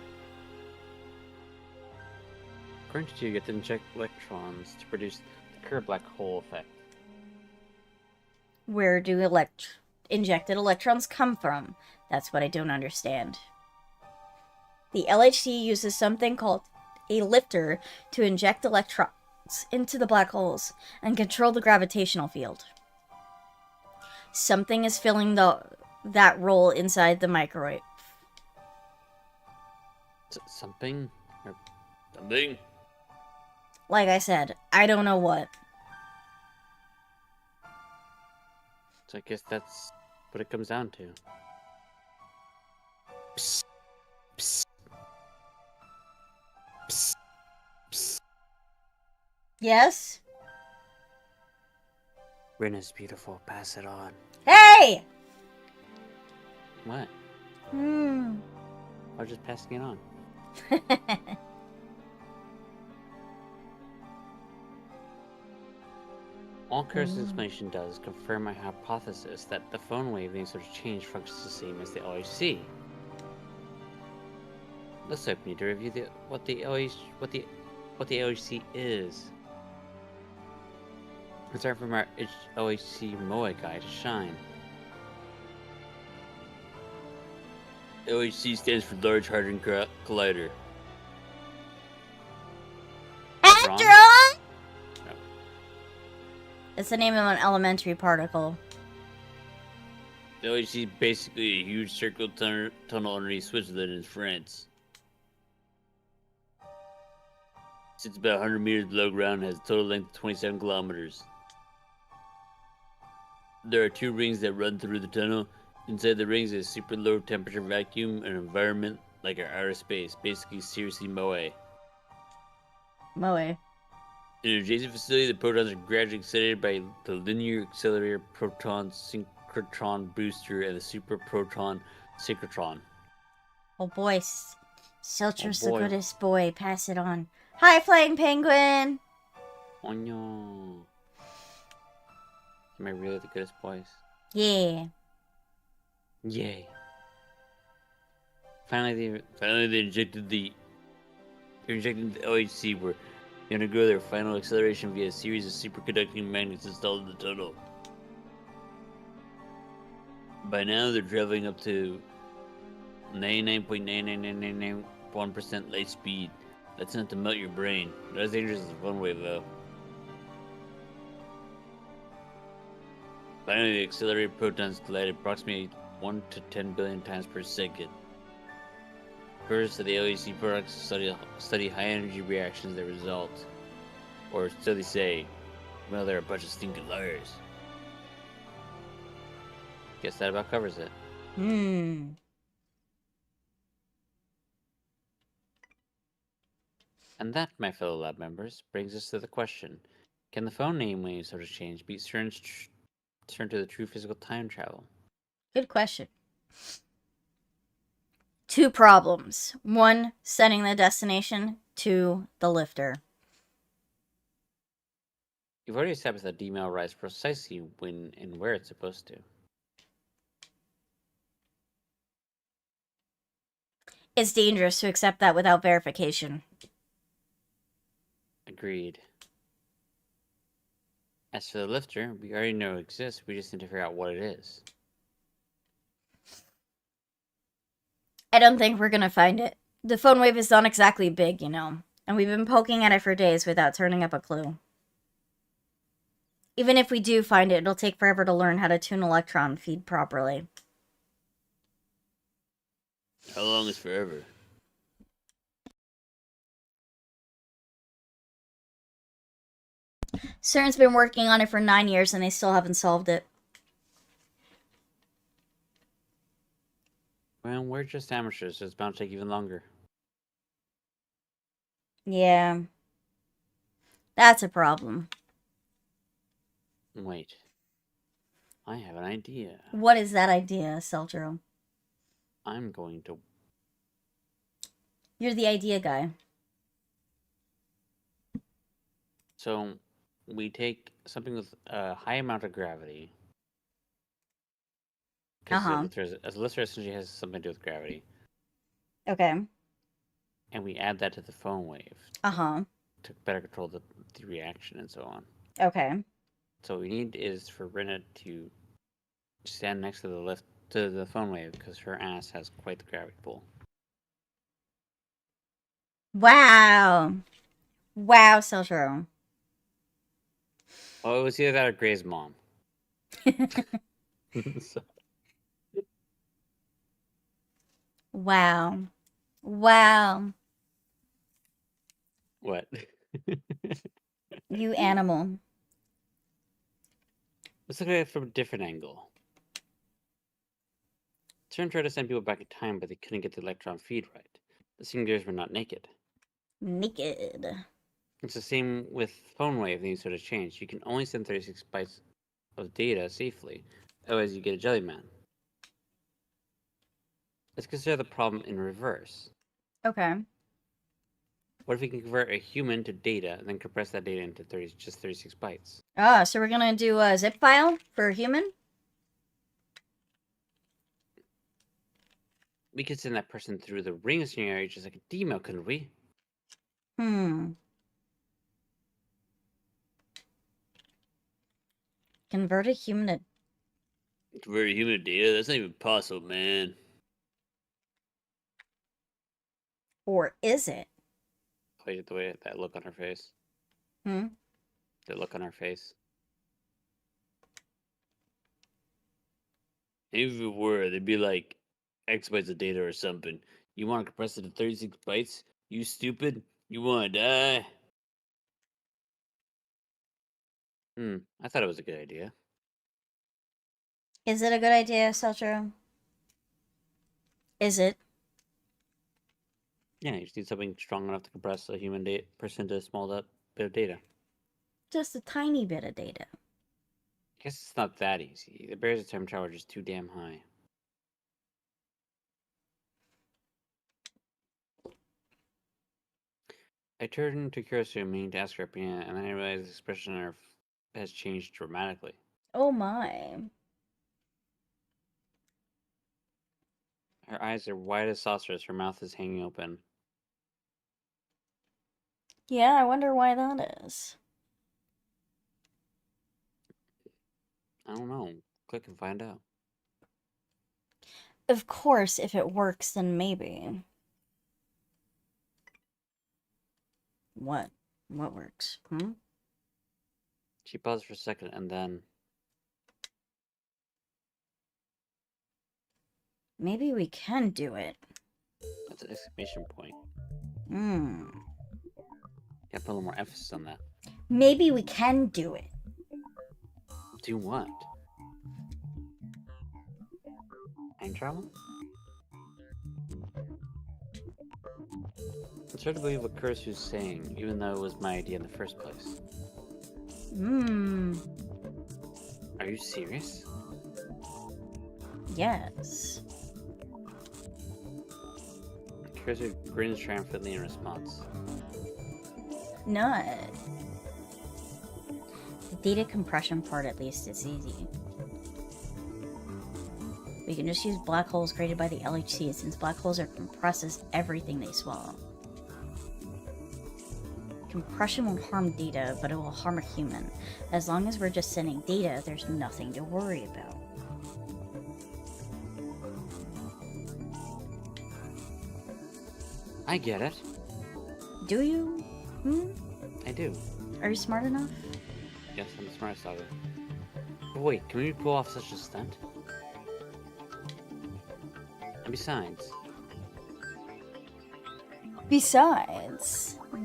According to you get to inject electrons to produce the Kerr black hole effect. Where do injected electrons come from? That's what I don't understand. The LHC uses something called a lifter to inject electrons into the black holes and control the gravitational field. Something is filling that role inside the microwave. Something? Something? Like I said, I don't know what. So I guess that's what it comes down to. Psst. Psst. Psst. Psst. Yes? Rin is beautiful. Pass it on. Hey! What? I was just passing it on. All Kerr's explanation does is confirm my hypothesis that the phone wave any sort of change functions the same as the LHC. Let's hope we need to review what the LHC is. It's time for our LHC MOA guy to shine. LHC stands for Large Hadron Collider. Hadron! No. It's the name of an elementary particle. The LHC is basically a huge circular tunnel underneath Switzerland and France. It sits about 100 meters below ground and has a total length of 27 kilometers. There are 2 rings that run through the tunnel. Inside the rings is a super low temperature vacuum, an environment like our outer space, basically seriously Moe. Moe. In an adjacent facility, the protons are gradually accelerated by the linear accelerator proton synchrotron booster and the super proton synchrotron. Oh boy, Selcher's the goodest boy. Pass it on. Hi, Flying Penguin! Oh no. Am I really the goodest boys? Yeah. Yay. Finally they injected the LHC where they undergo their final acceleration via a series of superconducting magnets installed in the tunnel. By now they're traveling up to 99.99991% light speed. That's enough to melt your brain. Not as dangerous as a phone wave though. Finally, the accelerated protons collide approximately 1 to 10 billion times per second. First, the LHC products study high energy reactions that result, or so they say. Well, they're a bunch of stinking liars. Guess that about covers it. And that, my fellow lab members, brings us to the question: can the phone name when sort of change be turned to the true physical time travel? Good question. 2 problems. 1, setting the destination. 2, the lifter. You've already established that D-mail arrives precisely when and where it's supposed to. It's dangerous to accept that without verification. Agreed. As for the lifter, we already know it exists, we just need to figure out what it is. I don't think we're gonna find it. The phone wave is not exactly big, you know, and we've been poking at it for days without turning up a clue. Even if we do find it, it'll take forever to learn how to tune electron feed properly. How long is forever? CERN's been working on it for 9 years and they still haven't solved it. Well, we're just amateurs, so it's bound to take even longer. Yeah. That's a problem. Wait. I have an idea. What is that idea, Seldro? I'm going to... You're the idea guy. So, we take something with a high amount of gravity, because Uh-huh. a literature essentially has something to do with gravity, Okay. and we add that to the phone wave Uh-huh. to better control the reaction and so on. Okay. So what we need is for Rinna to stand next to the phone wave because her ass has quite the gravity pull. Wow. Wow, so true. Oh, it was either that or Gray's mom. So, Wow. Wow. what? You animal. Let's look at it from a different angle. CERN tried to send people back in time, but they couldn't get the electron feed right. The singers were not naked. Naked. It's the same with phone wave things sort of changed. You can only send 36 bytes of data safely, otherwise you get a jelly man. Let's consider the problem in reverse. Okay. What if we can convert a human to data and then compress that data into just 36 bytes? Ah, so we're gonna do a zip file for a human? We could send that person through the ring scenario just like a demo, couldn't we? Hmm. Convert a human to... Convert a human to data? That's not even possible, man. Or is it? Wait, the way that look on her face. Hmm? The look on her face. If it were, they'd be like X bytes of data or something. You want to compress it to 36 bytes? You stupid? You want to die? I thought it was a good idea. Is it a good idea, Seltro? Is it? Yeah, you just need something strong enough to compress a human person to a small bit of data. Just a tiny bit of data. I guess it's not that easy. The barriers of time travel are just too damn high. I turned to Kurosumi meaning to ask her opinion, and then I realized the expression on her has changed dramatically. Oh my. Her eyes are wide as saucers, her mouth is hanging open. Yeah, I wonder why that is. I don't know. Click and find out. Of course, if it works, then maybe. What? What works? Hmm? She paused for a second and then. Maybe we can do it. That's an exclamation point. Hmm. Gotta put a little more emphasis on that. Maybe we can do it. Do what? Time travel? It's hard to believe what Kursu's saying, even though it was my idea in the first place. Hmm. Are you serious? Yes. Kursu grins triumphantly in response. Not. The data compression part, at least, is easy. We can just use black holes created by the LHC, since black holes are compresses everything they swallow. Compression won't harm data, but it will harm a human. As long as we're just sending data, there's nothing to worry about. I get it. Do you? Hmm? I do. Are you smart enough? Yes, I'm the smartest of it. But wait, can we pull off such a stunt? And besides, Besides. how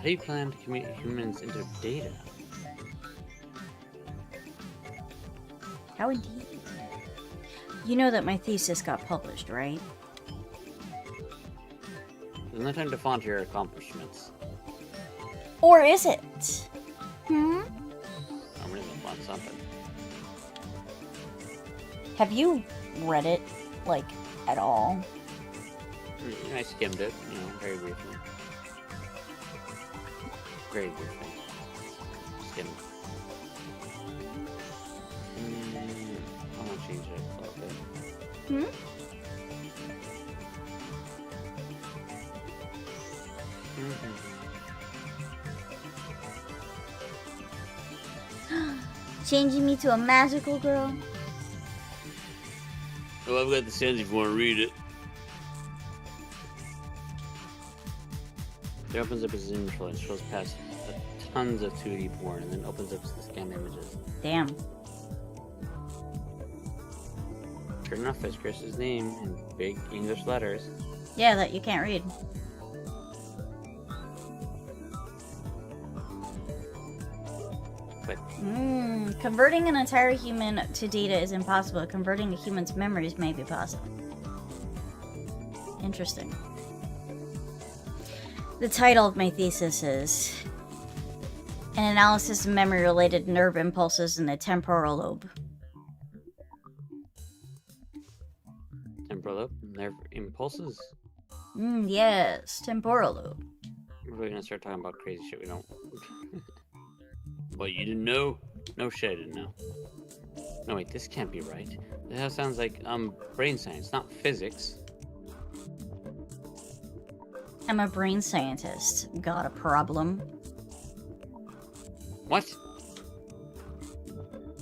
do you plan to commute humans into data? How indeed? You know that my thesis got published, right? There's no time to flaunt your accomplishments. Or is it? Hmm? I'm gonna flaunt something. Have you read it, like, at all? I skimmed it, very briefly. Very good thing. Just kidding. I want to change it a little bit. Changing me to a magical girl? Oh, I've got the Steins if you want to read it. It opens up as an intro and shows past tons of 2D porn and then opens up the scanned images. Damn. Sure enough, it's Chris's name in big English letters. Yeah, that you can't read. But Converting an entire human to data is impossible. Converting a human's memories may be possible. Interesting. The title of my thesis is An Analysis of Memory-Related Nerve Impulses in the Temporal Lobe. temporal lobe, nerve impulses. Yes, temporal lobe. We're really gonna start talking about crazy shit we don't. What, you didn't know? No shit, I didn't know. No, wait, this can't be right. That sounds like brain science, not physics. I'm a brain scientist. Got a problem? What?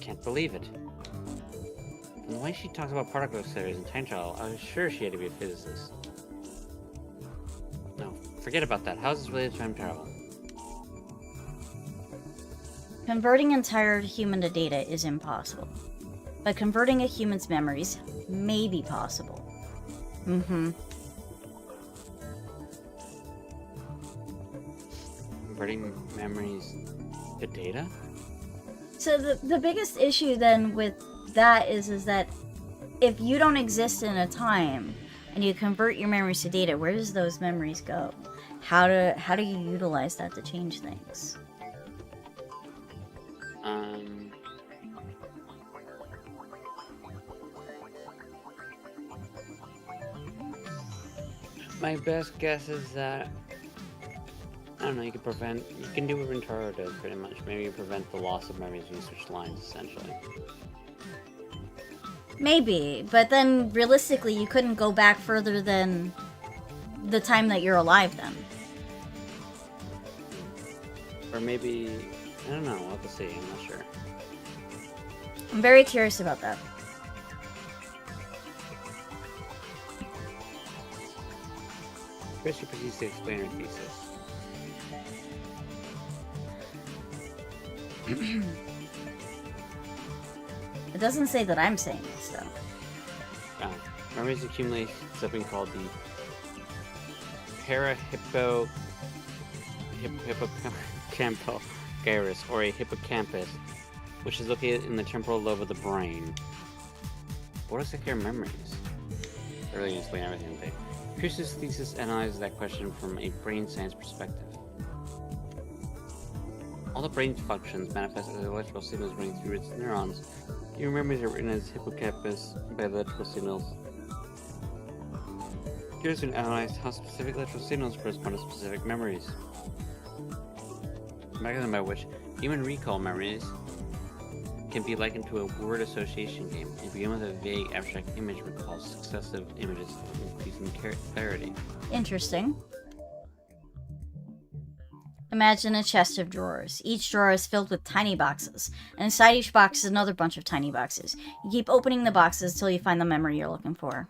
Can't believe it. From the way she talks about particle accelerators and time travel, I was sure she had to be a physicist. No, forget about that. How is this related to time travel? Converting entire human to data is impossible. But converting a human's memories may be possible. Converting memories to data? So the biggest issue then with that is that if you don't exist in a time and you convert your memories to data, where does those memories go? How do you utilize that to change things? My best guess is that I don't know. You can do what Rintaro does pretty much. Maybe you prevent the loss of memories when you switch lines, essentially. Maybe, but then realistically, you couldn't go back further than the time that you're alive. Then, or maybe I don't know. We'll have to see. I'm not sure. I'm very curious about that. Chrissy proceeds to explain her thesis. It doesn't say that I'm saying this, though. Memories accumulate something called the hippocampal gyrus, or a hippocampus, which is located in the temporal lobe of the brain. What is secure memories? I really explain everything today. Pierce's thesis analyzes that question from a brain science perspective. All the brain's functions manifest as electrical signals running through its neurons. Your memories are written as hippocampus by electrical signals. Here's been analyzed how specific electrical signals correspond to specific memories. The mechanism by which human recall memories can be likened to a word association game. You begin with a vague abstract image recalls successive images, increasing clarity. Interesting. Imagine a chest of drawers. Each drawer is filled with tiny boxes, and inside each box is another bunch of tiny boxes. You keep opening the boxes until you find the memory you're looking for.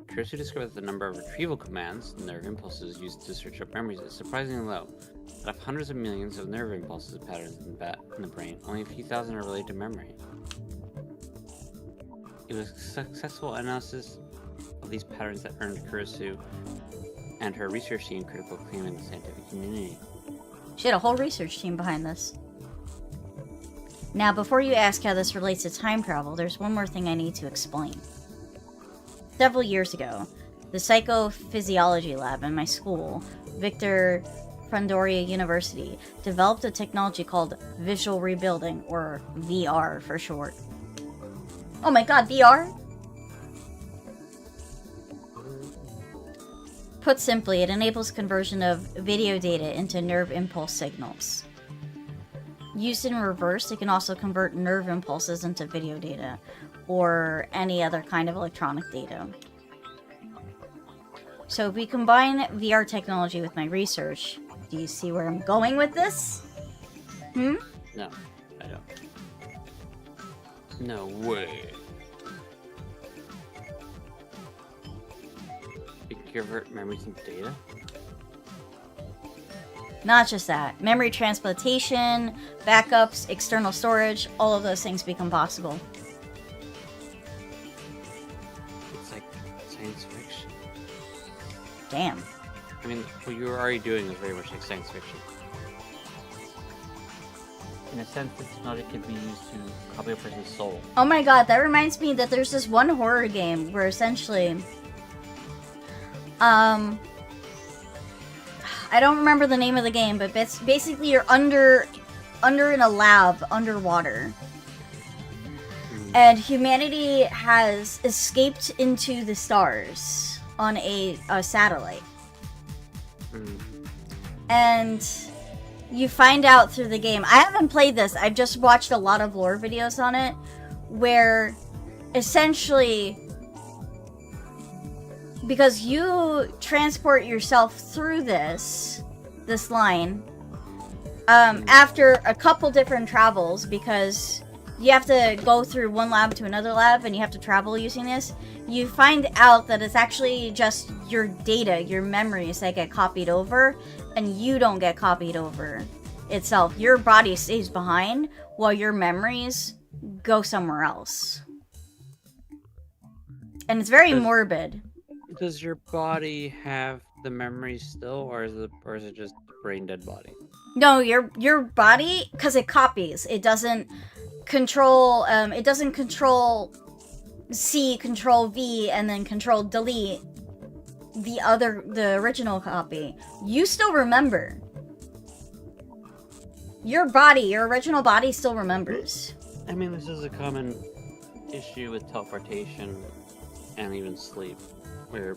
Curse discovered that the number of retrieval commands, nerve impulses used to search up memories, is surprisingly low. Out of hundreds of millions of nerve impulses and patterns in the brain, only a few thousand are related to memory. It was a successful analysis of these patterns that earned Kurisu and her research team critical acclaim in the scientific community. She had a whole research team behind this. Now, before you ask how this relates to time travel, there's one more thing I need to explain. Several years ago, the psychophysiology lab in my school, Victor Frandoria University, developed a technology called visual rebuilding, or VR for short. Oh my god, VR? Put simply, it enables conversion of video data into nerve impulse signals. Used in reverse, it can also convert nerve impulses into video data, or any other kind of electronic data. So if we combine VR technology with my research, do you see where I'm going with this? No, I don't. No way. You can convert memories into data? Not just that. Memory transplantation, backups, external storage, all of those things become possible. It's like science fiction. Damn. I mean, what you were already doing is very much like science fiction. In a sense, the technology can be used to copy a person's soul. Oh my god, that reminds me that there's this one horror game where essentially... I don't remember the name of the game, but it's basically you're under in a lab underwater. And humanity has escaped into the stars on a satellite. And you find out through the game. I haven't played this. I've just watched a lot of lore videos on it, where essentially, because you transport yourself through this line, after a couple different travels, because you have to go through one lab to another lab and you have to travel using this, you find out that it's actually just your data, your memories that get copied over, and you don't get copied over itself. Your body stays behind while your memories go somewhere else. And it's very morbid. Does your body have the memory still, or is it just a brain dead body? No, your body, because it copies. It doesn't control. It doesn't control C, control V, and then control delete the original copy. You still remember. Your body, your original body, still remembers. I mean, this is a common issue with teleportation and even sleep, where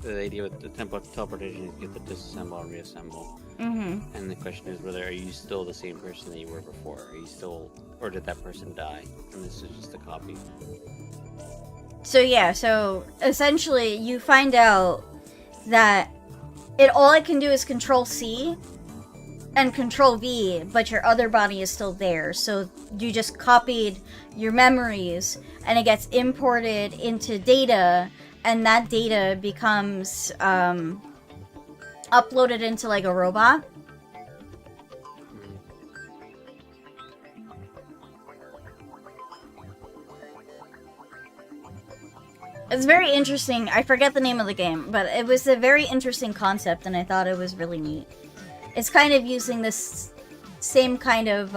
the idea with the tempo of teleportation is you get to disassemble and reassemble. And the question is whether are you still the same person that you were before? Are you still, or did that person die? And this is just a copy. So yeah, so essentially you find out that all it can do is control C and control V, but your other body is still there. So you just copied your memories and it gets imported into data, and that data becomes uploaded into like a robot. It's very interesting. I forget the name of the game, but it was a very interesting concept, and I thought it was really neat. It's kind of using this same kind of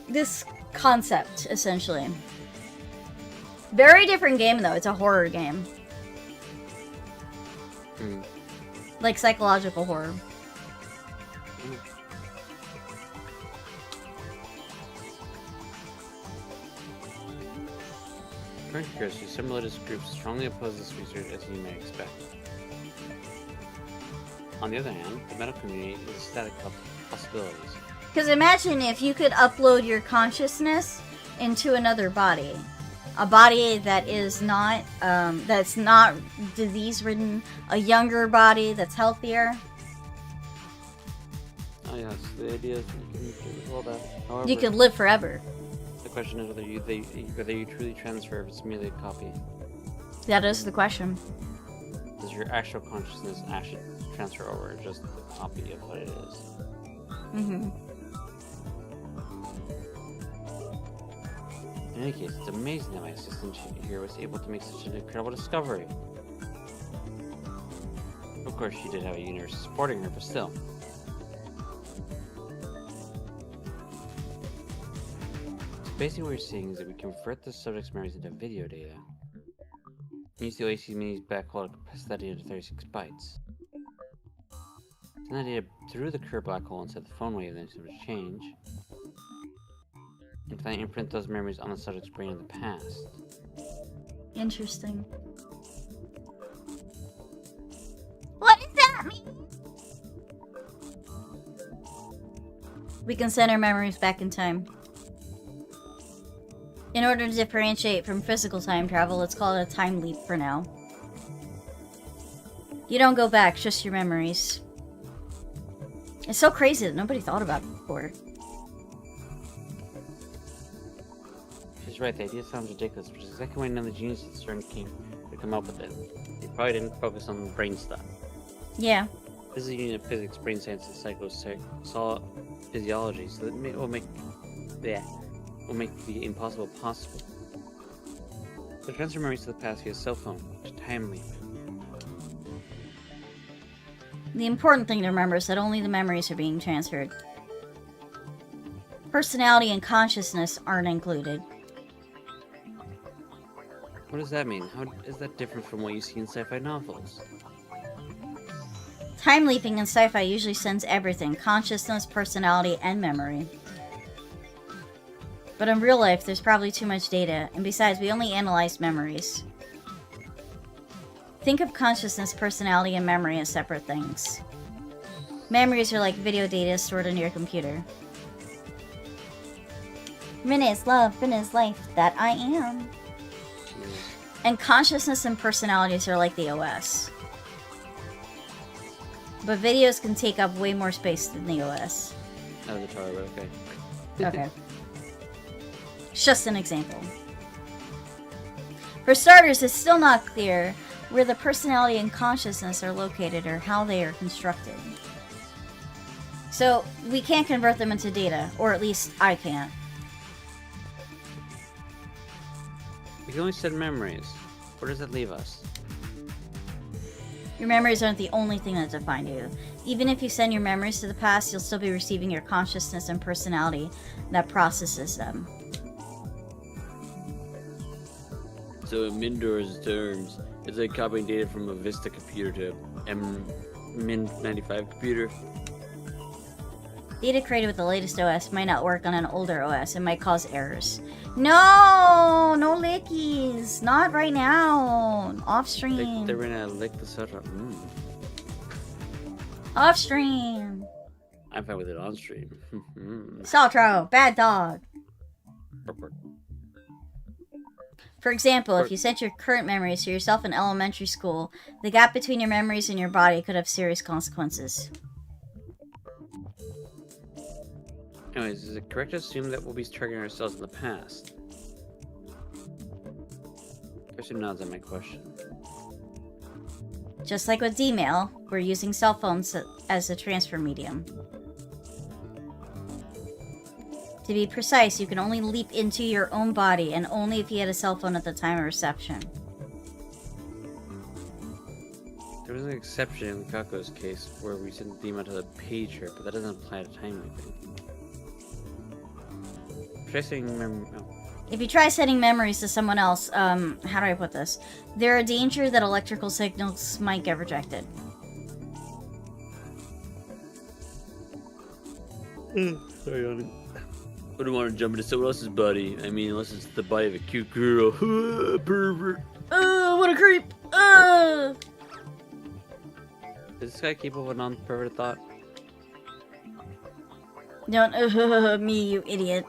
this concept, essentially. Very different game, though. It's a horror game. Like psychological horror. Current curiosity, some religious groups strongly oppose this research, as you may expect. On the other hand, the medical community is ecstatic about possibilities. Because imagine if you could upload your consciousness into another body. A body that is not, that's not disease-ridden. A younger body that's healthier. Oh yes, the idea is that you can do all that. However, You could live forever. the question is whether you truly transfer if it's merely a copy. That is the question. Does your actual consciousness actually transfer over, or just a copy of what it is? In any case, it's amazing that my assistant here was able to make such an incredible discovery. Of course, she did have a universe supporting her, but still. So basically what we're seeing is that we convert the subject's memories into video data. And use the OAC Mini's backhole to compress that data to 36 bytes. Send that data through the curved black hole inside the phone wave, then to change. If I imprint those memories on the subject's brain in the past. Interesting. What does that mean? We can send our memories back in time. In order to differentiate from physical time travel, let's call it a time leap for now. You don't go back, just your memories. It's so crazy that nobody thought about it before. She's right, the idea sounds ridiculous, which is exactly why none of the geniuses at CERN came to come up with it. They probably didn't focus on the brain stuff. Yeah. This is a unit of physics, brain science, and physiology, so that will make the impossible possible. So transfer memories to the past via cell phone, which is time leap. The important thing to remember is that only the memories are being transferred. Personality and consciousness aren't included. What does that mean? How is that different from what you see in sci-fi novels? Time leaping in sci-fi usually sends everything: consciousness, personality, and memory. But in real life, there's probably too much data, and besides, we only analyze memories. Think of consciousness, personality, and memory as separate things. Memories are like video data stored in your computer. Minutes, love, fitness, life, that I am. And consciousness and personalities are like the OS. But videos can take up way more space than the OS. Oh, the tar, but okay. Okay. It's just an example. For starters, it's still not clear where the personality and consciousness are located or how they are constructed. So, we can't convert them into data, or at least I can't. We can only send memories. Where does that leave us? Your memories aren't the only thing that define you. Even if you send your memories to the past, you'll still be receiving your consciousness and personality that processes them. So in Mindor's terms, it's like copying data from a Vista computer to Min95 computer. Data created with the latest OS might not work on an older OS. It might cause errors. No! No lickies! Not right now! Off stream. They're gonna lick the soda. Off stream. I'm fine with it on stream. Saltro, bad dog. For example, if you sent your current memories to yourself in elementary school, the gap between your memories and your body could have serious consequences. Anyways, is it correct to assume that we'll be tracking ourselves in the past? Person nods at my question. Just like with D-mail, we're using cell phones as a transfer medium. To be precise, you can only leap into your own body, and only if you had a cell phone at the time of reception. There was an exception in Kako's case where we sent the email to the pager, but that doesn't apply to time leaping. If you try sending memories to someone else, how do I put this? There are danger that electrical signals might get rejected. Sorry, honey. I don't want to jump into someone else's body. I mean, unless it's the body of a cute girl. Pervert. What a creep! Is this guy capable of a non-perverted thought? Don't me, you idiot.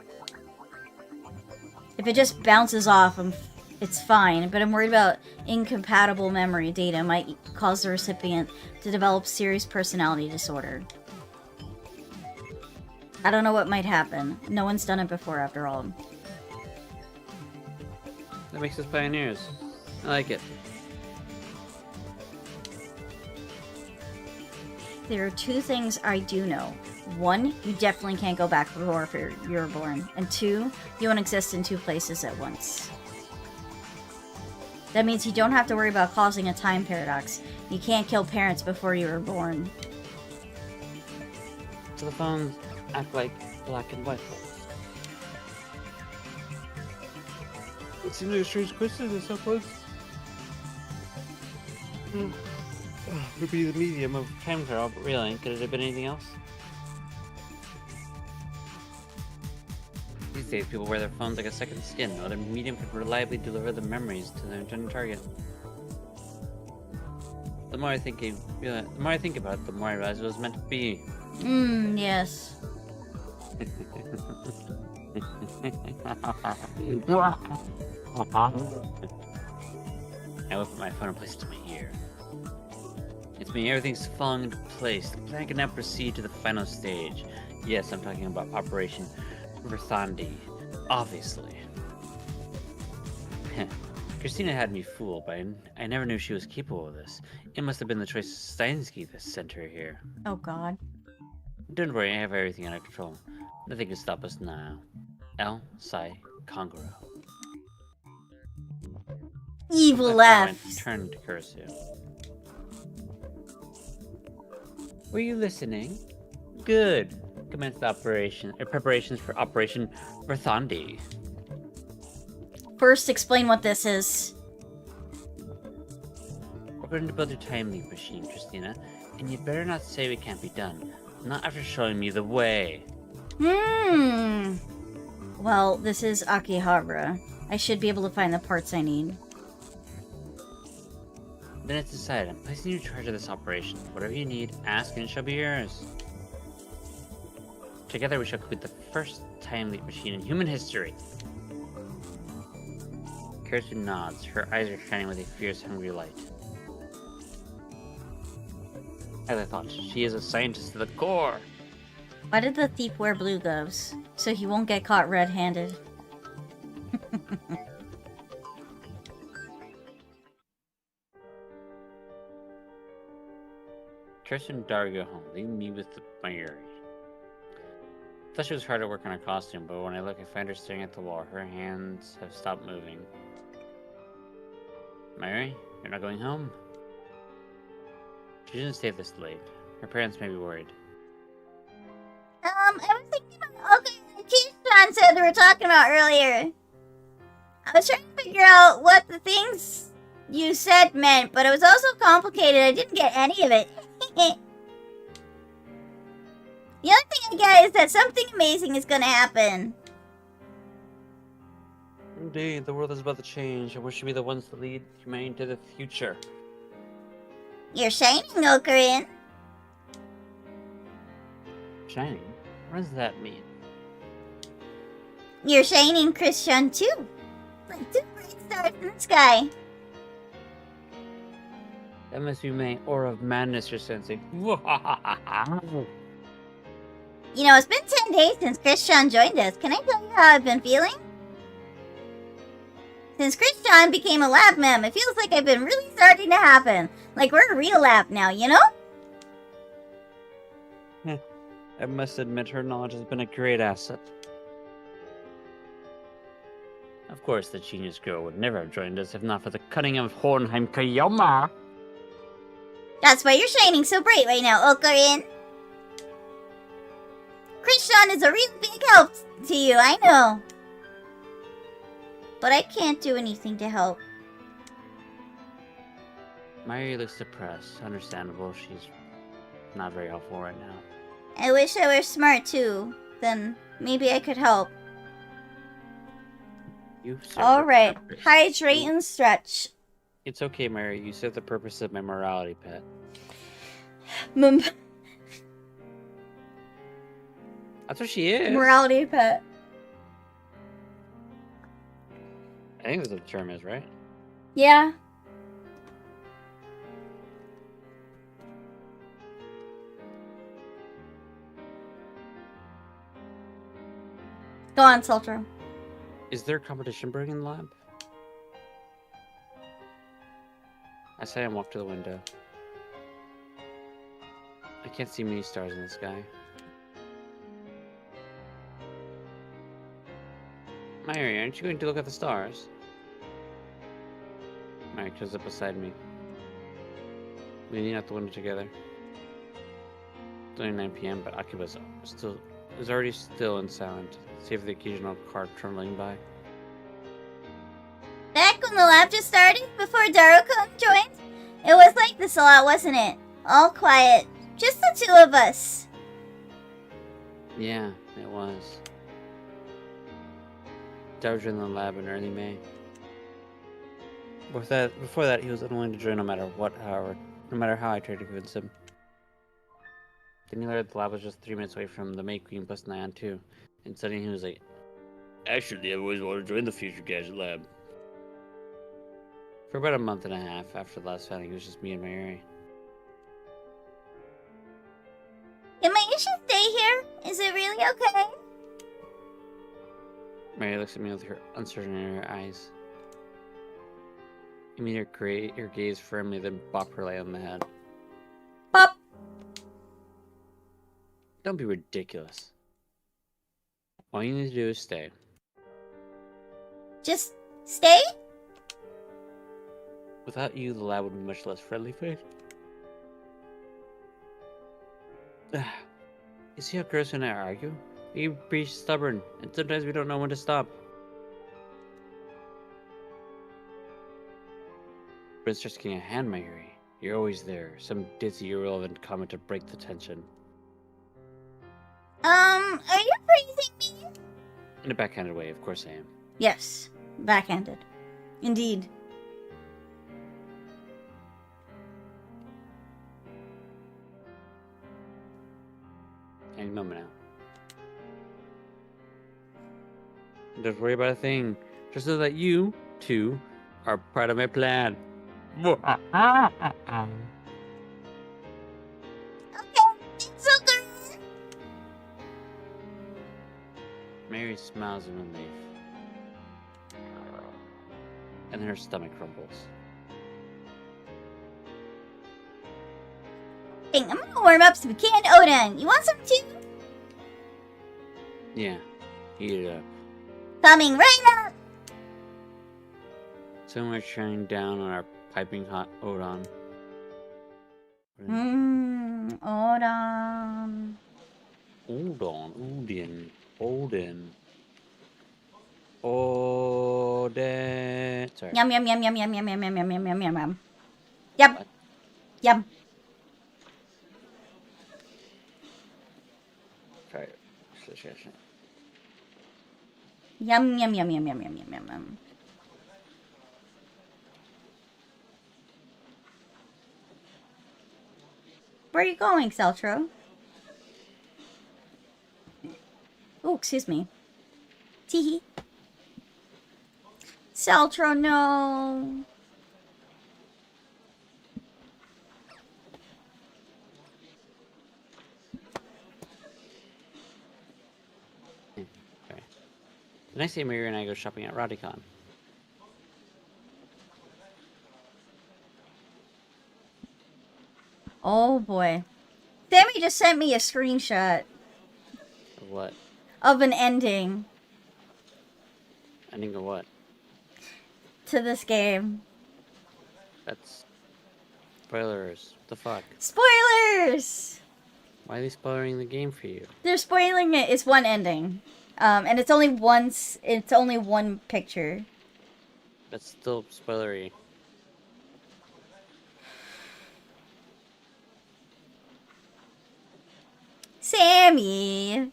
If it just bounces off, it's fine, but I'm worried about incompatible memory data might cause the recipient to develop serious personality disorder. I don't know what might happen. No one's done it before, after all. That makes us pioneers. I like it. There are two things I do know. One, you definitely can't go back before you were born. And two, you won't exist in two places at once. That means you don't have to worry about causing a time paradox. You can't kill parents before you were born. So the phones act like black and white phones. It seems like a strange coincidence, I suppose. Would be the medium of time travel, but really, could it have been anything else? These days, people wear their phones like a second skin. No other medium could reliably deliver the memories to their intended target. The more I think about it, the more I realize it was meant to be. Yes. I whip up my phone and place it to my ear. It's me, everything's falling into place. The plan can now proceed to the final stage. Yes, I'm talking about Operation Verthandi. Obviously. Christina had me fooled, but I never knew she was capable of this. It must have been the choice of Steinsky that sent her here. Oh god. Don't worry, I have everything under control. Nothing can stop us now. El Sai Kongoro. Evil My laugh. turned to Kurisu. Were you listening? Good. Commence the preparations for Operation Verthandi. First, explain what this is. We're going to build a time leap machine, Christina, and you'd better not say it can't be done. Not after showing me the way. Well, this is Akihabara. I should be able to find the parts I need. Then it's decided. I'm placing you in charge of this operation. Whatever you need, ask and it shall be yours. Together we shall complete the first time leap machine in human history. Kirsten nods. Her eyes are shining with a fierce, hungry light. As I thought, she is a scientist to the core. Why did the thief wear blue gloves? So he won't get caught red-handed. Kirsten and Dara go home, leaving me with Mayuri. Thought she was hard at work on her costume, but when I look, I find her staring at the wall. Her hands have stopped moving. Mayuri, you're not going home? She shouldn't stay this late. Her parents may be worried. I was thinking about... Okay, Keishan said they were talking about earlier. I was trying to figure out what the things you said meant, but it was also complicated. I didn't get any of it. The only thing I get is that something amazing is gonna happen. Indeed, the world is about to change. I wish to be the ones to lead humanity to the future. You're shining, Okarin. Shining? What does that mean? You're shining, Christian, too. Like two bright stars in the sky. That must be my aura of madness you're sensing. You know, it's been 10 days since Christian joined us. Can I tell you how I've been feeling? Since Christian became a lab mem, it feels like I've been really starting to happen. Like we're a real lab now, you know? I must admit her knowledge has been a great asset. Of course, the genius girl would never have joined us if not for the cunning of Hohenheim Kayama. That's why you're shining so bright right now, Okarin. Christian is a really big help to you, I know. But I can't do anything to help. Mayuri looks depressed. Understandable, she's not very helpful right now. I wish I were smart too. Then maybe I could help. You serve Alright, the purpose. hydrate and stretch. It's okay, Mayuri. You serve the purpose of my morality, pet. That's what she is. Morality pet. I think that's what the term is, right? Yeah. Go on, Sultro. Is there a competition brewing in the lab? I say and walk to the window. I can't see many stars in the sky. Mayuri, aren't you going to look at the stars? Mayuri comes up beside me. We lean out the window together. It's only 9 p.m., but Akiba's is already still and silent, save for the occasional car trundling by. Back when the lab just started, before Daruko joined, it was like this a lot, wasn't it? All quiet. Just the two of us. Yeah, it was. Dowager in the lab in early May. Before that, he was unwilling to join no matter how I tried to convince him. Then he learned the lab was just 3 minutes away from the May Queen plus Nyan 2. And suddenly he was like, actually, I've always wanted to join the Future Gadget Lab. For about a month and a half after the last fighting, it was just me and Mary. Am I should stay here? Is it really okay? Mary looks at me with her uncertainty in her eyes. You mean your gaze firmly, then bop her light on the head. Pop! Don't be ridiculous. All you need to do is stay. Just stay? Without you, the lab would be much less friendly-faced. You see how Chris and I argue? We be stubborn, and sometimes we don't know when to stop. But it's just getting a hand, Mary. You're always there. Some ditzy, irrelevant comment to break the tension. Are you praising me? In a backhanded way, of course I am. Yes, backhanded. Indeed. Any moment now. Don't worry about a thing. Just know that you, too, are part of my plan. Okay, it's okay. Mary smiles in relief. And then her stomach rumbles. I'm gonna warm up some canned udon. You want some too? Yeah, heat it up. Coming right up. So we're churning down on our piping hot udon. Udon. Udon. Sorry. Yum yum yum yum yum yum yum yum yum yum yum yum yum. Yum. What? Yum. Sorry. Yum yum yum yum yum yum yum yum yum. Where are you going, Celtro? Oh, excuse me. Teehee. Celtro, no. Okay. The next day, Mary and I go shopping at Radicon. Oh boy. Sammy just sent me a screenshot Of what? of an ending Ending of what? to this game. That's spoilers. What the fuck? Spoilers! Why are they spoiling the game for you? They're spoiling it. It's one ending. And it's only one picture. That's still spoilery. Sammy!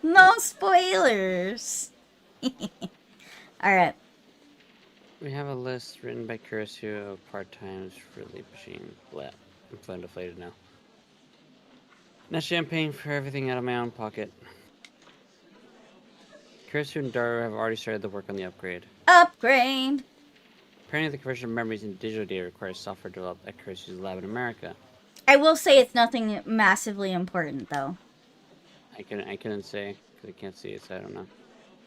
No spoilers! Alright. We have a list written by Curacao of part-times for the machine. Blah. I'm feeling deflated now. Naturally, I'm paying for everything out of my own pocket. Curacao and Daru have already started the work on the upgrade. Upgrade! Apparently, the conversion of memories into digital data requires software developed at Curacao's lab in America. I will say it's nothing massively important, though. I couldn't say, because I can't see it, so I don't know.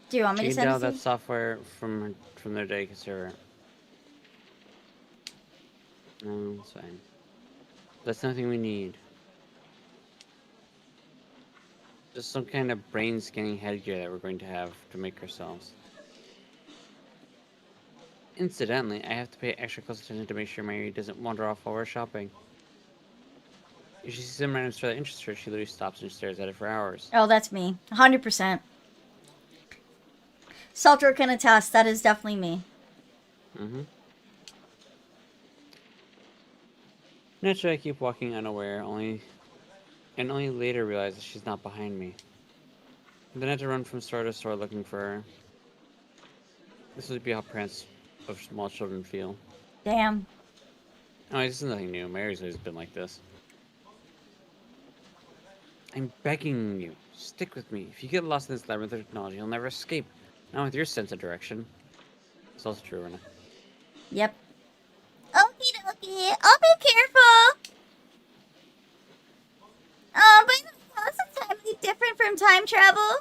Do you want me She to can send download it that to you? software from their dedicated server. No, it's fine. That's nothing we need. Just some kind of brain scanning headgear that we're going to have to make ourselves. Incidentally, I have to pay extra close attention to make sure Mary doesn't wander off while we're shopping. If she sees some random store that interests her, she literally stops and stares at it for hours. Oh, that's me. 100%. Celtro can attest. That is definitely me. Mm-hmm. Naturally, I keep walking unaware, only later realize that she's not behind me. Then I have to run from store to store looking for her. This would be how parents of small children feel. Damn. Oh, this is nothing new. Mary's always been like this. I'm begging you, stick with me. If you get lost in this labyrinth of technology, you'll never escape. Not with your sense of direction. It's also true, Rena. Yep. Okie dokie. I'll be careful. But how is it entirely different from time travel?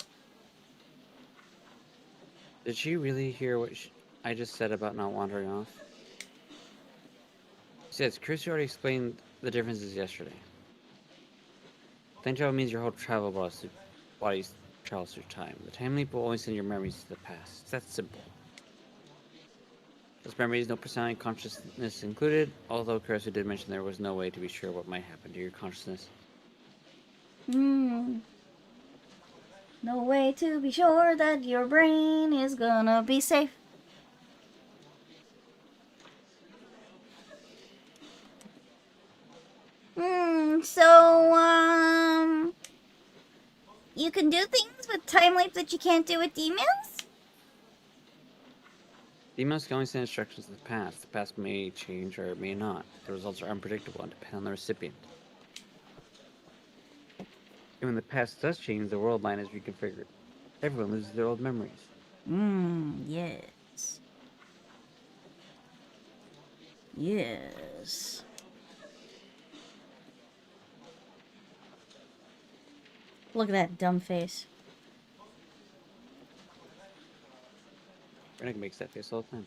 Did she really hear what I just said about not wandering off? She says, Chris already explained the differences yesterday. Time travel means your whole body travels through time. The time leap will only send your memories to the past. It's that simple. Those memories, no personality consciousness included, although Chris did mention there was no way to be sure what might happen to your consciousness. No way to be sure that your brain is gonna be safe. So, you can do things with time leap that you can't do with emails? The emails can only send instructions to the past. The past may change or it may not. The results are unpredictable and depend on the recipient. And when the past does change, the world line is reconfigured. Everyone loses their old memories. Yes. Yes. Look at that dumb face. Rennick makes that face all the time.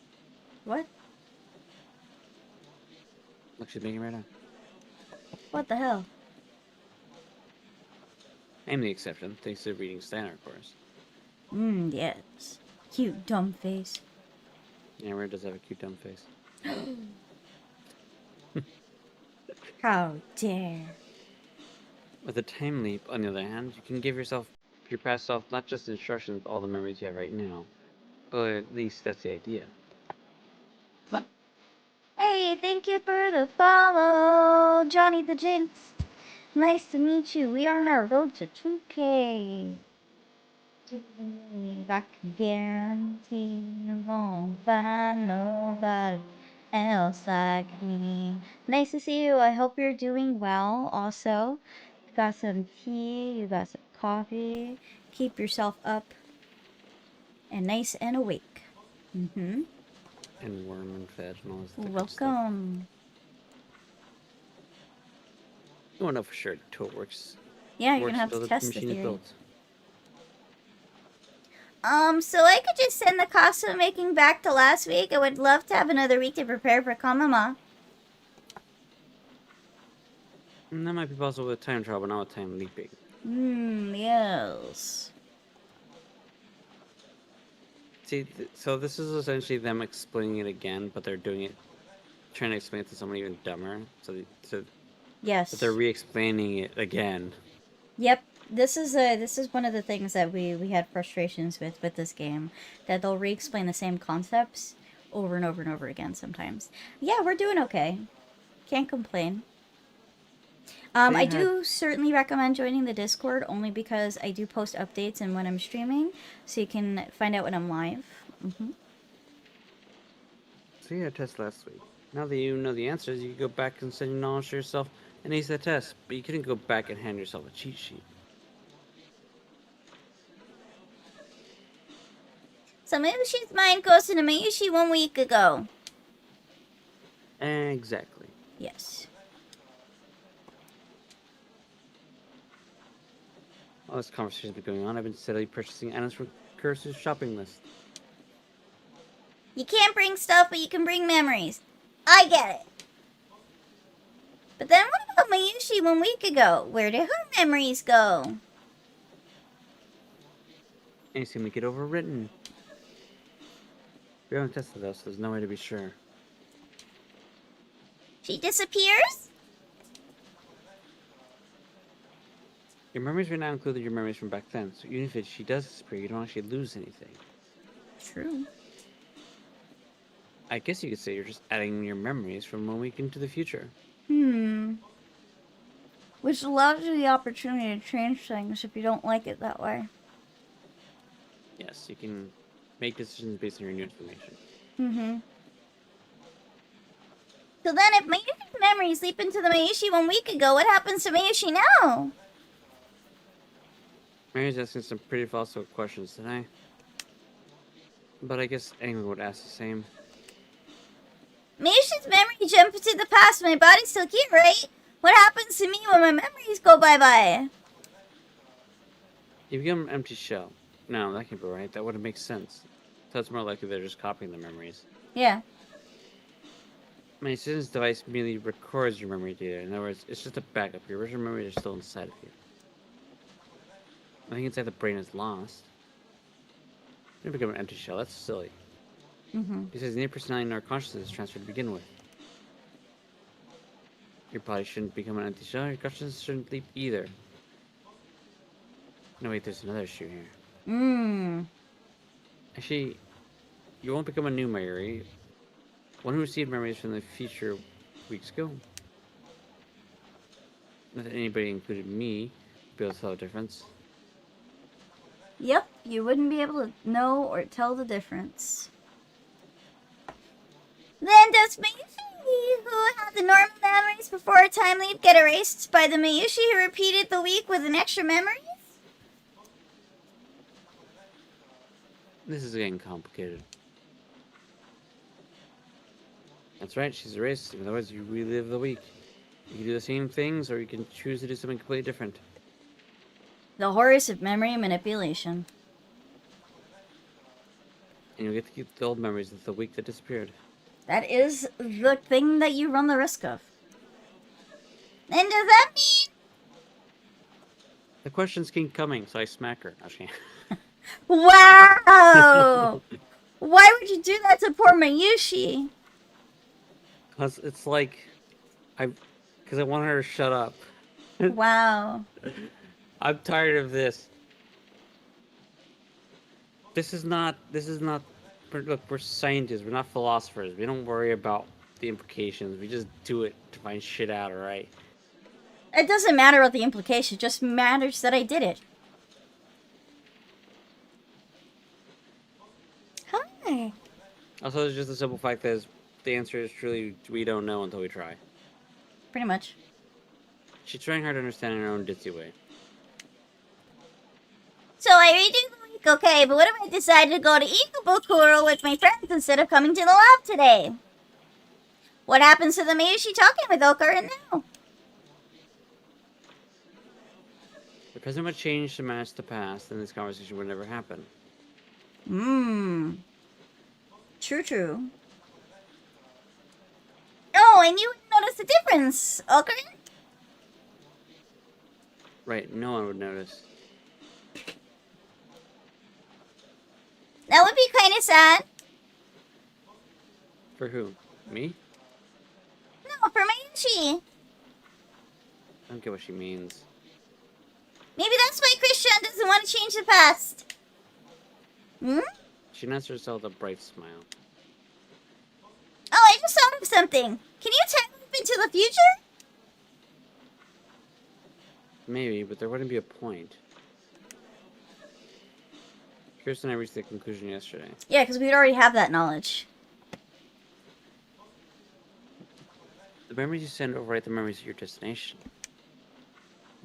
What? Look, she's making it right now. What the hell? I'm the exception, thanks to reading Steiner, of course. Yes. Cute dumb face. Yeah, Rena does have a cute dumb face. How dare. With a time leap, on the other hand, you can give your past self, not just instructions with all the memories you have right now, but at least that's the idea. Hey, thank you for the follow, Johnny the Jinx. Nice to meet you. We are on our road to 2K. I can guarantee you won't find nobody else like me. Nice to see you. I hope you're doing well also. You got some tea, you got some coffee. Keep yourself up and nice and awake. And warm and fed and all this other good stuff. Welcome. You won't know for sure until it works. Yeah, you're Works gonna have until to the test the machine is theory. built. So I could just send the costume making back to last week. I would love to have another week to prepare for Kamama. And that might be possible with time travel, not with time leaping. Yes. See, so this is essentially them explaining it again, but they're doing it, trying to explain it to someone even dumber. Yes. But they're re-explaining it again. Yep. This is one of the things that we had frustrations with this game, that they'll re-explain the same concepts over and over and over again sometimes. Yeah, we're doing okay. Can't complain. I do certainly recommend joining the Discord, only because I do post updates and when I'm streaming, so you can find out when I'm live. So you had a test last week. Now that you know the answers, you can go back and send your knowledge to yourself and ace the test, but you couldn't go back and hand yourself a cheat sheet. So Mayushi's mind goes to Mayushi 1 week ago. Exactly. Yes. While this conversation has been going on, I've been steadily purchasing items from Curse's shopping list. You can't bring stuff, but you can bring memories. I get it. But then what about Mayushi 1 week ago? Where did her memories go? They seem to get overwritten. We haven't tested those, so there's no way to be sure. She disappears? Your memories right now included your memories from back then, so even if she does disappear, you don't actually lose anything. True. I guess you could say you're just adding your memories from 1 week into the future. Which allows you the opportunity to change things if you don't like it that way. Yes, you can make decisions based on your new information. Mm-hmm. So then, if Mayushi's memories leap into the Mayushi 1 week ago, what happens to Mayushi now? Mary's asking some pretty philosophical questions today. But I guess anyone would ask the same. Mayushi's memory jumped into the past. My body's still here, right? What happens to me when my memories go bye-bye? You become an empty shell. No, that can't be right. That wouldn't make sense. So it's more likely they're just copying the memories. Yeah. My assistant's device merely records your memory data. In other words, it's just a backup. Your original memories are still inside of you. Nothing inside the brain is lost. You don't become an empty shell. That's silly. Mm-hmm. Because neither personality nor consciousness is transferred to begin with. Your body shouldn't become an empty shell. Your consciousness shouldn't leap either. No, wait, there's another issue here. Actually, you won't become a new Mary. One who received memories from the future weeks ago. Not that anybody, including me, would be able to tell the difference. Yep, you wouldn't be able to know or tell the difference. Then does Mayushi, who had the normal memories before a time leap, get erased by the Mayushi who repeated the week with an extra memories? This is getting complicated. That's right, she's erased. In other words, you relive the week. You can do the same things, or you can choose to do something completely different. The horrors of memory manipulation. And you'll get to keep the old memories of the week that disappeared. That is the thing that you run the risk of. And does that mean... The questions keep coming, so I smack her. Okay. Wow! Why would you do that to poor Mayushi? Because it's like... Because I want her to shut up. Wow. I'm tired of this. This is not... Look, we're scientists. We're not philosophers. We don't worry about the implications. We just do it to find shit out, alright? It doesn't matter about the implication. It just matters that I did it. Hi. Also, there's just the simple fact that the answer is truly we don't know until we try. Pretty much. She's trying hard to understand in her own ditzy way. So I redo the week, okay, but what if I decided to go to Ikebukuro with my friends instead of coming to the lab today? What happens to the Mayushi talking with Okarin now? The present would change to match the past, and this conversation would never happen. True. Oh, and you wouldn't notice the difference, Okarin? Right, no one would notice. That would be kind of sad. For who? Me? No, for Mayushi. I don't get what she means. Maybe that's why Christian doesn't want to change the past. She nods herself a bright smile. Oh, I just thought of something. Can you time loop into the future? Maybe, but there wouldn't be a point. Kirsten and I reached the conclusion yesterday. Yeah, because we'd already have that knowledge. The memories you send overwrite the memories of your destination.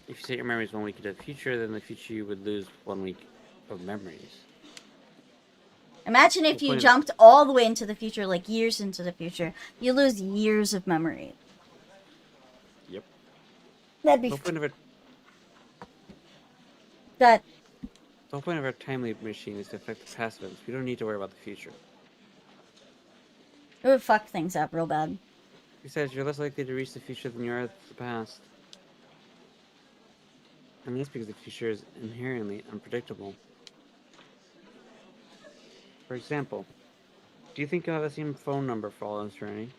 If you set your memories 1 week into the future, then in the future you would lose 1 week of memories. Imagine if you jumped all the way into the future, like years into the future. You lose years of memory. Yep. That'd be... The whole point of our time leap machine is to affect the past events. We don't need to worry about the future. It would fuck things up real bad. Besides, you're less likely to reach the future than you are the past. And that's because the future is inherently unpredictable. For example, do you think you'll have the same phone number for all eternity?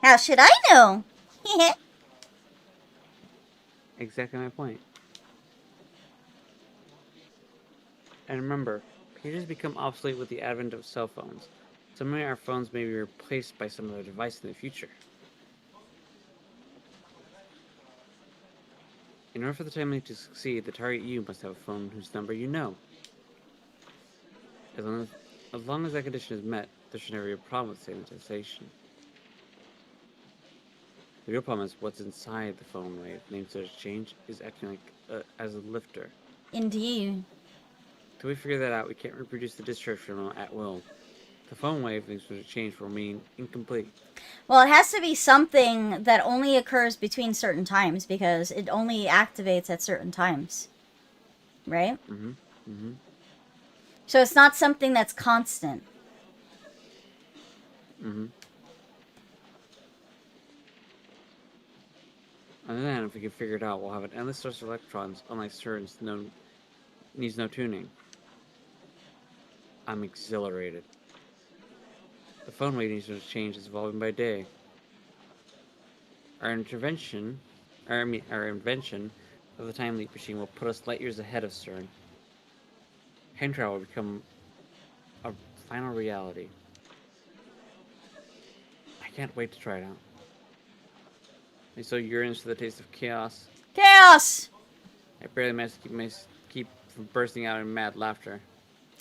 How should I know? Exactly my point. And remember, pages become obsolete with the advent of cell phones. Someday our phones may be replaced by some other device in the future. In order for the time leap to succeed, the target you must have a phone whose number you know. As long as that condition is met, there should never be a problem with sanitization. The real problem is what's inside the phone wave. Named search change is acting like as a lifter. Indeed. Till we figure that out, we can't reproduce the discharge terminal at will. The phone wave named search change will remain incomplete. Well, it has to be something that only occurs between certain times because it only activates at certain times. Right? Mm-hmm. Mm-hmm. So it's not something that's constant. Mm-hmm. And then, if we can figure it out, we'll have an endless source of electrons, unlike CERN's needs no tuning. I'm exhilarated. The phone wave needs to change is evolving by day. Our invention of the time leap machine will put us light years ahead of CERN. Time travel will become a final reality. I can't wait to try it out. I'm so yearns for the taste of chaos. Chaos! I barely managed to keep from bursting out in mad laughter.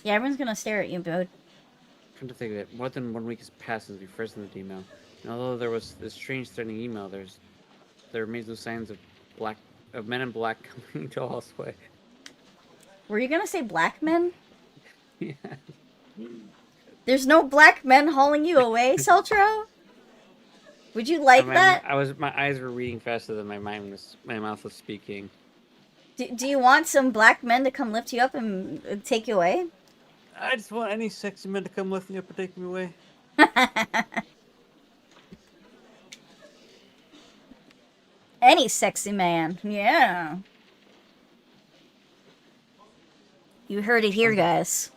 Yeah, everyone's gonna stare at you, dude. Come to think of it, more than 1 week has passed since we first sent the email. And although there was this strange threatening email, there remains no signs of men in black coming to all way. Were you gonna say black men? Yeah. There's no black men hauling you away, Celtro? Would you like that? My eyes were reading faster than my mouth was speaking. Do you want some black men to come lift you up and take you away? I just want any sexy men to come lift me up and take me away. Any sexy man, yeah. You heard it here, guys.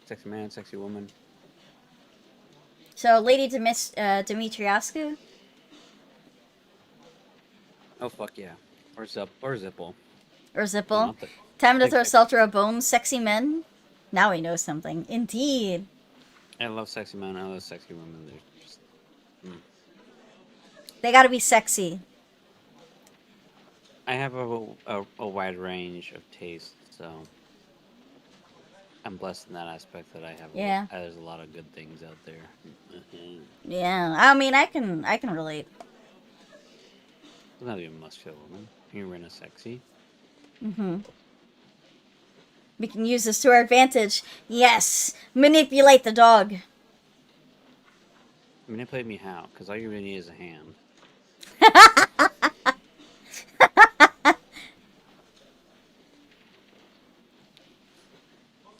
Sexy man, sexy woman. So, Lady Dimitriescu? Oh fuck yeah. Or Zipple. Or Zipple? Time to throw Celtro a bone, sexy men? Now we know something. Indeed. I love sexy men, I love sexy women. They're just... They gotta be sexy. I have a wide range of tastes, so... I'm blessed in that aspect that I have. Yeah. There's a lot of good things out there. Yeah, I mean, I can relate. Doesn't have to be a muscular woman. You're in a sexy. Mm-hmm. We can use this to our advantage. Yes! Manipulate the dog. Manipulate me how? Because all you really need is a hand.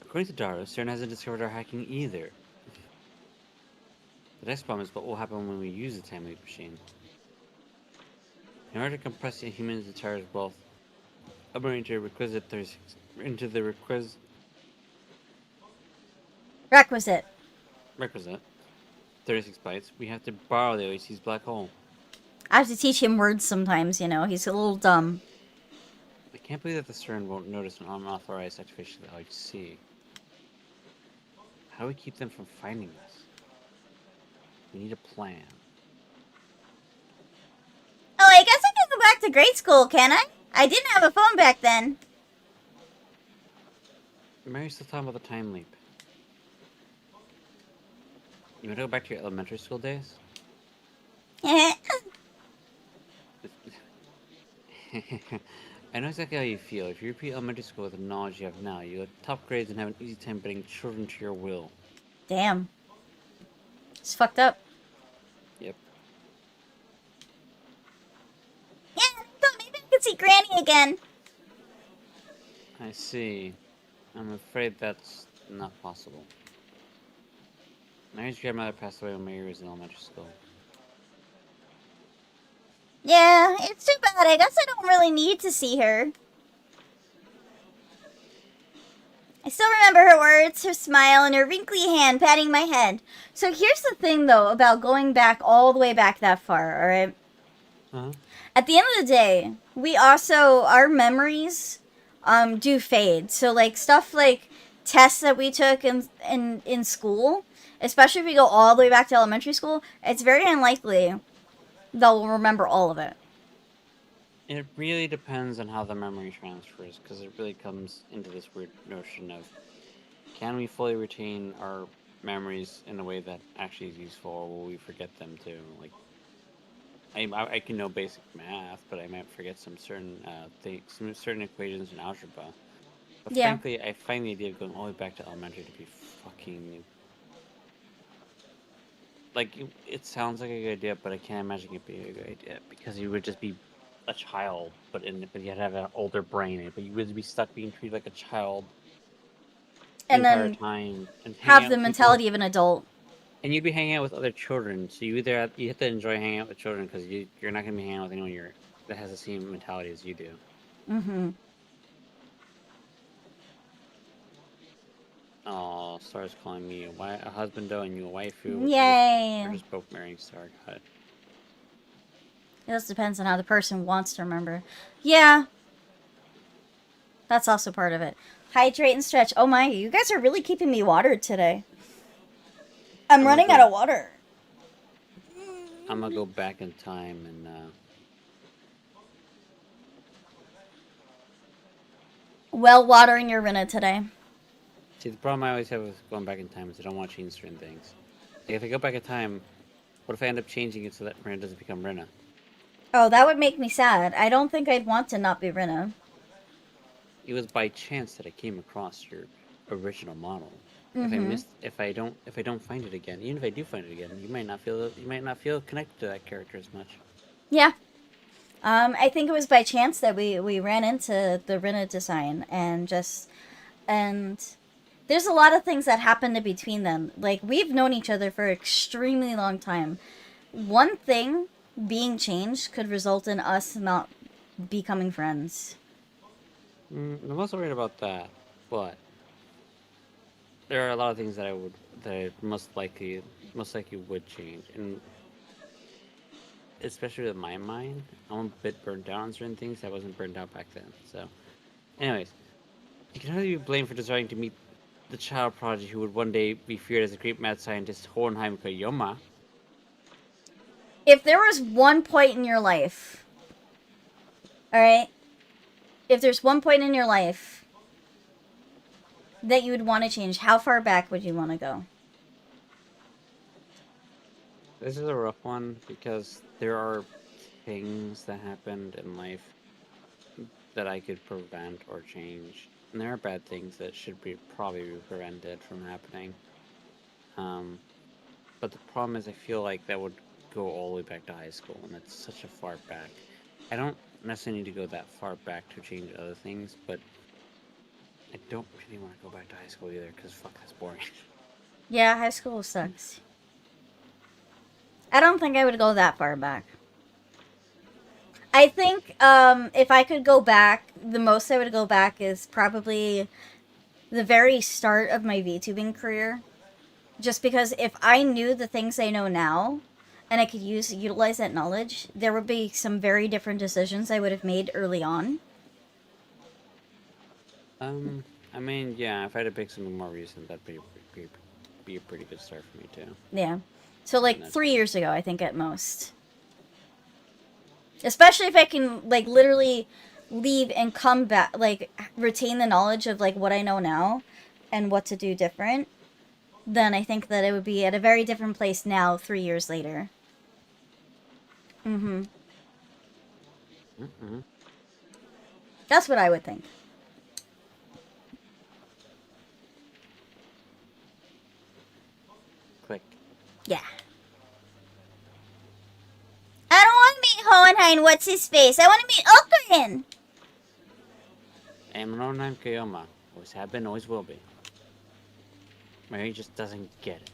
According to Dara, CERN hasn't discovered our hacking either. The next problem is what will happen when we use the time leap machine. In order to compress a human's entire wealth, upgrading to requisite requisite 36 bytes, we have to borrow the OEC's black hole. I have to teach him words sometimes, you know. He's a little dumb. I can't believe that the CERN won't notice an unauthorized activation of the OEC. How do we keep them from finding us? We need a plan. Oh, I guess I can go back to grade school, can I? I didn't have a phone back then. Mary's still talking about the time leap. You want to go back to your elementary school days? I know exactly how you feel. If you repeat elementary school with the knowledge you have now, you get top grades and have an easy time bending children to your will. Damn. It's fucked up. Yep. Yeah, I thought maybe I could see Granny again. I see. I'm afraid that's not possible. Mary's grandmother passed away when Mary was in elementary school. Yeah, it's too bad. I guess I don't really need to see her. I still remember her words, her smile, and her wrinkly hand patting my head. So here's the thing, though, about going back all the way back that far, alright? Uh-huh. At the end of the day, we also, our memories do fade. So, like, stuff like tests that we took in school, especially if we go all the way back to elementary school, it's very unlikely that we'll remember all of it. It really depends on how the memory transfers, because it really comes into this weird notion of, can we fully retain our memories in a way that actually is useful, or will we forget them too? Like, I can know basic math, but I might forget some certain things, some certain equations in algebra. But Yeah. frankly, I find the idea of going all the way back to elementary to be fucking like it sounds like a good idea, but I can't imagine it being a good idea because you would just be a child, but you'd have an older brain, but you would be stuck being treated like a child the And entire then time and hanging have out the with people, mentality of an adult. and you'd be hanging out with other children. So you have to enjoy hanging out with children because you're not gonna be hanging out with anyone that has the same mentality as you do. Mm-hmm. Oh, Star's calling me a husbando and you a waifu. We're Yay. just both marrying Star. Got it. It just depends on how the person wants to remember. Yeah, that's also part of it. Hydrate and stretch. Oh my, you guys are really keeping me watered today. I'm I'm gonna running out go. of water. I'm gonna go back in time and Well, watering your Rinna today. see, the problem I always have with going back in time is I don't want to change certain things. Like if I go back in time, what if I end up changing it so that Rena doesn't become Rena? Oh, that would make me sad. I don't think I'd want to not be Rinna. It was by chance that I came across your original model. Mm-hmm. If I don't find it again, even if I do find it again, you might not feel connected to that character as much. Yeah. I think it was by chance that we ran into the Rinna design and there's a lot of things that happened in between them. Like we've known each other for an extremely long time. One thing being changed could result in us not becoming friends. I'm also worried about that, but there are a lot of things that I most likely would change, and especially with my mind, I'm a bit burned out on certain things that wasn't burned out back then. So, anyways, you can only be blamed for desiring to meet the child prodigy who would one day be feared as a great mad scientist Hohenheim Koyoma. If there was one point in your life, all right, if there's one point in your life that you would want to change, how far back would you want to go? This is a rough one because there are things that happened in life that I could prevent or change, and there are bad things that should be probably be prevented from happening. Um, but the problem is, I feel like that would go all the way back to high school, and that's such a far back. I don't necessarily need to go that far back to change other things, but I don't really want to go back to high school either, because fuck, that's boring. Yeah, high school sucks. I don't think I would go that far back. I think if I could go back, the most I would go back is probably the very start of my VTubing career. Just because if I knew the things I know now, and I could utilize that knowledge, there would be some very different decisions I would have made early on. I mean, yeah, if I had to pick something more recent, be, be a pretty good start for me too. Yeah. So And like that's 3 years ago, I think at most. Especially if I can like literally leave and come back, like retain the knowledge of like what I know now, and what to do different. Then I think that it would be at a very different place now, 3 years later. Mm-hmm. mm-hmm. That's what I would think. Click. Yeah. I don't want to meet Hohenheim. What's his face? I want to meet Okarin. Amnon Koyoma. Always have been, always will be. Mary just doesn't get it.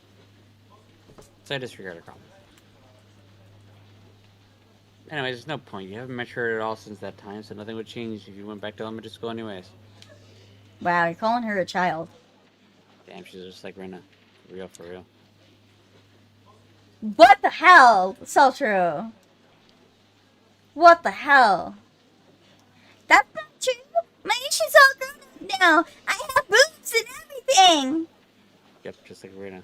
So I disregard her comment. Anyways, there's no point. You haven't matured at all since that time, so nothing would change if you went back to elementary school anyways. Wow, you're calling her a child. Damn, she's just like Rena. For real, for real. What the hell, Sultro? What the hell? That's not true. My issue's all grown up now. I have boobs and everything. Yep, just like Rena.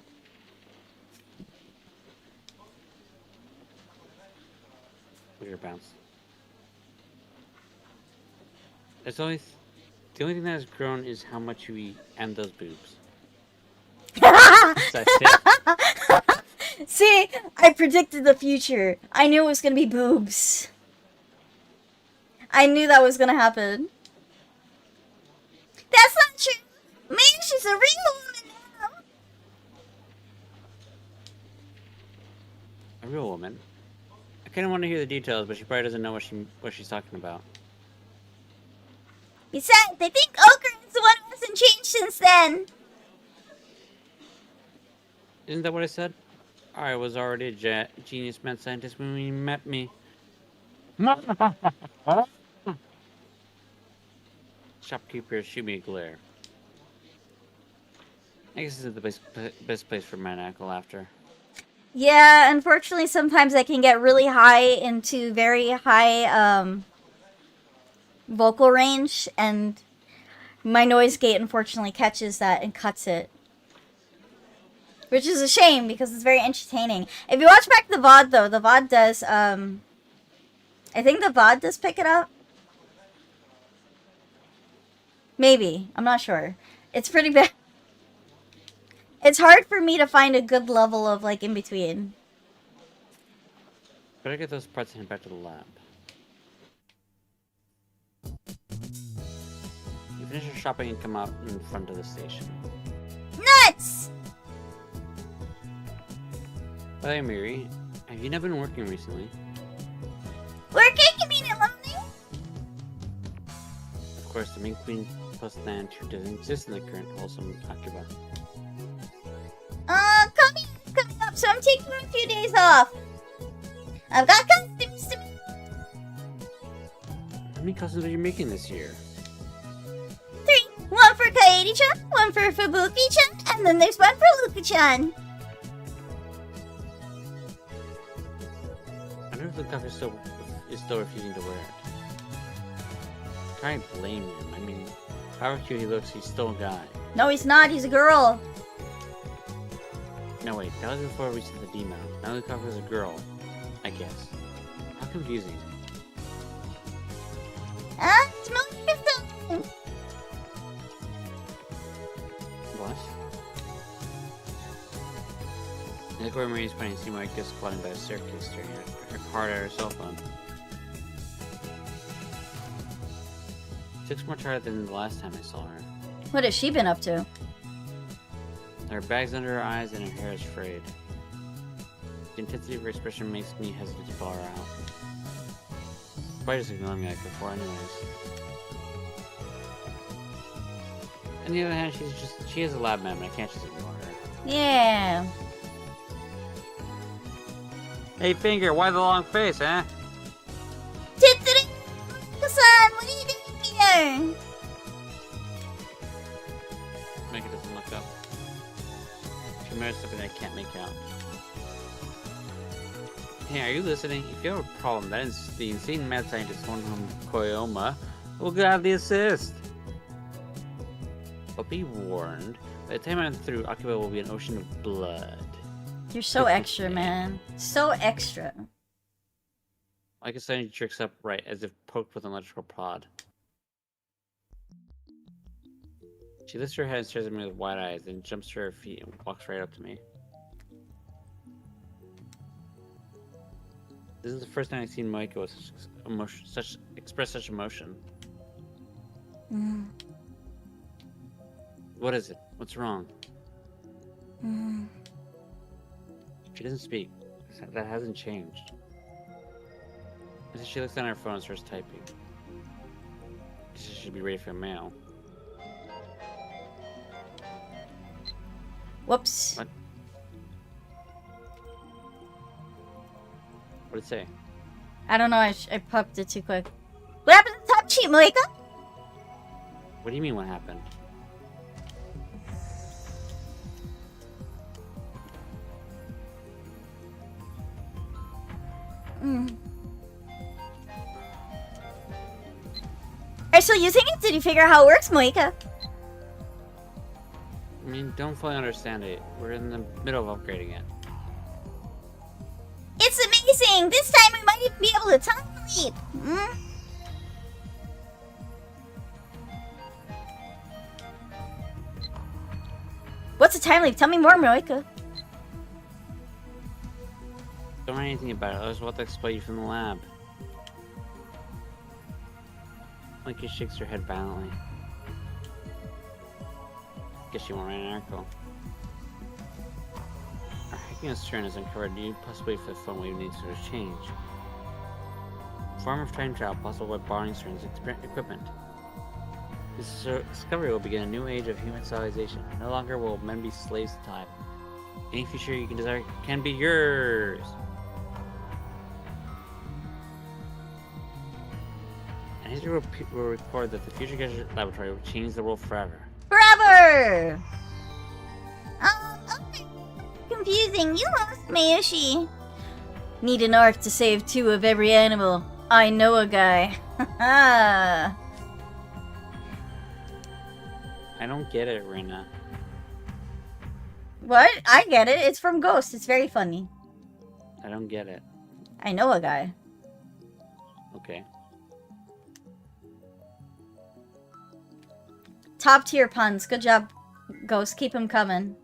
Look at her bounce. It's only the only thing that has grown is how much you eat and those boobs. That's it. See, I predicted the future. I knew it was gonna be boobs. I knew that was gonna happen. That's not true. Maybe she's a real woman now. A real woman. I kind of want to hear the details, but she probably doesn't know what she's talking about. Besides, I think Ochre is the one who hasn't changed since then. Isn't that what I said? I was already a genius mad scientist when you met me. Shopkeepers shoot me a glare. I guess this is the best place for maniacal laughter. Yeah, unfortunately, sometimes I can get really high into very high vocal range, and my noise gate unfortunately catches that and cuts it. Which is a shame because it's very entertaining. If you watch back the VOD though, the VOD does I think the VOD does pick it up. Maybe. I'm not sure. It's pretty bad. It's hard for me to find a good level of like in between. Better get those parts and head back to the lab. You finish your shopping and come out in front of the station. Nuts! By the way, Miri, have you not been working recently? Working? You mean it lonely? Of course, the main queen plus land who doesn't exist in the current wholesome Akiba. Coming up, so I'm taking a few days off. I've got costumes to make. How many costumes are you making this year? 3. One for Kaede-chan, one for Fubuki-chan, and then there's one for Luka-chan. I wonder if the cover is still refusing to wear it. Can't blame him. I mean, however cute he looks, he's still a guy. No, he's not. He's a girl. No, wait, that was before we said the D-mount. Now the cover is a girl, I guess. How confusing. It's moving something. What? I look where Marie's playing see my gift squatting by a staircase staring at her card at her cell phone. She looks more tired than the last time I saw her. What has she been up to? Her bag's under her eyes and her hair is frayed. The intensity of her expression makes me hesitant to call her out. Probably just ignoring me like before anyways. On the other hand, she is a lab member, I can't just ignore her. Yeah. Hey Finger, why the long face, huh? Son, what are you doing here? Mega doesn't look up. She mutters something I can't make out. Hey, are you listening? If you have a problem, that is the insane mad scientist one from Koyoma will gladly assist. But be warned, by the time I'm through, Akiba will be an ocean of blood. You're so extra, man. So extra. Like a suddenly jerks up right as if poked with an electrical prod. She lifts her head and stares at me with wide eyes, then jumps to her feet and walks right up to me. This is the first time I've seen Maiko express such emotion. Mm. What is it? What's wrong? Mm. She doesn't speak. That hasn't changed. She looks down at her phone and starts typing. She should be ready for mail. Whoops. What? What did it say? I don't know, I popped it too quick. What happened to the top sheet, Malika? What do you mean what happened? Mm. Are you still using it? Did you figure out how it works, Moika? I mean, don't fully understand it. We're in the middle of upgrading it. It's amazing! This time we might even be able to time leap! Mm? What's a time leap? Tell me more, Moika. Don't write anything about it. I was about to expel you from the lab. Moika shakes her head violently. Guess you won't write an article. Our hacking turn has uncovered a new possibility for the phone wave needs to change. Form of time travel possible by borrowing certain equipment. This discovery will begin a new age of human civilization. No longer will men be slaves to time. Any future you can desire can be yours. And history will record that the future gadget laboratory will change the world forever. Forever! Okay. Confusing. You lost Mayushi. Need an arc to save 2 of every animal. I know a guy. Haha. I don't get it, Rina. What? I get it. It's from Ghost. It's very funny. I don't get it. I know a guy. Okay. Top tier puns. Good job, Ghost. Keep them coming.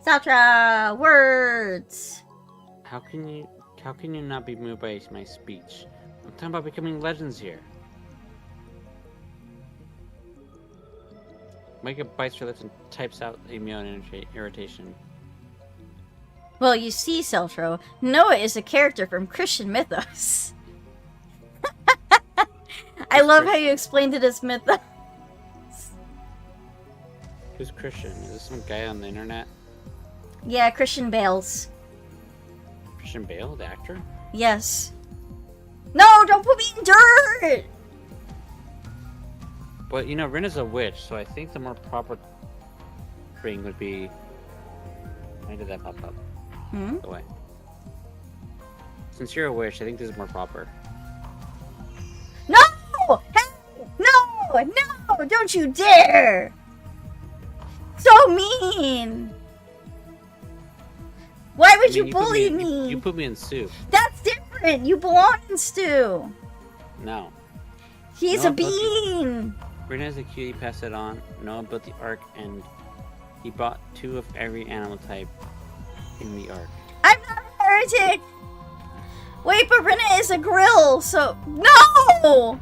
Satra! Words! How can you not be moved by my speech? I'm talking about becoming legends here. Micah bites her lips and types out email in irritation. Well, you see, Celtro, Noah is a character from Christian mythos. I love how you explained it as mythos. Who's Christian? Is this some guy on the internet? Yeah, Christian Bales. Christian Bale, the actor? Yes. No, don't put me in dirt! But, you know, Rin is a witch, so I think the more proper thing would be... Why did that pop up? Go away. Since you're a witch, I think this is more proper. No! Hey! No! No! Don't you dare! So mean! Why would you bully me? You put me in soup. That's different! You belong in stew! No. He's a bean! Rin is a cutie, passed it on. Noah built the ark, and he bought 2 of every animal type in the ark. I'm not a heretic! Wait, but Rina is a grill, so... No!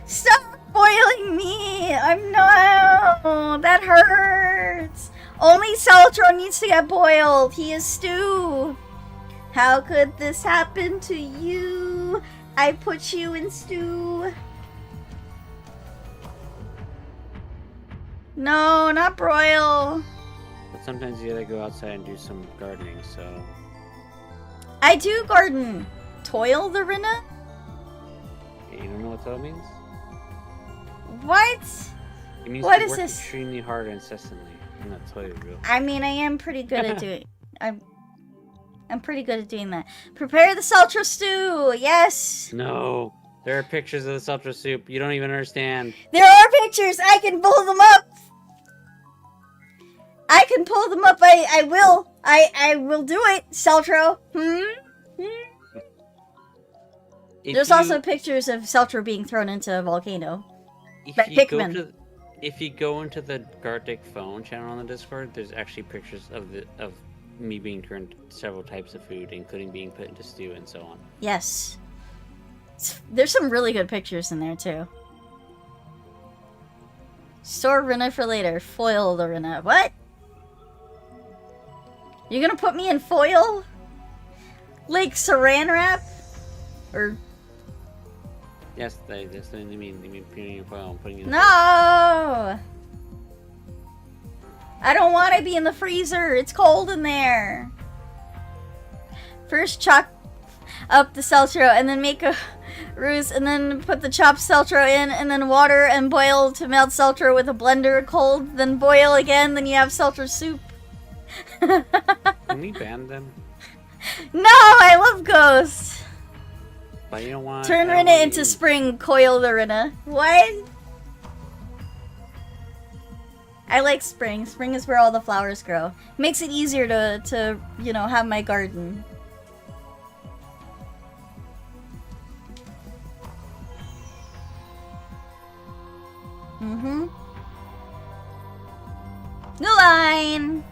Stop boiling me! I'm not... That hurts! Only Celtro needs to get boiled. He is stew. How could this happen to you? I put you in stew. No, not broil. But sometimes you gotta go outside and do some gardening, so... I do garden. Toil the Rina? You don't know what that means? What? It means What to is work this? extremely hard and incessantly. I'm not telling you real. I mean, I am pretty good at doing... I'm pretty good at doing that. Prepare the Celtro stew! Yes! No! There are pictures of the Celtro soup. You don't even understand. There are pictures! I can pull them up! I can pull them up. I will. I will do it, Celtro. There's also pictures of Celtro being thrown into a volcano. By Pikmin. If you go into the Gartic phone channel on the Discord, there's actually pictures of me being turned several types of food, including being put into stew and so on. Yes. There's some really good pictures in there, too. Store Rina for later. Foil the Rina. What? You're gonna put me in foil? Like saran wrap? Or... Yes, they mean putting in foil and putting in... No! I don't want to be in the freezer. It's cold in there. First chop up the Celtro and then make a ruse and then put the chopped Celtro in and then water and boil to melt Celtro with a blender cold. Then boil again. Then you have Celtro soup. Can we ban them? No, I love Ghost. But you don't want... Turn Rina into spring, coil the Rina. What? I like spring. Spring is where all the flowers grow. Makes it easier to you know, have my garden. Mm-hmm. New line!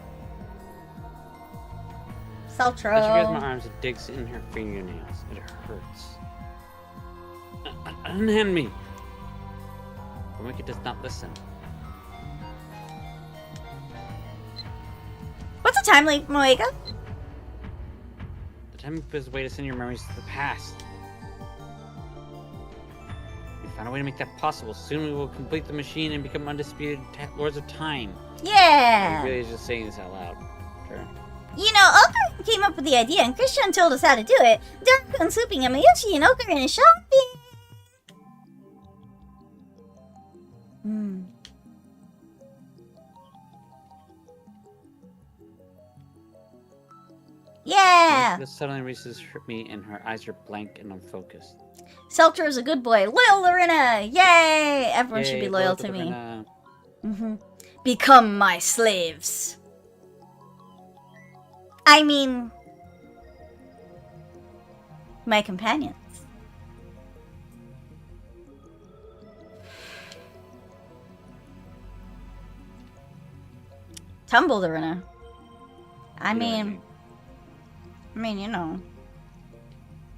Celtro. As she grabs my arms, it digs in her fingernails. It hurts. Unhand me! But Mika does not listen. What's the time like, Moeka? The time is a way to send your memories to the past. We found a way to make that possible. Soon we will complete the machine and become undisputed lords of time. Yeah! I'm really just saying this out loud. Sure. You know, Okarin came up with the idea and Christian told us how to do it. Darko and Swooping and Mayushi and Okarin is shopping. Hmm. Yeah! This suddenly reaches me and her eyes are blank and unfocused. Celtro is a good boy. Loyal Lorena! Yay! Everyone should Yay, be loyal to me. Lorena. Mm-hmm. Become my slaves. I mean, my companions. Tumble Lorena. I mean, you know.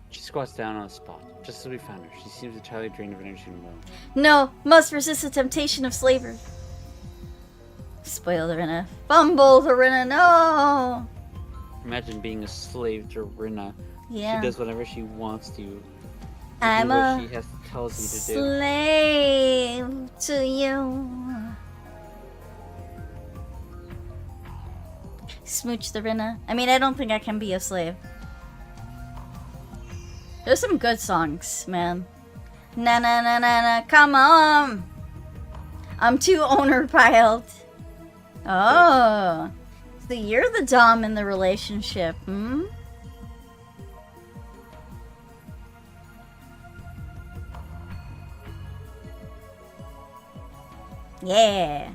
She squats down on the spot, just as we found her. She seems entirely drained of energy and will. No, must resist the temptation of slavery. Spoil Lorena. Fumble Lorena, no! Imagine being a slave to Rina. Yeah. She does whatever she wants to. I'm do what a she tells you to do. slave to you. Smooch the Rina. I mean, I don't think I can be a slave. There's some good songs, man. Na na na na na, come on! I'm too owner piled. Oh. So you're the dom in the relationship, hmm? Yeah.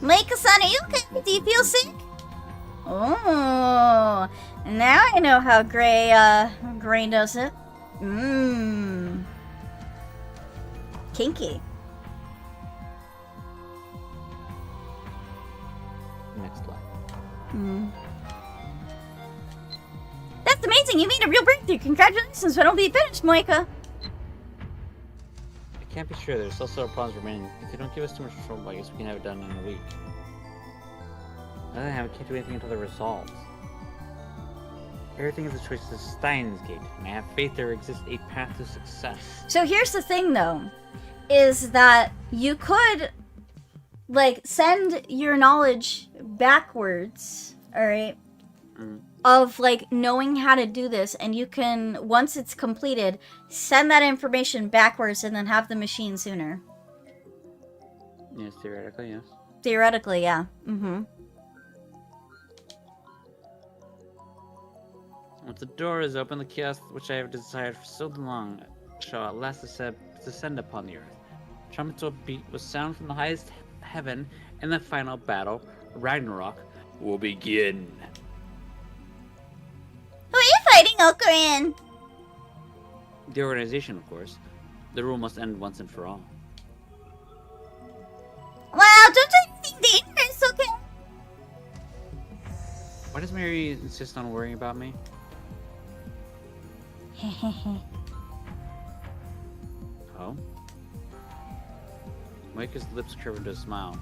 Maika-san, are you okay? Do you feel sick? Oh, now I know how Gray does it. Mmm. Kinky. Next line. That's amazing! You made a real breakthrough! Congratulations, but don't be finished, Moika! I can't be sure. There's also problems remaining. If you don't give us too much trouble, I guess we can have it done in a week. On the other hand, we can't do anything until they're resolved. Everything is a choice of Steins Gate, and I have faith there exists a path to success. So here's the thing, though, is that you could, like, send your knowledge backwards, alright? Of, like, knowing how to do this, and you can, once it's completed, send that information backwards and then have the machine sooner. Yes, theoretically, yes. Theoretically, yeah. Mm-hmm. Once the door is open, the chaos which I have desired for so long shall at last descend upon the earth. Trumpets will beat with sound from the highest heaven, and the final battle, Ragnarok, will begin. Who are you fighting, Okarin? The organization, of course. The rule must end once and for all. Well, don't do anything dangerous, okay? Why does Mary insist on worrying about me? Oh? Micah's lips curve into a smile.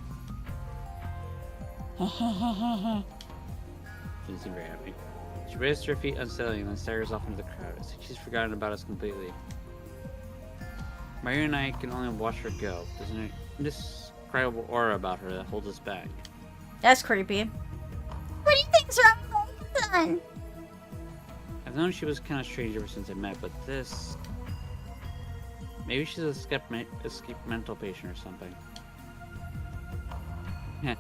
She didn't seem very happy. She raised her feet unsteadily and then staggers off into the crowd. As if she's forgotten about us completely. Maria and I can only watch her go. There's an indescribable aura about her that holds us back. That's creepy. What do you think's wrong with my son? I've known she was kind of strange ever since I met, but this... Maybe she's a escape mental patient or something. Heh,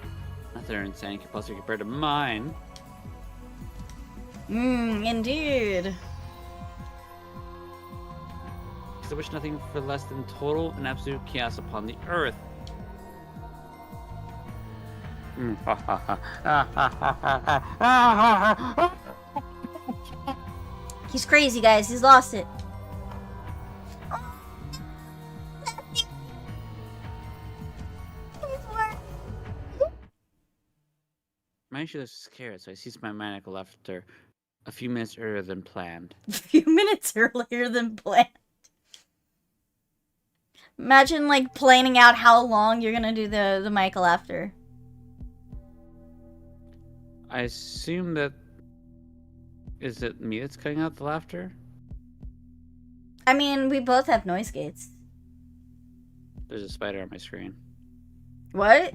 not that her insanity could possibly be compared to mine. Indeed. Because I wish nothing for less than total and absolute chaos upon the earth. He's crazy, guys. He's lost it. she looks scared, so I ceased my maniacal laughter a few minutes earlier than planned. A few minutes earlier than planned. Imagine, like, planning out how long you're gonna do the Michael after. I assume that... Is it me that's cutting out the laughter? I mean, we both have noise gates. There's a spider on my screen. What?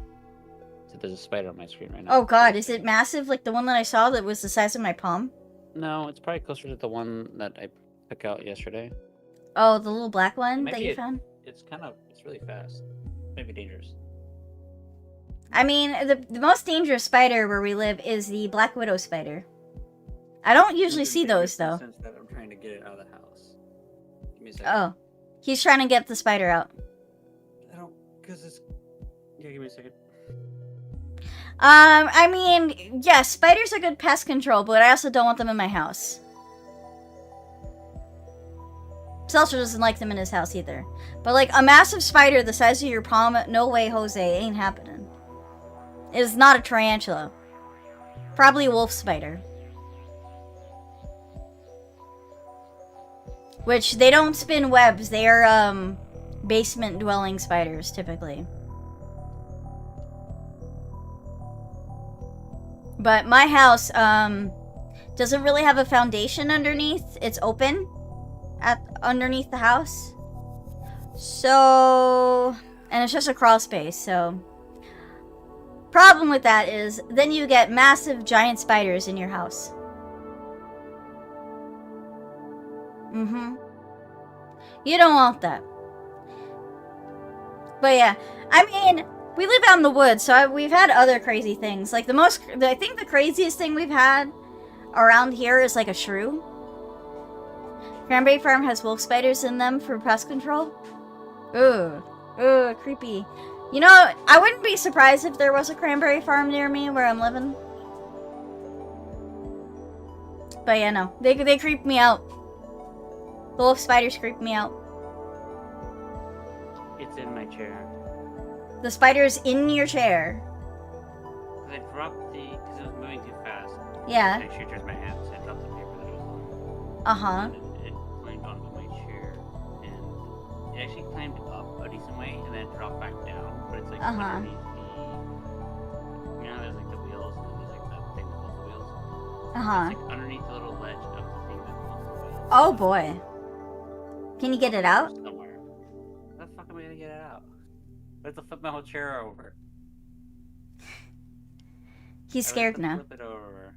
So there's a spider on my screen right now. Oh god, is it massive like the one that I saw that was the size of my palm? No, it's probably closer to the one that I took out yesterday. Oh, the little black one that you found? It's really fast. Maybe dangerous. I mean, the most dangerous spider where we live is the black widow spider. I don't usually see those, though. Since that I'm trying to get it out of the house. Give me a second. Oh. He's trying to get the spider out. I don't... Because it's... Yeah, give me a second. I mean, yeah, spiders are good pest control, but I also don't want them in my house. Seltzer doesn't like them in his house either. But, like, a massive spider the size of your palm, no way, Jose, ain't happening. It is not a tarantula. Probably a wolf spider. Which, they don't spin webs. They are, basement-dwelling spiders, typically. But my house, doesn't really have a foundation underneath. It's open underneath the house. So, and it's just a crawl space, so. Problem with that is, then you get massive giant spiders in your house. Mm-hmm. You don't want that. But yeah, I mean, we live out in the woods, so we've had other crazy things. Like I think the craziest thing we've had around here is like a shrew. Cranberry Farm has wolf spiders in them for pest control. Ooh, creepy. You know, I wouldn't be surprised if there was a cranberry farm near me where I'm living. But yeah, no, they creep me out. The wolf spiders creep me out. It's in my chair. The spider's in your chair. I dropped because it was moving too fast. Yeah. And I shoot my hand, so I dropped the paper that it was on. Uh-huh. It climbed onto my chair, and it actually climbed up a decent way, and then it dropped back down. But it's like underneath the... You know, there's like the wheels, and then there's like that thing that pulls the wheels. Uh-huh. It's like underneath the little ledge of the thing that pulls the wheels. Oh boy. Can you get it out? Somewhere. How the fuck am I gonna get it out? I have to flip my whole chair over. He's scared now. Flip it over.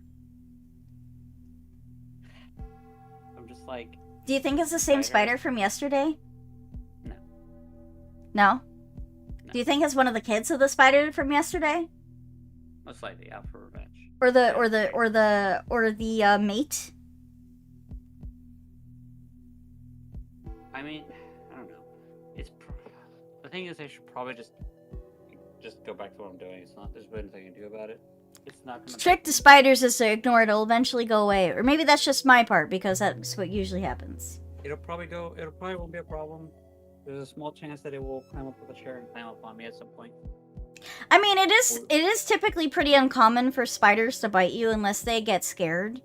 I'm just like... Do you think it's the same spider from yesterday? No. No? Do you think it's one of the kids of the spider from yesterday? Most likely out for revenge. Or the mate? I mean, I don't know. The thing is, I should probably just go back to what I'm doing. It's not. There's anything I can do about it. It's not gonna. Trick to spiders is to ignore it. It'll eventually go away. Or maybe that's just my part because that's what usually happens. It'll probably won't be a problem. There's a small chance that it will climb up with a chair and climb up on me at some point. I mean, it is typically pretty uncommon for spiders to bite you unless they get scared.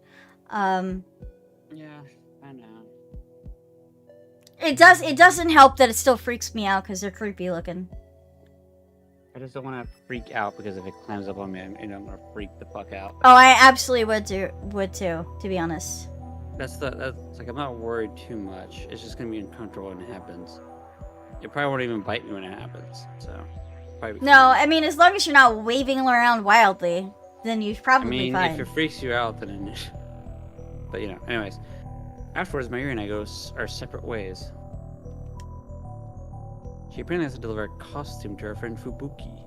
Yeah, I know. It doesn't help that it still freaks me out because they're creepy looking. I just don't want to freak out because if it climbs up on me, I'm gonna freak the fuck out. Oh, I absolutely would too, to be honest. That's like I'm not worried too much. It's just gonna be uncomfortable when it happens. It probably won't even bite me when it happens. So. No, I mean as long as you're not waving around wildly, then you're probably fine. If it freaks you out, then. But you know, anyways. Afterwards, Mayuri and I go our separate ways. She apparently has to deliver a costume to her friend Fubuki.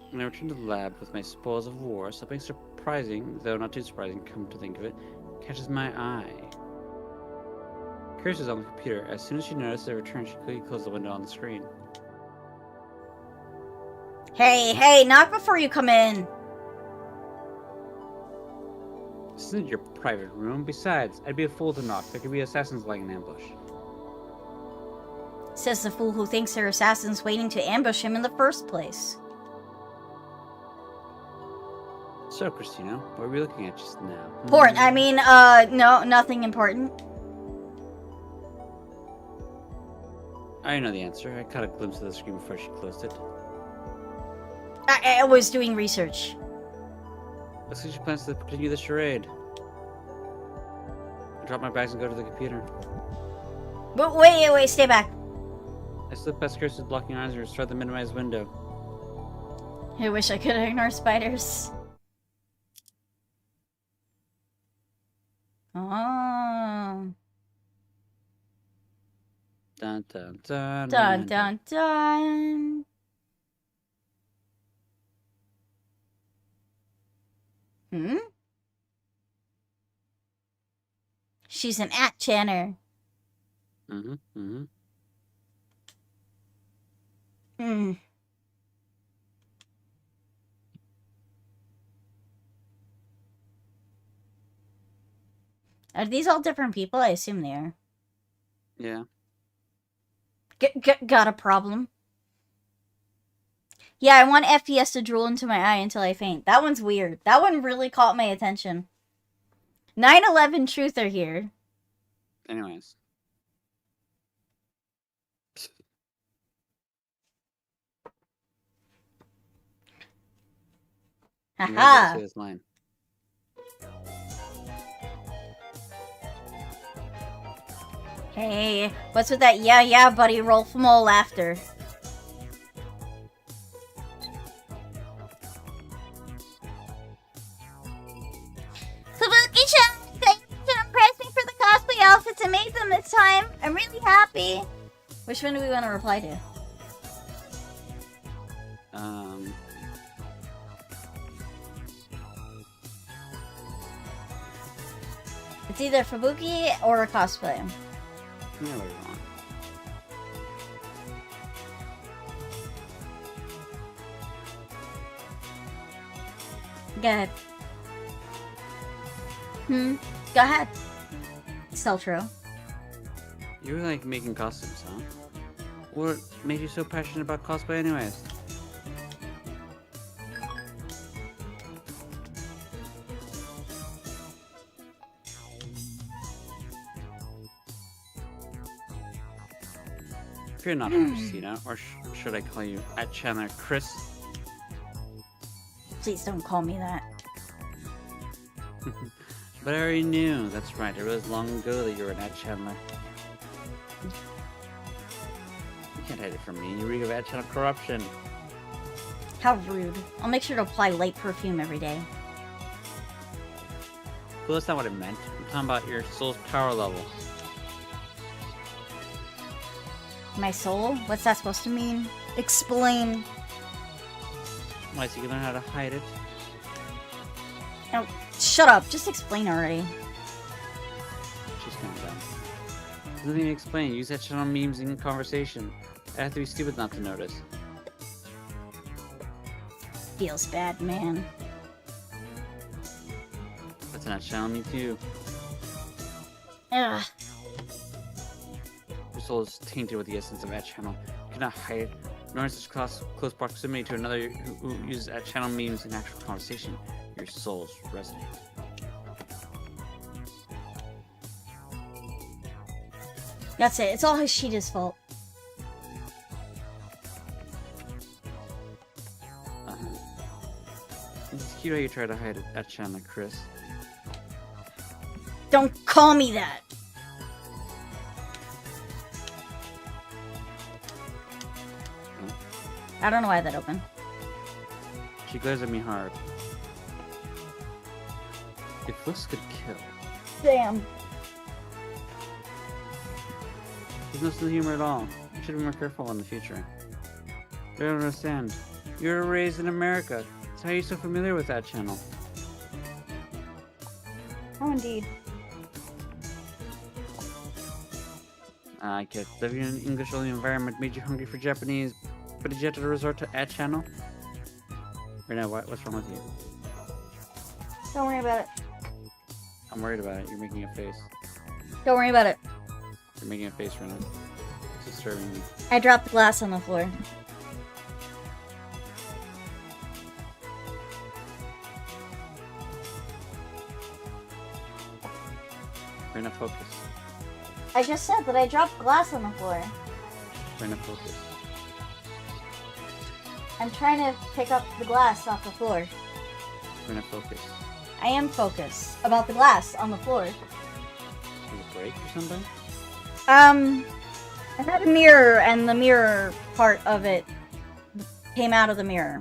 When I return to the lab with my spoils of war, something surprising, though not too surprising, come to think of it, catches my eye. Curse is on the computer. As soon as she noticed the return, she quickly closed the window on the screen. Hey, knock before you come in. This isn't your private room. Besides, I'd be a fool to knock. There could be assassins lying in ambush. Says the fool who thinks there are assassins waiting to ambush him in the first place. So, Christina, what are we looking at just now? Porn. I mean, no, nothing important. I know the answer. I caught a glimpse of the screen before she closed it. I was doing research. Looks like she plans to continue the charade. I drop my bags and go to the computer. But wait, stay back. I slip past cursors blocking eyes and restart the minimized window. I wish I could ignore spiders. Oh. Dun dun dun. Dun dun dun. Hmm? She's an at-channer. Mm-hmm. Hmm. Are these all different people? I assume they are. Yeah. Got a problem? Yeah, I want FPS to drool into my eye until I faint. That one's weird. That one really caught my attention. 9/11 truther here. Anyways. Haha. Say this line. Hey, what's with that yeah buddy roll from all laughter? Kabuki-chan, thank you for impressing me for the cosplay outfits. I made them this time. I'm really happy. Which one do we want to reply to? It's either Fubuki or a cosplay. Yeah, what do you want? Go ahead. Go ahead. Still true. You really like making costumes, huh? What made you so passionate about cosplay anyways? If you're not Christina, or should I call you @Chandler Chris? Please don't call me that. But I already knew. That's right. It was long ago that you were an @Chandler. You can't hide it from me. You reek of @Channel corruption. How rude. I'll make sure to apply light perfume every day. Well, that's not what I meant. I'm talking about your soul's power level. My soul? What's that supposed to mean? Explain. Why, so you can learn how to hide it? Oh, shut up. Just explain already. She's kind of dumb. Doesn't even explain. Use @Channel memes in conversation. I have to be stupid not to notice. Feels bad, man. That's an @Channel me too. Ugh. Your soul is tainted with the essence of @Channel. You cannot hide it, nor in such close proximity to another who uses @Channel memes in actual conversation. Your souls resonate. That's it. It's all Hashida's fault. It's cute how you try to hide it @Chandler Chris. Don't call me that. I don't know why that opened. She glares at me hard. If looks could kill. Damn. There's no sense of humor at all. You should be more careful in the future. I don't understand. You were raised in America. So how are you so familiar with @Channel? Oh, indeed. I get living in an English-only environment made you hungry for Japanese, but did you have to resort to @Channel? Right now, what's wrong with you? Don't worry about it. I'm worried about it. You're making a face. Don't worry about it. You're making a face right now. This is disturbing me. I dropped the glass on the floor. We're gonna focus. I just said that I dropped glass on the floor. We're gonna focus. I'm trying to pick up the glass off the floor. We're gonna focus. I am focused about the glass on the floor. Did it break or something? I had a mirror, and the mirror part of it came out of the mirror.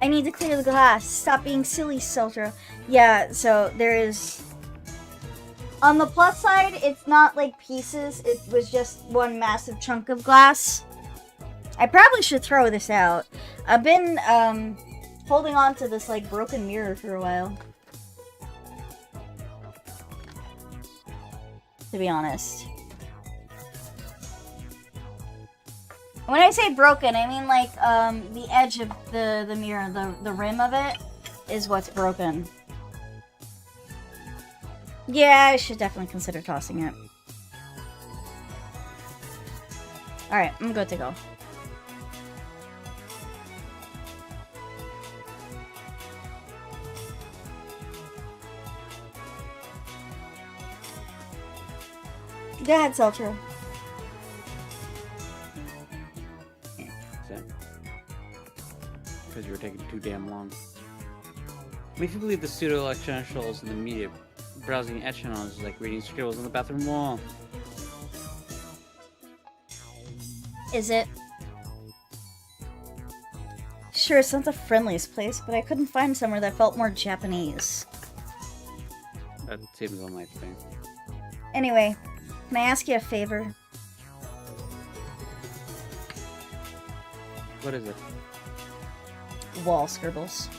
I need to clear the glass. Stop being silly, Seltra. Yeah, so there is... On the plus side, it's not like pieces. It was just one massive chunk of glass. I probably should throw this out. I've been, holding on to this, like, broken mirror for a while. To be honest. When I say broken, I mean like the edge of the mirror, the rim of it is what's broken. Yeah, I should definitely consider tossing it. Alright, I'm good to go. Go ahead, Seltra. Because you were taking too damn long. I mean, if you believe the pseudo-electronicals in the media, browsing echelons is like reading scribbles on the bathroom wall. Is it? Sure, it's not the friendliest place, but I couldn't find somewhere that felt more Japanese. That seems unlikely. Anyway, can I ask you a favor? What is it? Wall scribbles.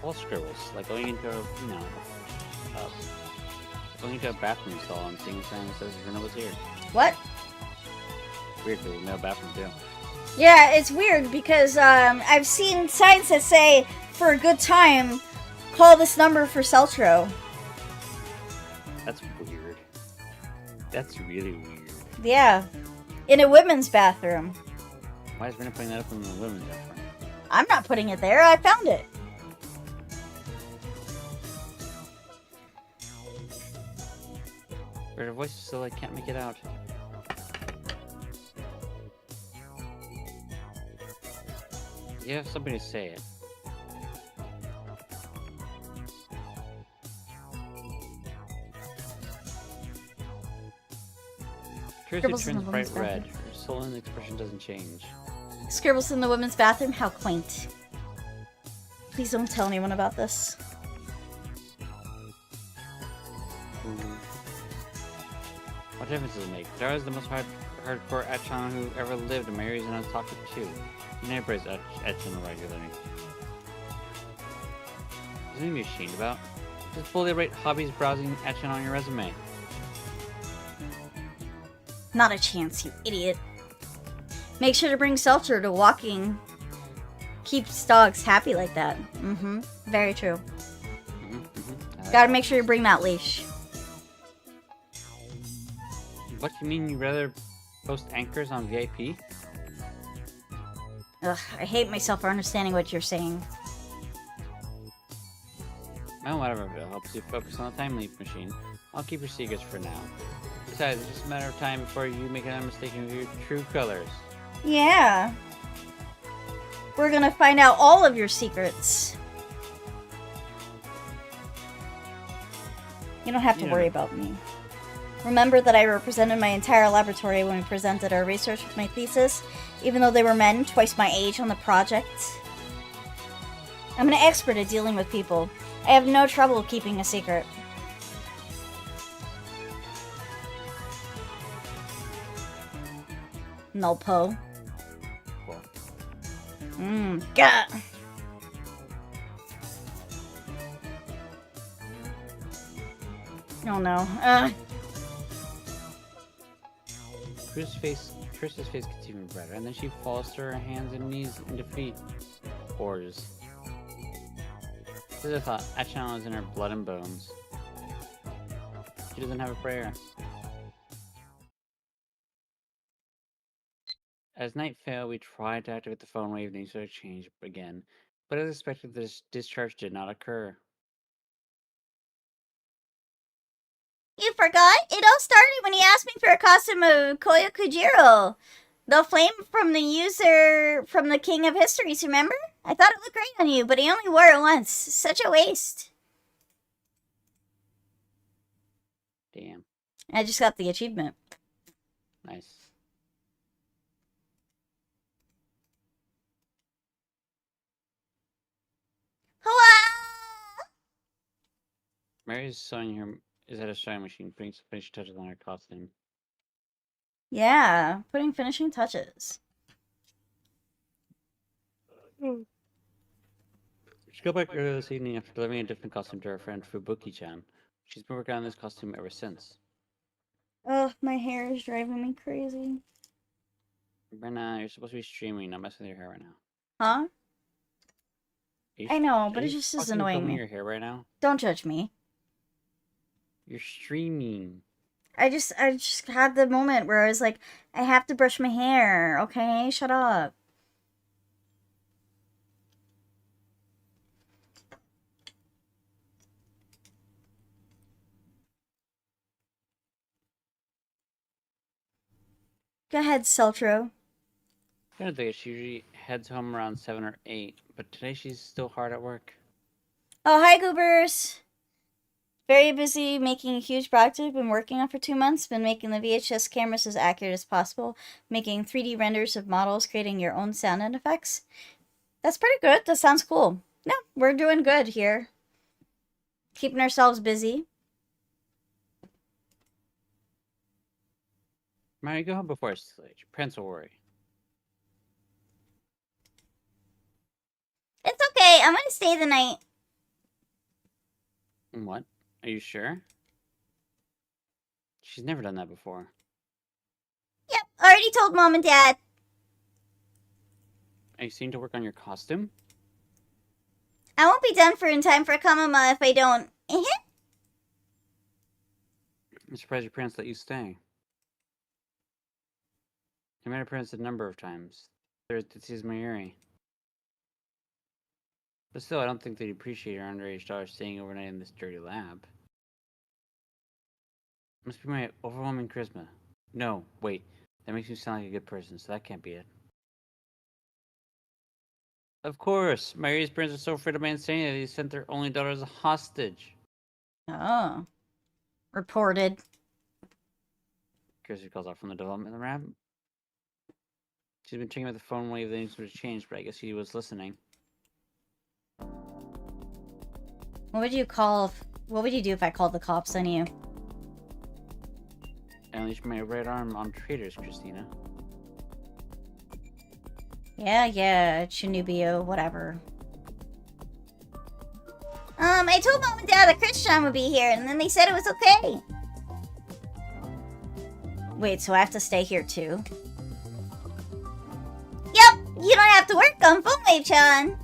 Wall scribbles, like going into a, going into a bathroom stall and seeing a sign that says Rena was here. What? Weird, because there's no bathroom too. Yeah, it's weird because I've seen signs that say, for a good time, call this number for Seltro. That's weird. That's really weird. Yeah. In a women's bathroom. Why is Rena putting that up in the women's bathroom? I'm not putting it there, I found it. But her voice is still, I can't make it out. You have somebody to say it. Curiously Scribbles in turns the bright women's red. bathroom. Her sullen expression doesn't change. Scribbles in the women's bathroom? How quaint. Please don't tell anyone about this. What difference does it make? Dara is the most hardcore echelon who ever lived, and Mary is an otaku too. You never praise echelon regularly. There's nothing to be ashamed about. Just boldly write hobbies browsing echelon on your resume. Not a chance, you idiot. Make sure to bring Seltzer to walking. Keeps dogs happy like that. Mm-hmm. Very true. Gotta make sure you bring that leash. What, you mean you rather post anchors on VIP? Ugh, I hate myself for understanding what you're saying. Well, whatever, if it helps you focus on the time leap machine. I'll keep your secrets for now. Besides, it's just a matter of time before you make another mistake of your true colors. Yeah. We're gonna find out all of your secrets. You don't have to worry about me. Remember that I represented my entire laboratory when we presented our research with my thesis, even though they were men twice my age on the project. I'm an expert at dealing with people. I have no trouble keeping a secret. No po. Cool. Gah! Oh no. Trish's face gets even redder, and then she falls to her hands and knees in defeat. pores. This is a thought. That channel is in her blood and bones. She doesn't have a prayer. As night fell, we tried to activate the phone wave and to change again, but as expected, this discharge did not occur. You forgot? It all started when he asked me for a costume of Koyo Kujiro. The flame from the King of Histories, remember? I thought it looked great on you, but he only wore it once. Such a waste. Damn. I just got the achievement. Nice. Hua! Mary's sewing her is at a sewing machine, putting some finishing touches on her costume. Yeah, putting finishing touches. She got back earlier this evening after delivering a different costume to her friend Fubuki-chan. She's been working on this costume ever since. Ugh, my hair is driving me crazy. Brenna, you're supposed to be streaming, not messing with your hair right now. Huh? I know, but are it you just is fucking annoying combing me. your hair right now? Don't judge me. You're streaming. I just had the moment where I was like, I have to brush my hair, okay? Shut up. Go ahead, Celtro. I don't think she usually heads home around 7 or 8, but today she's still hard at work. Oh, hi, Goobers. Very busy making a huge project. Been working on for 2 months. Been making the VHS cameras as accurate as possible. Making 3D renders of models, creating your own sound and effects. That's pretty good. That sounds cool. No, we're doing good here. Keeping ourselves busy. Mary, go home before it's too late. Your parents will worry. It's okay. I'm gonna stay the night. What? Are you sure? She's never done that before. Yep, already told Mom and Dad. Are you seeing to work on your costume? I won't be done in time for Kamama if I don't. I'm surprised your parents let you stay. I met her parents a number of times. There's Tetsu's Mayuri. But still, I don't think they'd appreciate your underage daughter staying overnight in this dirty lab. Must be my overwhelming charisma. No, wait. That makes me sound like a good person, so that can't be it. Of course! Mayuri's parents are so afraid of my insanity that they sent their only daughter as a hostage. Oh. Reported. Kirsty calls out from the development lab. She's been checking out the phone wave that needs to change, but I guess he was listening. What would you do if I called the cops on you? I unleashed my right arm on traitors, Christina. Yeah, Chinubio, whatever. I told Mom and Dad that Christian would be here, and then they said it was okay. Wait, so I have to stay here too? Yep, you don't have to work on Fumei-chan.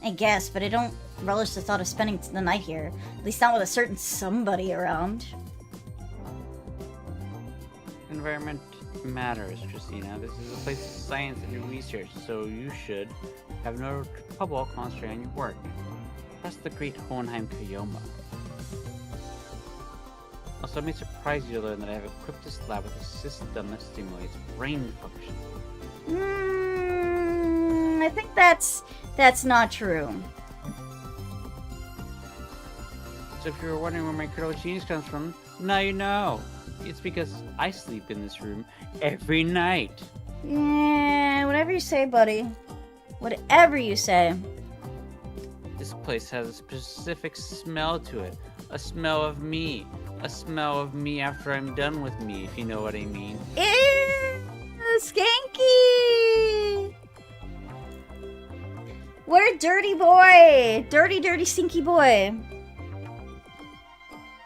I guess, but I don't relish the thought of spending the night here. At least not with a certain somebody around. Environment matters, Christina. This is a place of science and research, so you should have no trouble concentrating on your work. That's the great Hohenheim Kiyoma. Also, it may surprise you to learn that I have equipped this lab with a system that stimulates brain function. I think that's not true. So if you were wondering where my critical genius comes from, now you know. It's because I sleep in this room every night. Yeah, whatever you say, buddy. Whatever you say. This place has a specific smell to it. A smell of me. A smell of me after I'm done with me, if you know what I mean. Ew, skanky! What a dirty boy! Dirty, stinky boy.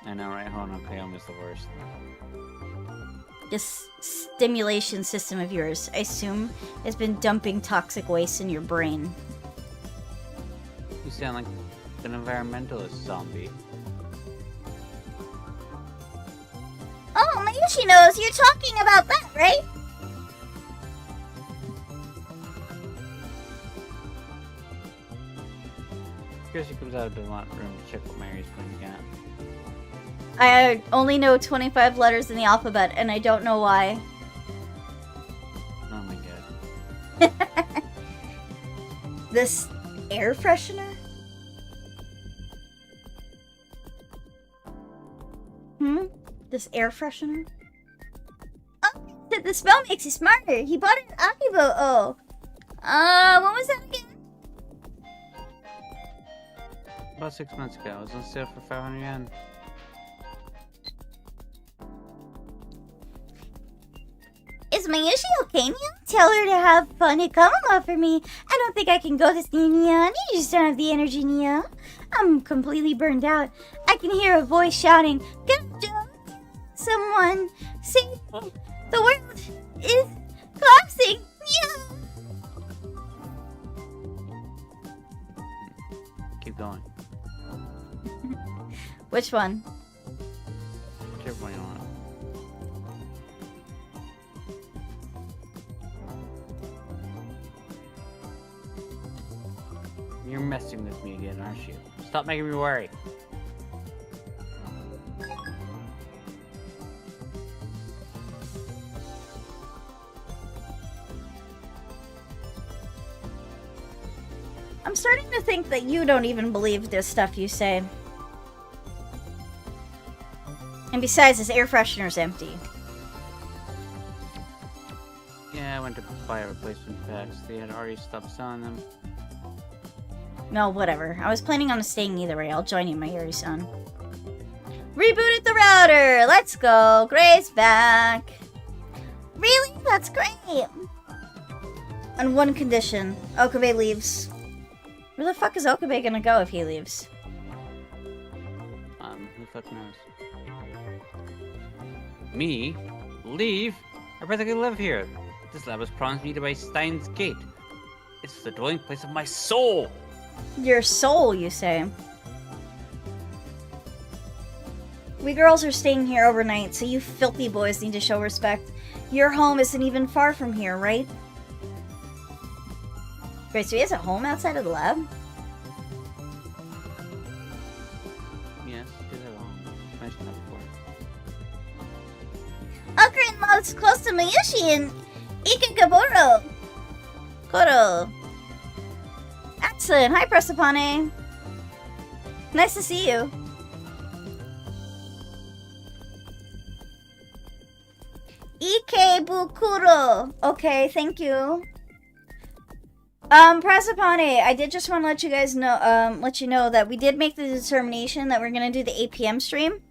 I know, right? Hold on, Kayoma's the worst. This stimulation system of yours, I assume, has been dumping toxic waste in your brain. You sound like an environmentalist zombie. Oh, Mayushi knows you're talking about that, right? Kirsty comes out of the room to check what Mary's pointing at. I only know 25 letters in the alphabet, and I don't know why. Oh my god. This air freshener? This air freshener? Oh, the smell makes you smarter. He bought it at Akibo. Oh. What was that again? About 6 months ago, it was on sale for 500 yen. Is Mayushi okay now? Tell her to have fun at Kamama for me. I don't think I can go this new Nia. You just don't have the energy, Nia. I'm completely burned out. I can hear a voice shouting, "Good job! Someone save me! The world is collapsing!" Nia! Keep going. Which one? Whichever one you want. You're messing with me again, aren't you? Stop making me worry. I'm starting to think that you don't even believe this stuff you say. And besides, this air freshener's empty. Yeah, I went to buy replacement packs. They had already stopped selling them. No, whatever. I was planning on staying either way. I'll join you, Mayuri-san. Rebooted the router! Let's go! Gray's back! Really? That's great! On one condition. Okabe leaves. Where the fuck is Okabe gonna go if he leaves? Who the fuck knows? Me? Leave? I practically live here. This lab was promised me by Steins Gate. It's the dwelling place of my soul! Your soul, you say? We girls are staying here overnight, so you filthy boys need to show respect. Your home isn't even far from here, right? Wait, so he has a home outside of the lab? Yes, it is a home. I've mentioned that before. Ocarina lives close to Mayushi and Ikegaburo. Koro. Excellent. Hi, Pressapane. Nice to see you. Ikebukuro. Okay, thank you. Pressapane, I did just want to let you guys know, let you know that we did make the determination that we're gonna do the 8 p.m. stream.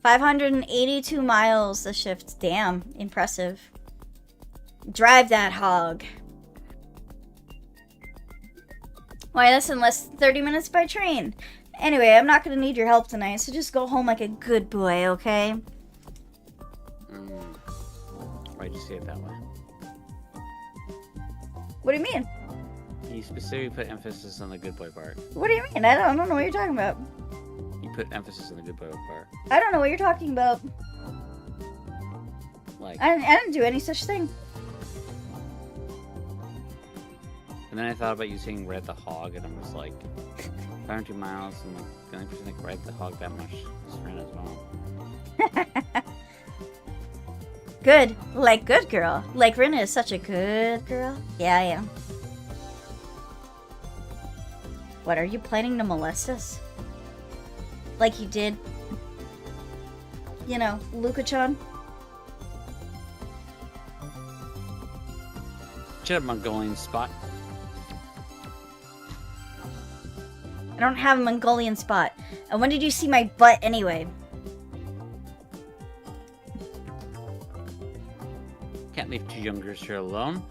582 miles the shift. Damn, impressive. Drive that hog. Why, that's in less than 30 minutes by train. Anyway, I'm not gonna need your help tonight, so just go home like a good boy, okay? Why'd you say it that way? What do you mean? You specifically put emphasis on the good boy part. What do you mean? I don't know what you're talking about. You put emphasis on the good boy part. I don't know what you're talking about. Like, I didn't do any such thing. and then I thought about you saying "ride the hog," and I'm just like, 502 miles, and like the only person that can ride the hog that much is Ren as well. Good. Like good girl. Like Rina is such a good girl. Yeah, I am. What, are you planning to molest us? Like you did, you know, Luka-chan? Shut up, Mongolian spot. I don't have a Mongolian spot. And when did you see my butt anyway? Can't leave two young girls here alone.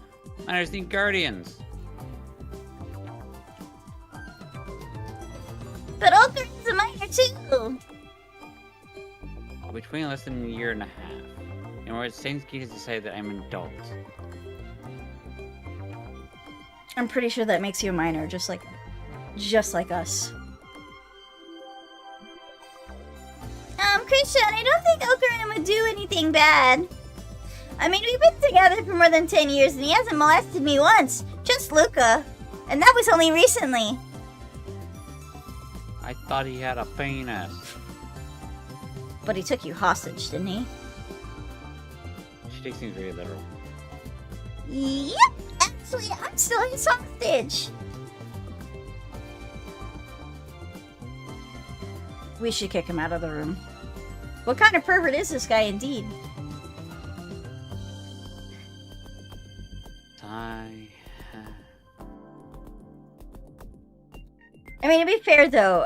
Minors need guardians. But Ocarina's a minor too! I'll be 20 in less than a year and a half. In words, Steins has decided that I'm an adult. I'm pretty sure that makes you a minor, just like us. Christian, I don't think Okarun would do anything bad. I mean, we've been together for more than 10 years and he hasn't molested me once. Just Luca. And that was only recently. I thought he had a penis. But he took you hostage, didn't he? She takes things very literal. Yep, actually, I'm still his hostage. We should kick him out of the room. What kind of pervert is this guy, indeed? I mean, to be fair, though,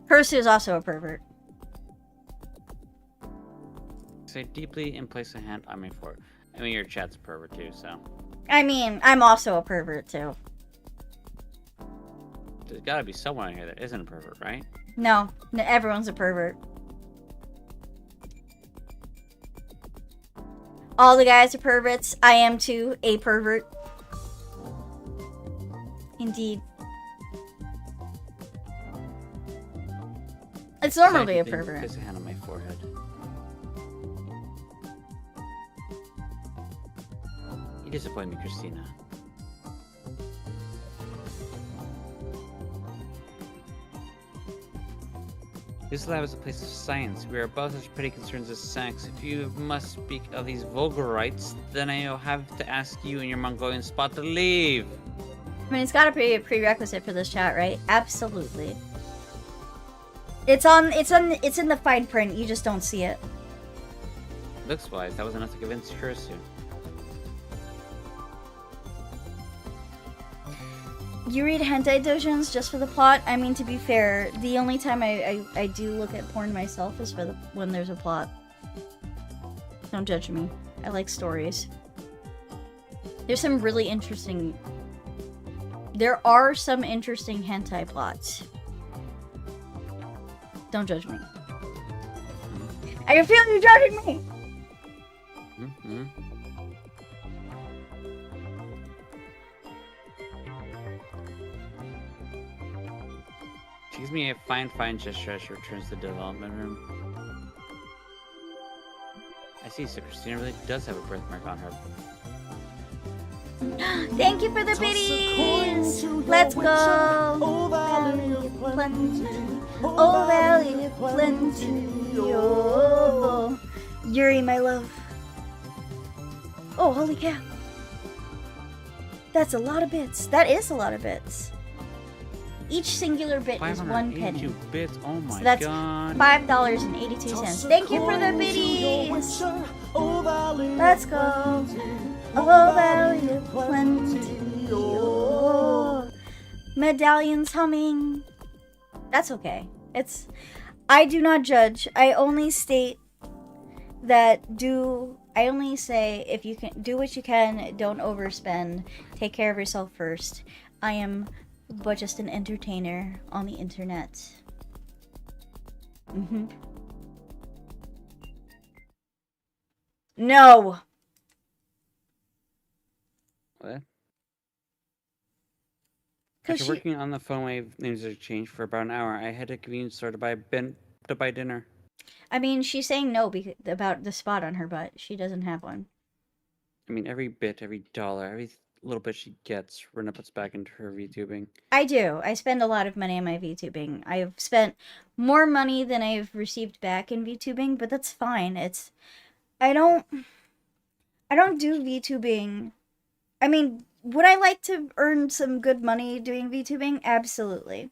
Percy is also a pervert. Say deeply and place a hand on my forehead. I mean, your chat's a pervert too, so. I mean, I'm also a pervert, too. There's gotta be someone in here that isn't a pervert, right? No, everyone's a pervert. All the guys are perverts. I am, too, a pervert. Indeed. It's normal to be a pervert. Place a hand on my forehead. You disappoint me, Christina. This lab is a place of science. We are above such petty concerns as sex. If you must speak of these vulgar rights, then I'll have to ask you and your Mongolian spot to leave. I mean, it's gotta be a prerequisite for this chat, right? Absolutely. It's in the fine print, you just don't see it. Looks-wise, that was enough to convince Kurisu. You read hentai dojins just for the plot? I mean, to be fair, the only time I do look at porn myself is for when there's a plot. Don't judge me. I like stories. There's some really interesting... There are some interesting hentai plots. Don't judge me. I can feel you judging me! Mm-hmm. She gives me a fine gesture as she returns to the development room. I see, so Christina really does have a birthmark on her. Thank you for the biddies! Let's go! Oh, Valley of Plenty. Oh, Valley of Plenty. Oh, Yuri, my love. Oh, holy cow. That's a lot of bits. That is a lot of bits. Each singular bit is 1 penny. Bits. Oh my so that's god. $5.82. Thank you for the biddies! Let's go! Oh, Valley of Plenty. Oh. Medallions humming. That's okay. I do not judge. I only state that I only say if you can do what you can, don't overspend. Take care of yourself first. I am but just an entertainer on the internet. No! What? After working on the phone wave names exchange for about an hour, I had a convenience store to buy dinner. I mean, she's saying no about the spot on her butt. She doesn't have one. I mean, every bit, every dollar, every little bit she gets, Rena puts back into her VTubing. I do. I spend a lot of money on my VTubing. I've spent more money than I've received back in VTubing, but that's fine. I don't do VTubing. I mean, would I like to earn some good money doing VTubing? Absolutely.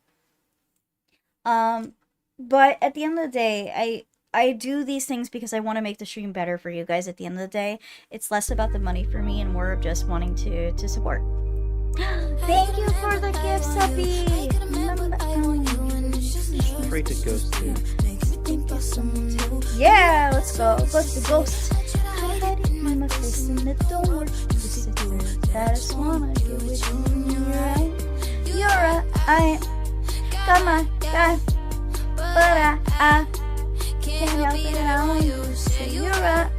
But at the end of the day, I do these things because I want to make the stream better for you guys at the end of the day. It's less about the money for me and more of just wanting to support. Thank you for the gift, Suppy! Straight to Ghost too. Yeah, let's go. Let's go, Ghost. I had it in my face and it don't work. I just wanna get with you. You're right. I got my guy, but I Can't help it, I want you. Say you're right.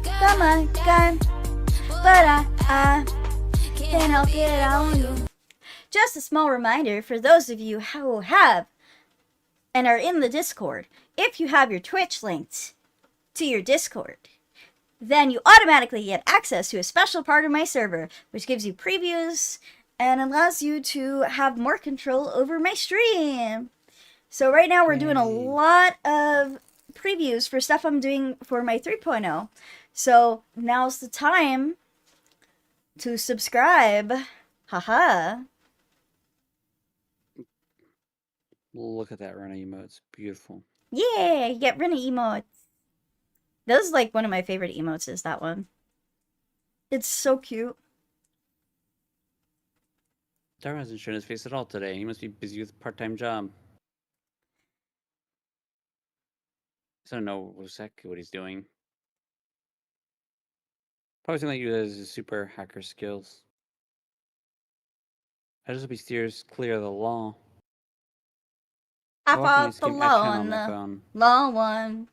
Got my gun, but I can't help it, I want you. Just a small reminder for those of you who have and are in the Discord. If you have your Twitch linked to your Discord, then you automatically get access to a special part of my server, which gives you previews and allows you to have more control over my stream. So right now we're doing a lot of previews for stuff I'm doing for my 3.0. So now's the time to subscribe. Haha. Look at that Rena emote. It's beautiful. Yeah, you get Rena emotes. That is like one of my favorite emotes, is that one. It's so cute. Dara hasn't shown his face at all today. He must be busy with a part-time job. I don't know exactly what he's doing. Probably something like you his super hacker skills. I just hope he steers clear of the law. I How often fought is the Kim law Atchan on my the phone? law one.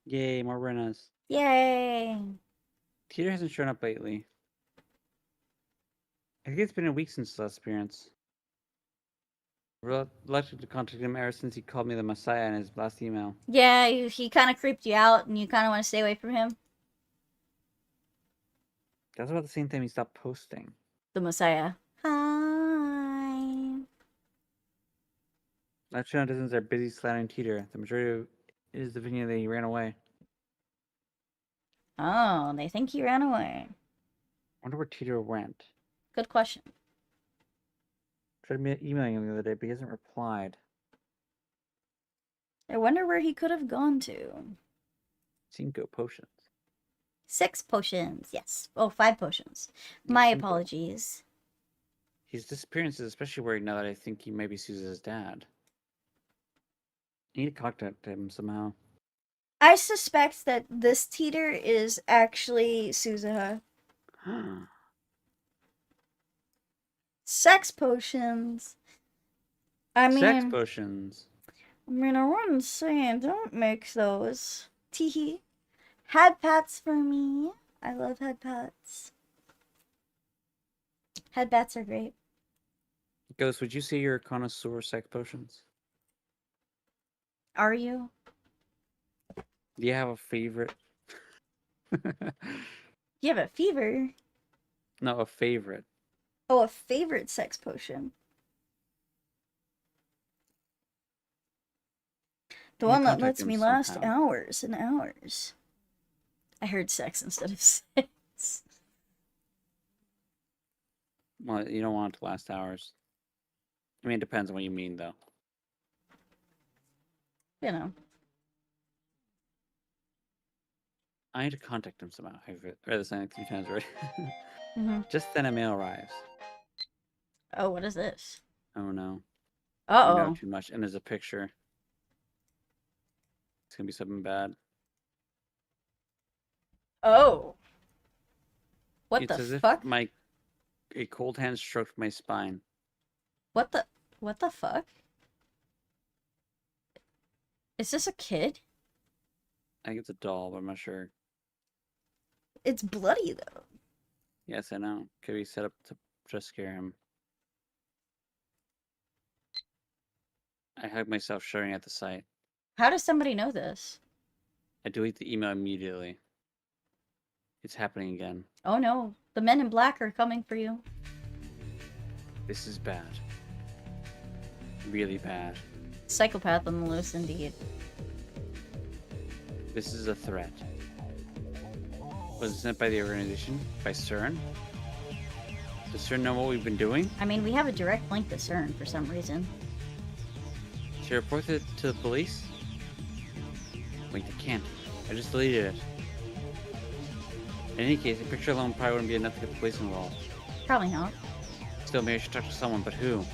Yay, more Renas. Yay. Teeter hasn't shown up lately. I think it's been a week since his last appearance. Reluctant to contact him ever since he called me the Messiah in his last email. Yeah, he kind of creeped you out and you kind of want to stay away from him. That's about the same time he stopped posting. The Messiah. Hi. Latchon dozens are busy slandering Teeter. The majority of it is the opinion that he ran away. Oh, they think he ran away. I wonder where Teeter went. Good question. Tried emailing him the other day, but he hasn't replied. I wonder where he could have gone to. Seen go potions. 6 potions, yes. Oh, 5 potions. Yeah, My simple. apologies. His disappearance is especially worried now that I think he might be Susan's dad. I need to contact him somehow. I suspect that this Teeter is actually Suzuha. Sex potions. I mean, Sex potions. I wouldn't say don't make those. Teehee. Head pats for me. I love head pats. Head pats are great. Ghost, would you say you're a connoisseur of sex potions? Are you? Do you have a favorite? You have a fever. No, a favorite. Oh, a favorite sex potion. The one that lets me last hours and hours. I heard sex instead of sex. Well, you don't want it to last hours. I mean, it depends on what you mean, though. You know. I need to contact him somehow. I've read this like 3 times already. Mm-hmm. Just then a mail arrives. Oh, what is this? Oh no. Uh-oh. No, too much. And there's a picture. It's gonna be something bad. Oh. What It's the as fuck? if a cold hand stroked my spine. What the fuck? Is this a kid? I think it's a doll, but I'm not sure. It's bloody though. Yes, I know. Could be set up to just scare him. I hug myself, shuddering at the sight. How does somebody know this? I delete the email immediately. It's happening again. Oh no, the men in black are coming for you. This is bad. Really bad. Psychopath on the loose indeed. This is a threat. Was it sent by the organization? By CERN? Does CERN know what we've been doing? I mean, we have a direct link to CERN for some reason. Should I report it to the police? Wait, I can't. I just deleted it. In any case, a picture alone probably wouldn't be enough to get the police involved. Probably not. Still, maybe I should talk to someone, but who?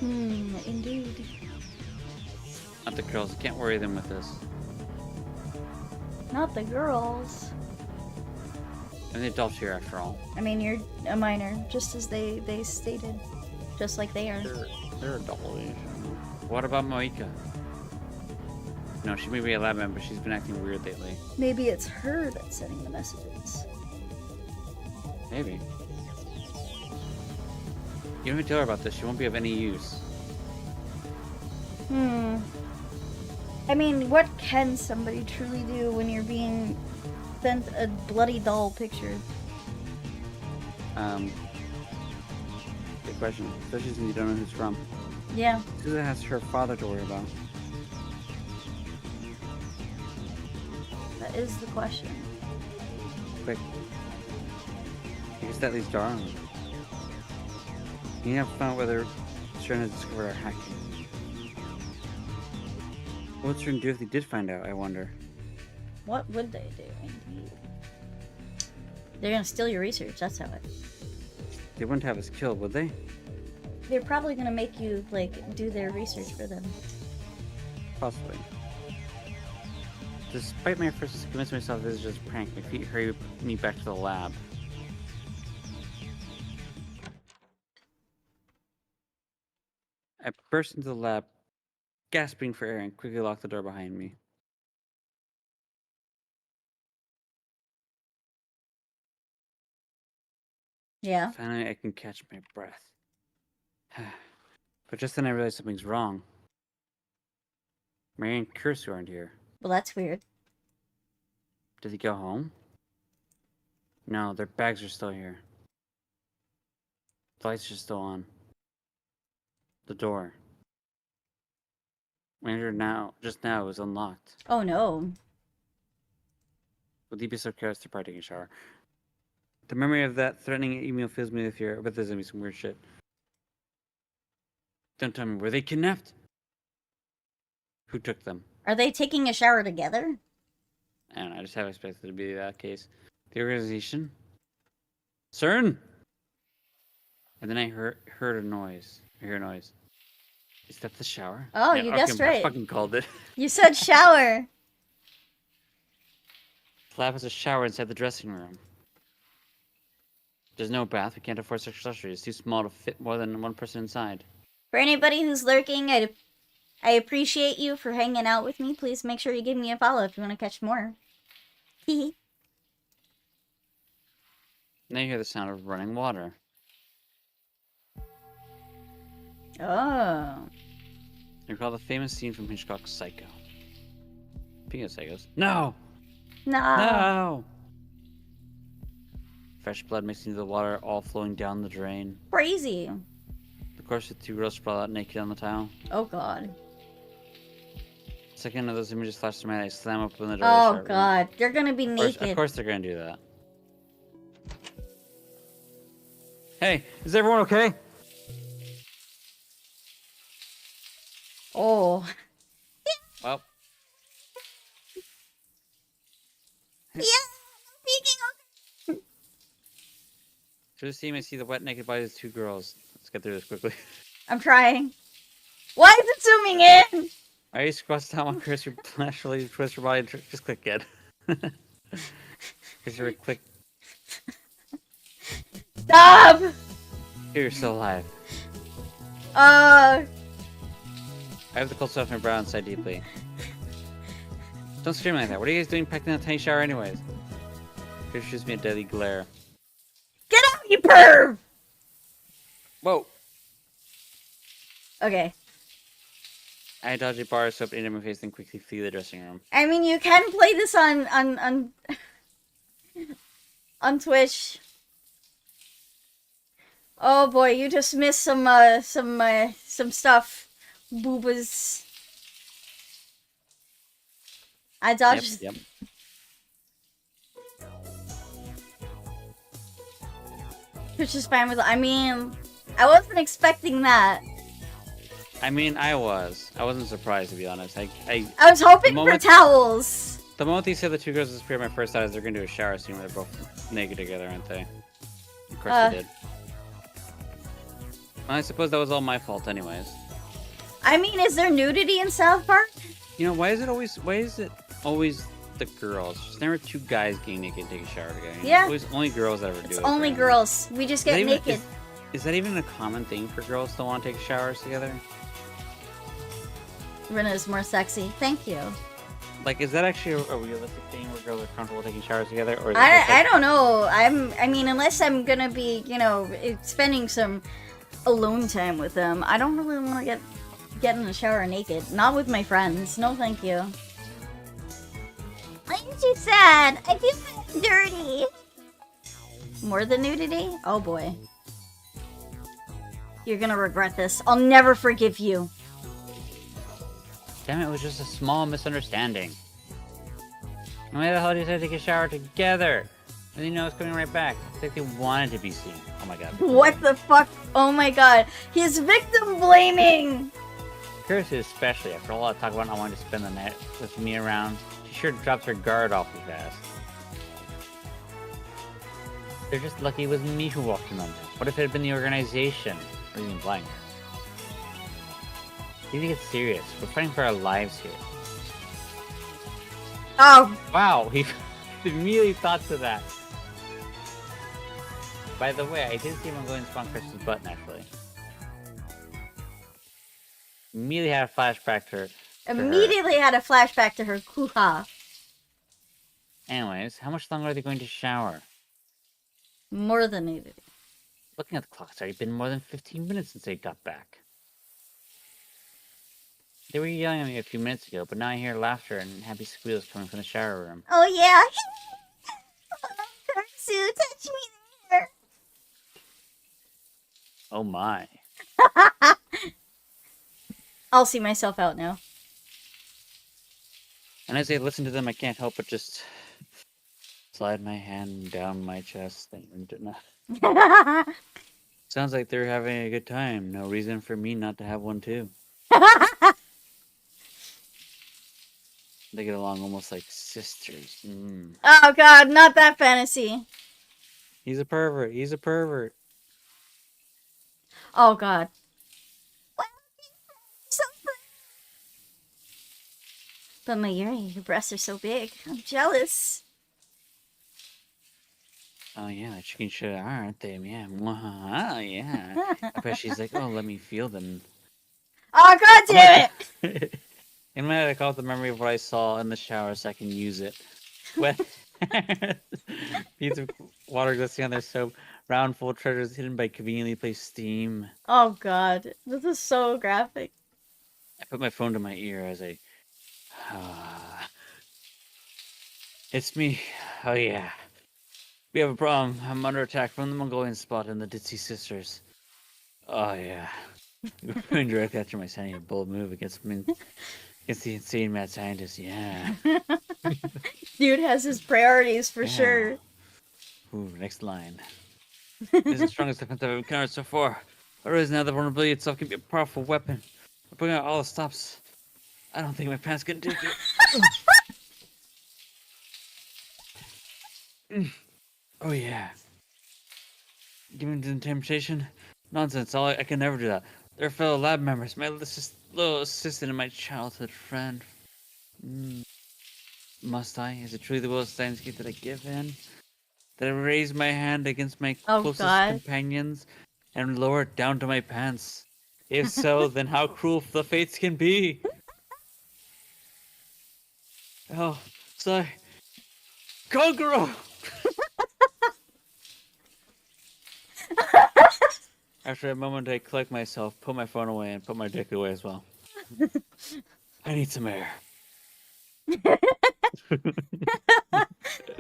Indeed. Not the girls. I can't worry them with this. Not the girls. I'm the adult here, after all. I mean, you're a minor, just as they stated. Just like they are. They're adult-ish. What about Moika? No, she may be a lab member, but she's been acting weird lately. Maybe it's her that's sending the messages. Maybe. You don't even tell her about this. She won't be of any use. I mean, what can somebody truly do when you're being sent a bloody doll picture? Good question. Especially since you don't know who's from. Yeah. Susan has her father to worry about. That is the question. Quick. I guess that leaves Darwin. You have found whether Stern has discovered our hacking. What would Stern do if they did find out, I wonder? What would they do, indeed? They're gonna steal your research, that's how it... They wouldn't have us killed, would they? They're probably gonna make you, like, do their research for them. Possibly. Despite my efforts to convince myself this is just a prank, my feet hurry me back to the lab. I burst into the lab, gasping for air, and quickly locked the door behind me. Yeah. Finally, I can catch my breath. But just then I realized something's wrong. Mary and Kirsu aren't here. Well, that's weird. Did they go home? No, their bags are still here. The lights are still on. The door. When I entered just now, it was unlocked. Oh no. Would he be so careless to probably take a shower? The memory of that threatening email fills me with fear. I bet there's gonna be some weird shit. Don't tell me, were they kidnapped? Who took them? Are they taking a shower together? I don't know, I just have expected it to be that case. The organization? CERN! And then I heard a noise. I hear a noise. Is that the shower? Oh, you guessed right. I fucking called it. You said shower! The lab has a shower inside the dressing room. There's no bath. We can't afford such luxury. It's too small to fit more than one person inside. For anybody who's lurking, I appreciate you for hanging out with me. Please make sure you give me a follow if you want to catch more. Hee. Now you hear the sound of running water. Oh. You recall the famous scene from Hitchcock's Psycho. Speaking of psychos. No! No. No! Fresh blood mixing into the water, all flowing down the drain. Crazy. The corpse with two girls sprawled out naked on the tile. Oh god. Second of those images flashed through my eyes, slam open the door. Oh god. You're gonna be Of naked. course they're gonna do that. Hey, is everyone okay? Oh. Well. Yeah, speaking of... Through the steam, I see the wet, naked bodies of two girls. Let's get through this quickly. I'm trying. Why is it zooming in? I used to cross down on Chris, flashily twist her body, and just click it. Chris, you click. Stop! Here, you're still alive. Uh... I have the cold sweat off my brow and sigh deeply. Don't scream like that. What are you guys doing packed in a tiny shower anyways? Chris shoots me a deadly glare. Get out, you perv! Whoa! Okay. I dodge a bar of soap into my face and quickly flee the dressing room. I mean, you can play this on Twitch. Oh boy, you just missed some stuff. Boobas. I dodged. Yep. Twitch is fine with. I mean, I wasn't expecting that. I mean, I wasn't surprised, to be honest. I was hoping for towels. The moment they said the two girls disappeared, my first thought is they're gonna do a shower scene where they're both naked together, aren't they? Of course they did. Well, I suppose that was all my fault anyways. I mean, is there nudity in South Park? You know, why is it always the girls? There's never two guys getting naked and taking a shower together. You know? Yeah. It's always only girls that ever do it. It's only girls. We just get naked. Is that even a common thing for girls to want to take showers together? Rena's more sexy. Thank you. Like, is that actually a realistic thing where girls are comfortable taking showers together? Or is it just, I like, don't know. I mean, unless I'm gonna be, spending some alone time with them, I don't really want to get in the shower naked. Not with my friends. No, thank you. I'm too sad. I feel dirty. More than nudity? Oh boy. You're gonna regret this. I'll never forgive you. Damn it, it was just a small misunderstanding. Why the hell did they take a shower together? And you know it's coming right back. It's like they wanted to be seen. Oh my god. What the fuck? Oh my god. He's victim blaming! Kirsty especially, after all that talk about not wanting to spend the night with me around, she sure drops her guard awfully fast. They're just lucky it was me who walked in on them. What if it had been the organization? Or even blind? You think it's serious. We're fighting for our lives here. Oh. Wow, he immediately thought to that. By the way, I did see him go and spawn Chris's button, actually. Immediately had a flashback to her. Immediately had a flashback to her hoo-ha. Anyways, how much longer are they going to shower? More than needed. Looking at the clock, it's already been more than 15 minutes since they got back. They were yelling at me a few minutes ago, but now I hear laughter and happy squeals coming from the shower room. Oh yeah. Sue, touch me there. Oh my. I'll see myself out now. And as I listen to them, I can't help but just slide my hand down my chest. Sounds like they're having a good time. No reason for me not to have one too. They get along almost like sisters. Mm. Oh god, not that fantasy. He's a pervert. He's a pervert. Oh god. But Mayuri, your breasts are so big. I'm jealous. Oh yeah, like chicken shit, aren't they? Yeah. Oh yeah. I bet she's like, oh, let me feel them. Oh god damn it! In my head, I call it the memory of what I saw in the shower so I can use it. Wet beads of water glistening on their soap, round full treasures hidden by conveniently placed steam. Oh god, this is so graphic. I put my phone to my ear as I... It's me. Oh yeah. We have a problem. I'm under attack from the Mongolian spot and the Ditzy sisters. Oh yeah. We're going directly after my sending a bold move against the insane mad scientist, yeah. Dude has his priorities for Yeah. sure. Ooh, next line. This is the strongest defense I've encountered so far. But it is now the vulnerability itself can be a powerful weapon. We're putting out all the stops. I don't think my pants can take it. Oh yeah. Given to the temptation? Nonsense, I can never do that. They're fellow lab members, my little assistant and my childhood friend. Must I? Is it truly the will of Steins that I give in? That I raise my hand against my closest companions and lower it down to my pants? If so, then how cruel the fates can be! Oh, sorry. Kogoro! After a moment, I collect myself, put my phone away, and put my dick away as well. I need some air.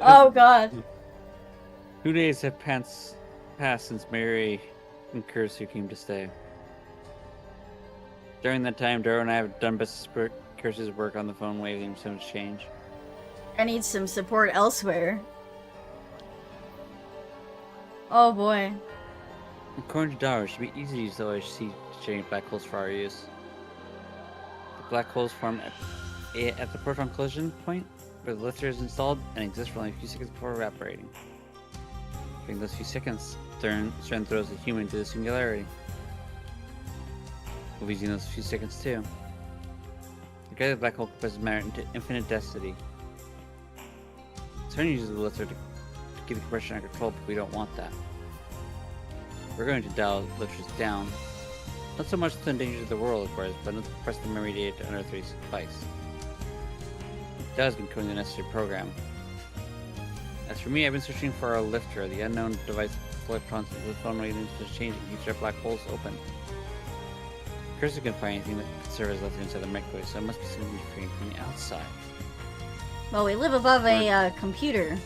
Oh god. 2 days have passed since Mary and Kirsu came to stay. During that time, Daro and I have done best Kirsu's work on the phone, waiting for so much change. I need some support elsewhere. Oh boy. According to Daro, it should be easy to use the OHC to generate black holes for our use. The black holes form at the proton collision point where the lithium is installed and exist for only a few seconds before evaporating. During those few seconds, CERN throws a human into the singularity. We'll be using those few seconds too. The guided black hole compresses matter into infinite density. CERN uses the lithium to keep the compression under control, but we don't want that. We're going to dial lifters down. Not so much to endanger the world, of course, but not to press the memory data to unearth device. Dell has been coding the necessary program. As for me, I've been searching for a lifter. The unknown device electrons of the phone readings to change and keeps our black holes open. Cursor can find anything that could serve as lifter inside the microwave, so it must be something interfering from the outside. Well, we live above a computer.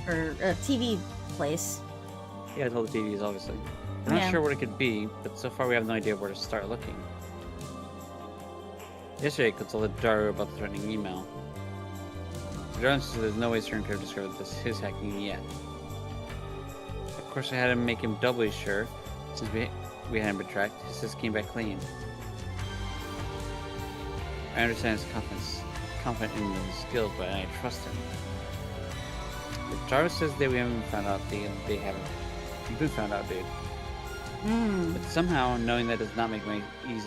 Or a TV place. Yeah, it's all the TVs, obviously. We're not sure what it could be, but so far we have no idea where to start looking. Yesterday, I consulted Daru about the threatening email. Daru says there's no way Stern could have discovered this his hacking yet. Of course, I had to make him doubly sure, since we hadn't been tracked. His system came back clean. I understand his confident in his skills, but I trust him. If Daru says that we haven't been found out, they haven't. You've been found out, dude. But somehow, knowing that does not make me ease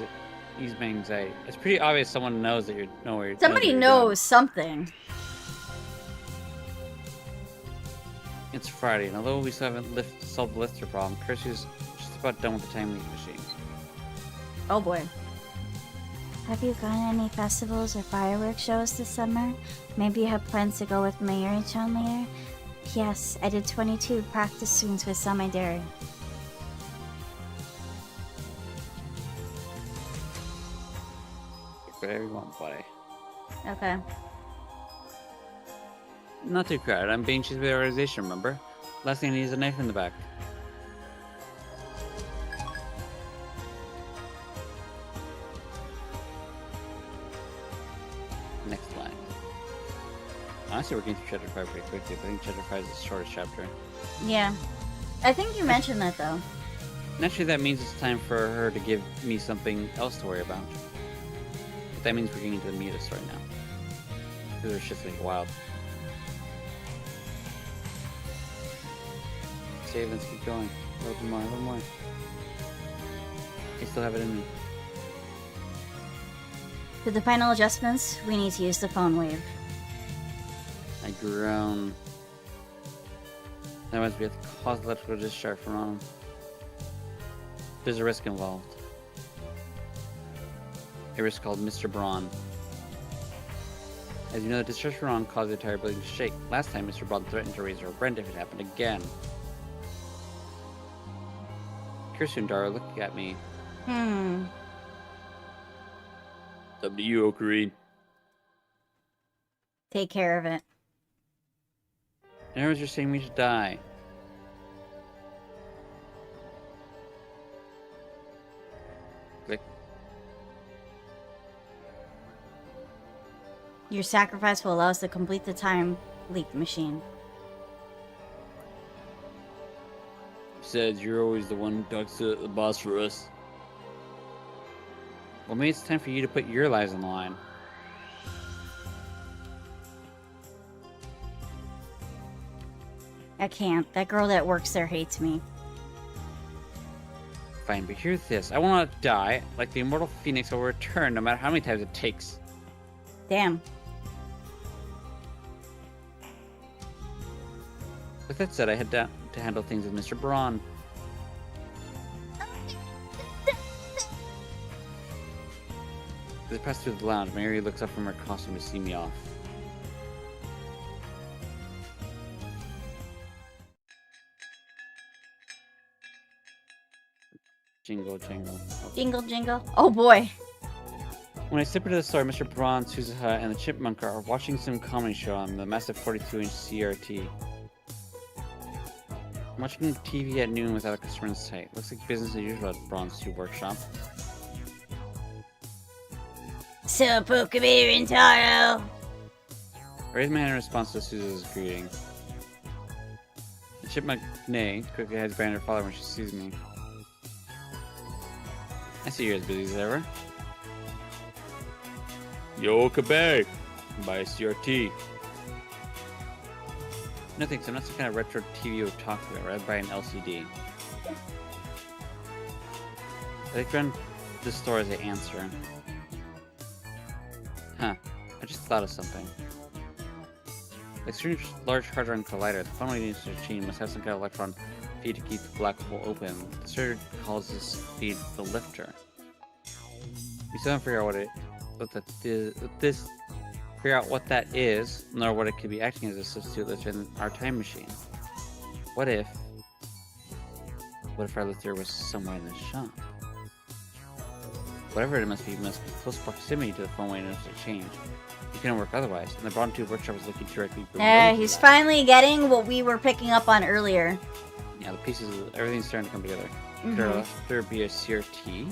my anxiety. It's pretty obvious someone knows that you're nowhere. Somebody knows something. It's Friday, and although we still haven't solved the lifter problem, Kirsty's just about done with the time leak machine. Oh boy. Have you gone to any festivals or fireworks shows this summer? Maybe you have plans to go with Mayor-chan later? Yes, I did 22 practice swings with Samidare. Whatever you want, buddy. Okay. Not too crowded. I'm being chased by the organization, remember? Last thing I need is a knife in the back. Next line. Honestly, we're getting through Chapter 5 pretty quickly, but I think Chapter 5 is the shortest chapter. Yeah. I think you mentioned that, though. Naturally, that means it's time for her to give me something else to worry about. But that means we're getting into the meat of the story now. Because there's shit's getting wild. Save, let's keep going. A little more, a little more. I still have it in me. For the final adjustments, we need to use the phone wave. I groan. That must be a cause electrical discharge from on him. There's a risk involved. A risk called Mr. Braun. As you know, the discharge from on caused the entire building to shake. Last time, Mr. Braun threatened to raise her rent if it happened again. Kirsten and Daru look at me. It's up to you, Ocarine. Take care of it. And everyone's just saying we should die. Click. Your sacrifice will allow us to complete the time leak machine. Besides, you're always the one who talks to the boss for us. Well, maybe it's time for you to put your lives on the line. I can't. That girl that works there hates me. Fine, but here's this. I will not die. Like the immortal phoenix, I will return no matter how many times it takes. Damn. With that said, I head down to handle things with Mr. Braun. As I pass through the lounge, Mary looks up from her costume to see me off. Jingle, jingle. Jingle, jingle. Oh boy. When I step into the store, Mr. Braun, Suzuha, and the Chipmunk are watching some comedy show on the massive 42-inch CRT. I'm watching TV at noon without a customer in sight. Looks like business as usual at Braun's 2 workshop. So, Pokemon and Taro. I raise my hand in response to Suzuha's greeting. The Chipmunk, Nay, quickly hides behind her father when she sees me. I see you're as busy as ever. Yo, Quebec! Buy a CRT. No thanks, I'm not some kind of retro TV we've talked about, rather buy an LCD. I look around the store as I answer. Huh, I just thought of something. The extreme large hadron collider, the phone radiation machine must have some kind of electron feed to keep the black hole open. The surge calls this feed the lifter. We still haven't figured out what that is, nor what it could be acting as a substitute lifter in our time machine. What if our lifter was somewhere in the shop? Whatever it must be close proximity to the phone way notice a change. It couldn't work otherwise, and the Bottom Tube workshop was looking directly below. He's finally getting what we were picking up on earlier. Yeah, the pieces, everything's starting to come together. Mhm. Could our lifter be a CRT?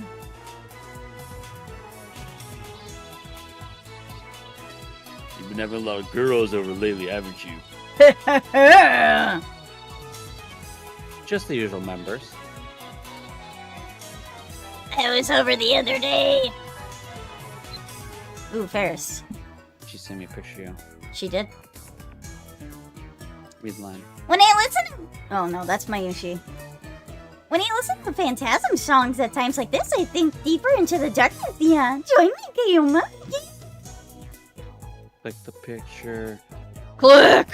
You've been having a lot of girls over lately, haven't you? Just the usual members. I was over the other day. Ooh, Ferris. She sent me a picture of you. She did. Read the line. When I listen Oh no, that's Mayushi. When I listen to Phantasm songs at times like this, I think deeper into the darkness. Yeah, join me, Kayuma. Click the picture. Click!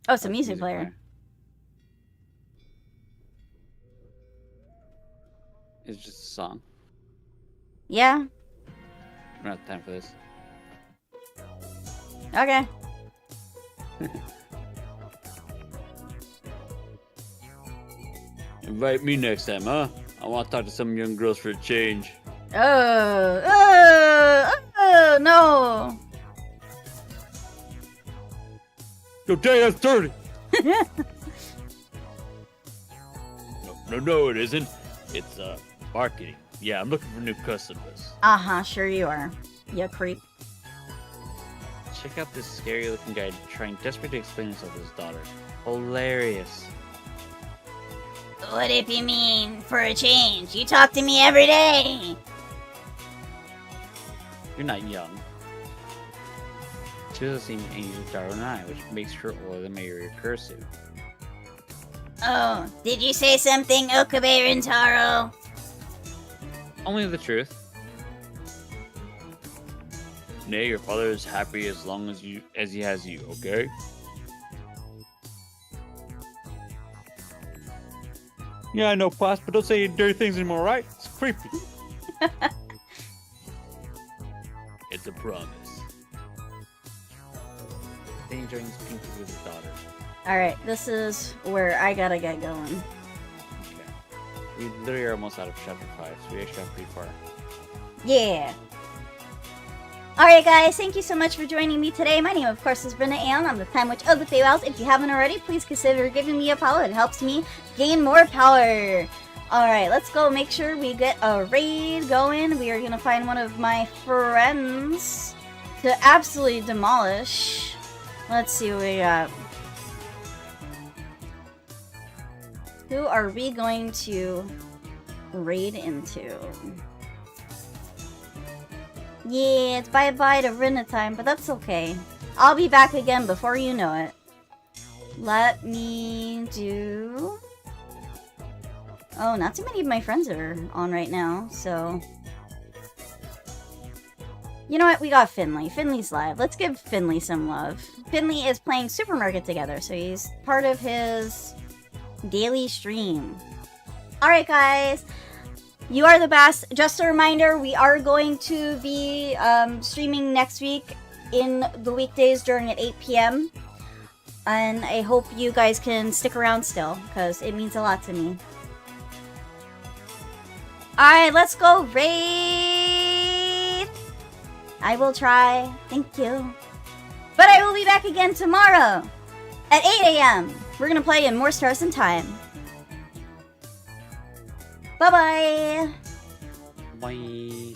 Oh, it's a music player. It's just a song. Yeah? We don't have time for this. Okay. Invite me next time, huh? I want to talk to some young girls for a change. No! Yo, Jay, that's dirty! No, it isn't. It's, marketing. Yeah, I'm looking for new customers. Uh-huh, sure you are. You creep. Check out this scary-looking guy trying desperately to explain himself to his daughter. Hilarious. What if you mean for a change? You talk to me every day. You're not young. She doesn't seem any of Darwin and I, which makes her older than Mayuri Kursu. Oh, did you say something, Okabe Rintaro? Only the truth. Nay, your father is happy as long as he has you, okay? Yeah, I know, Pops, but don't say dirty things anymore, right? It's creepy. It's a promise. Stay enjoying this pink with his daughter. Alright, this is where I gotta get going. Okay. We literally are almost out of chapter 5, so we actually got pretty far. Yeah. Alright guys, thank you so much for joining me today. My name, of course, is Brenda Ann. I'm the Time Witch of the Feywilds. If you haven't already, please consider giving me a follow. It helps me gain more power. Alright, let's go make sure we get a raid going. We are going to find one of my friends to absolutely demolish. Let's see what we got. Who are we going to raid into? Yeah, it's bye-bye to Rinna time, but that's okay. I'll be back again before you know it. Let me do... Oh, not too many of my friends are on right now, so... You know what? We got Finley. Finley's live. Let's give Finley some love. Finley is playing Supermarket together, so he's part of his daily stream. Alright, guys. You are the best. Just a reminder, we are going to be streaming next week in the weekdays during at 8 p.m. And I hope you guys can stick around still, because it means a lot to me. Alright, let's go raid! I will try. Thank you. But I will be back again tomorrow at 8 a.m. We're going to play in More Stars Than Time. Bye-bye! Bye.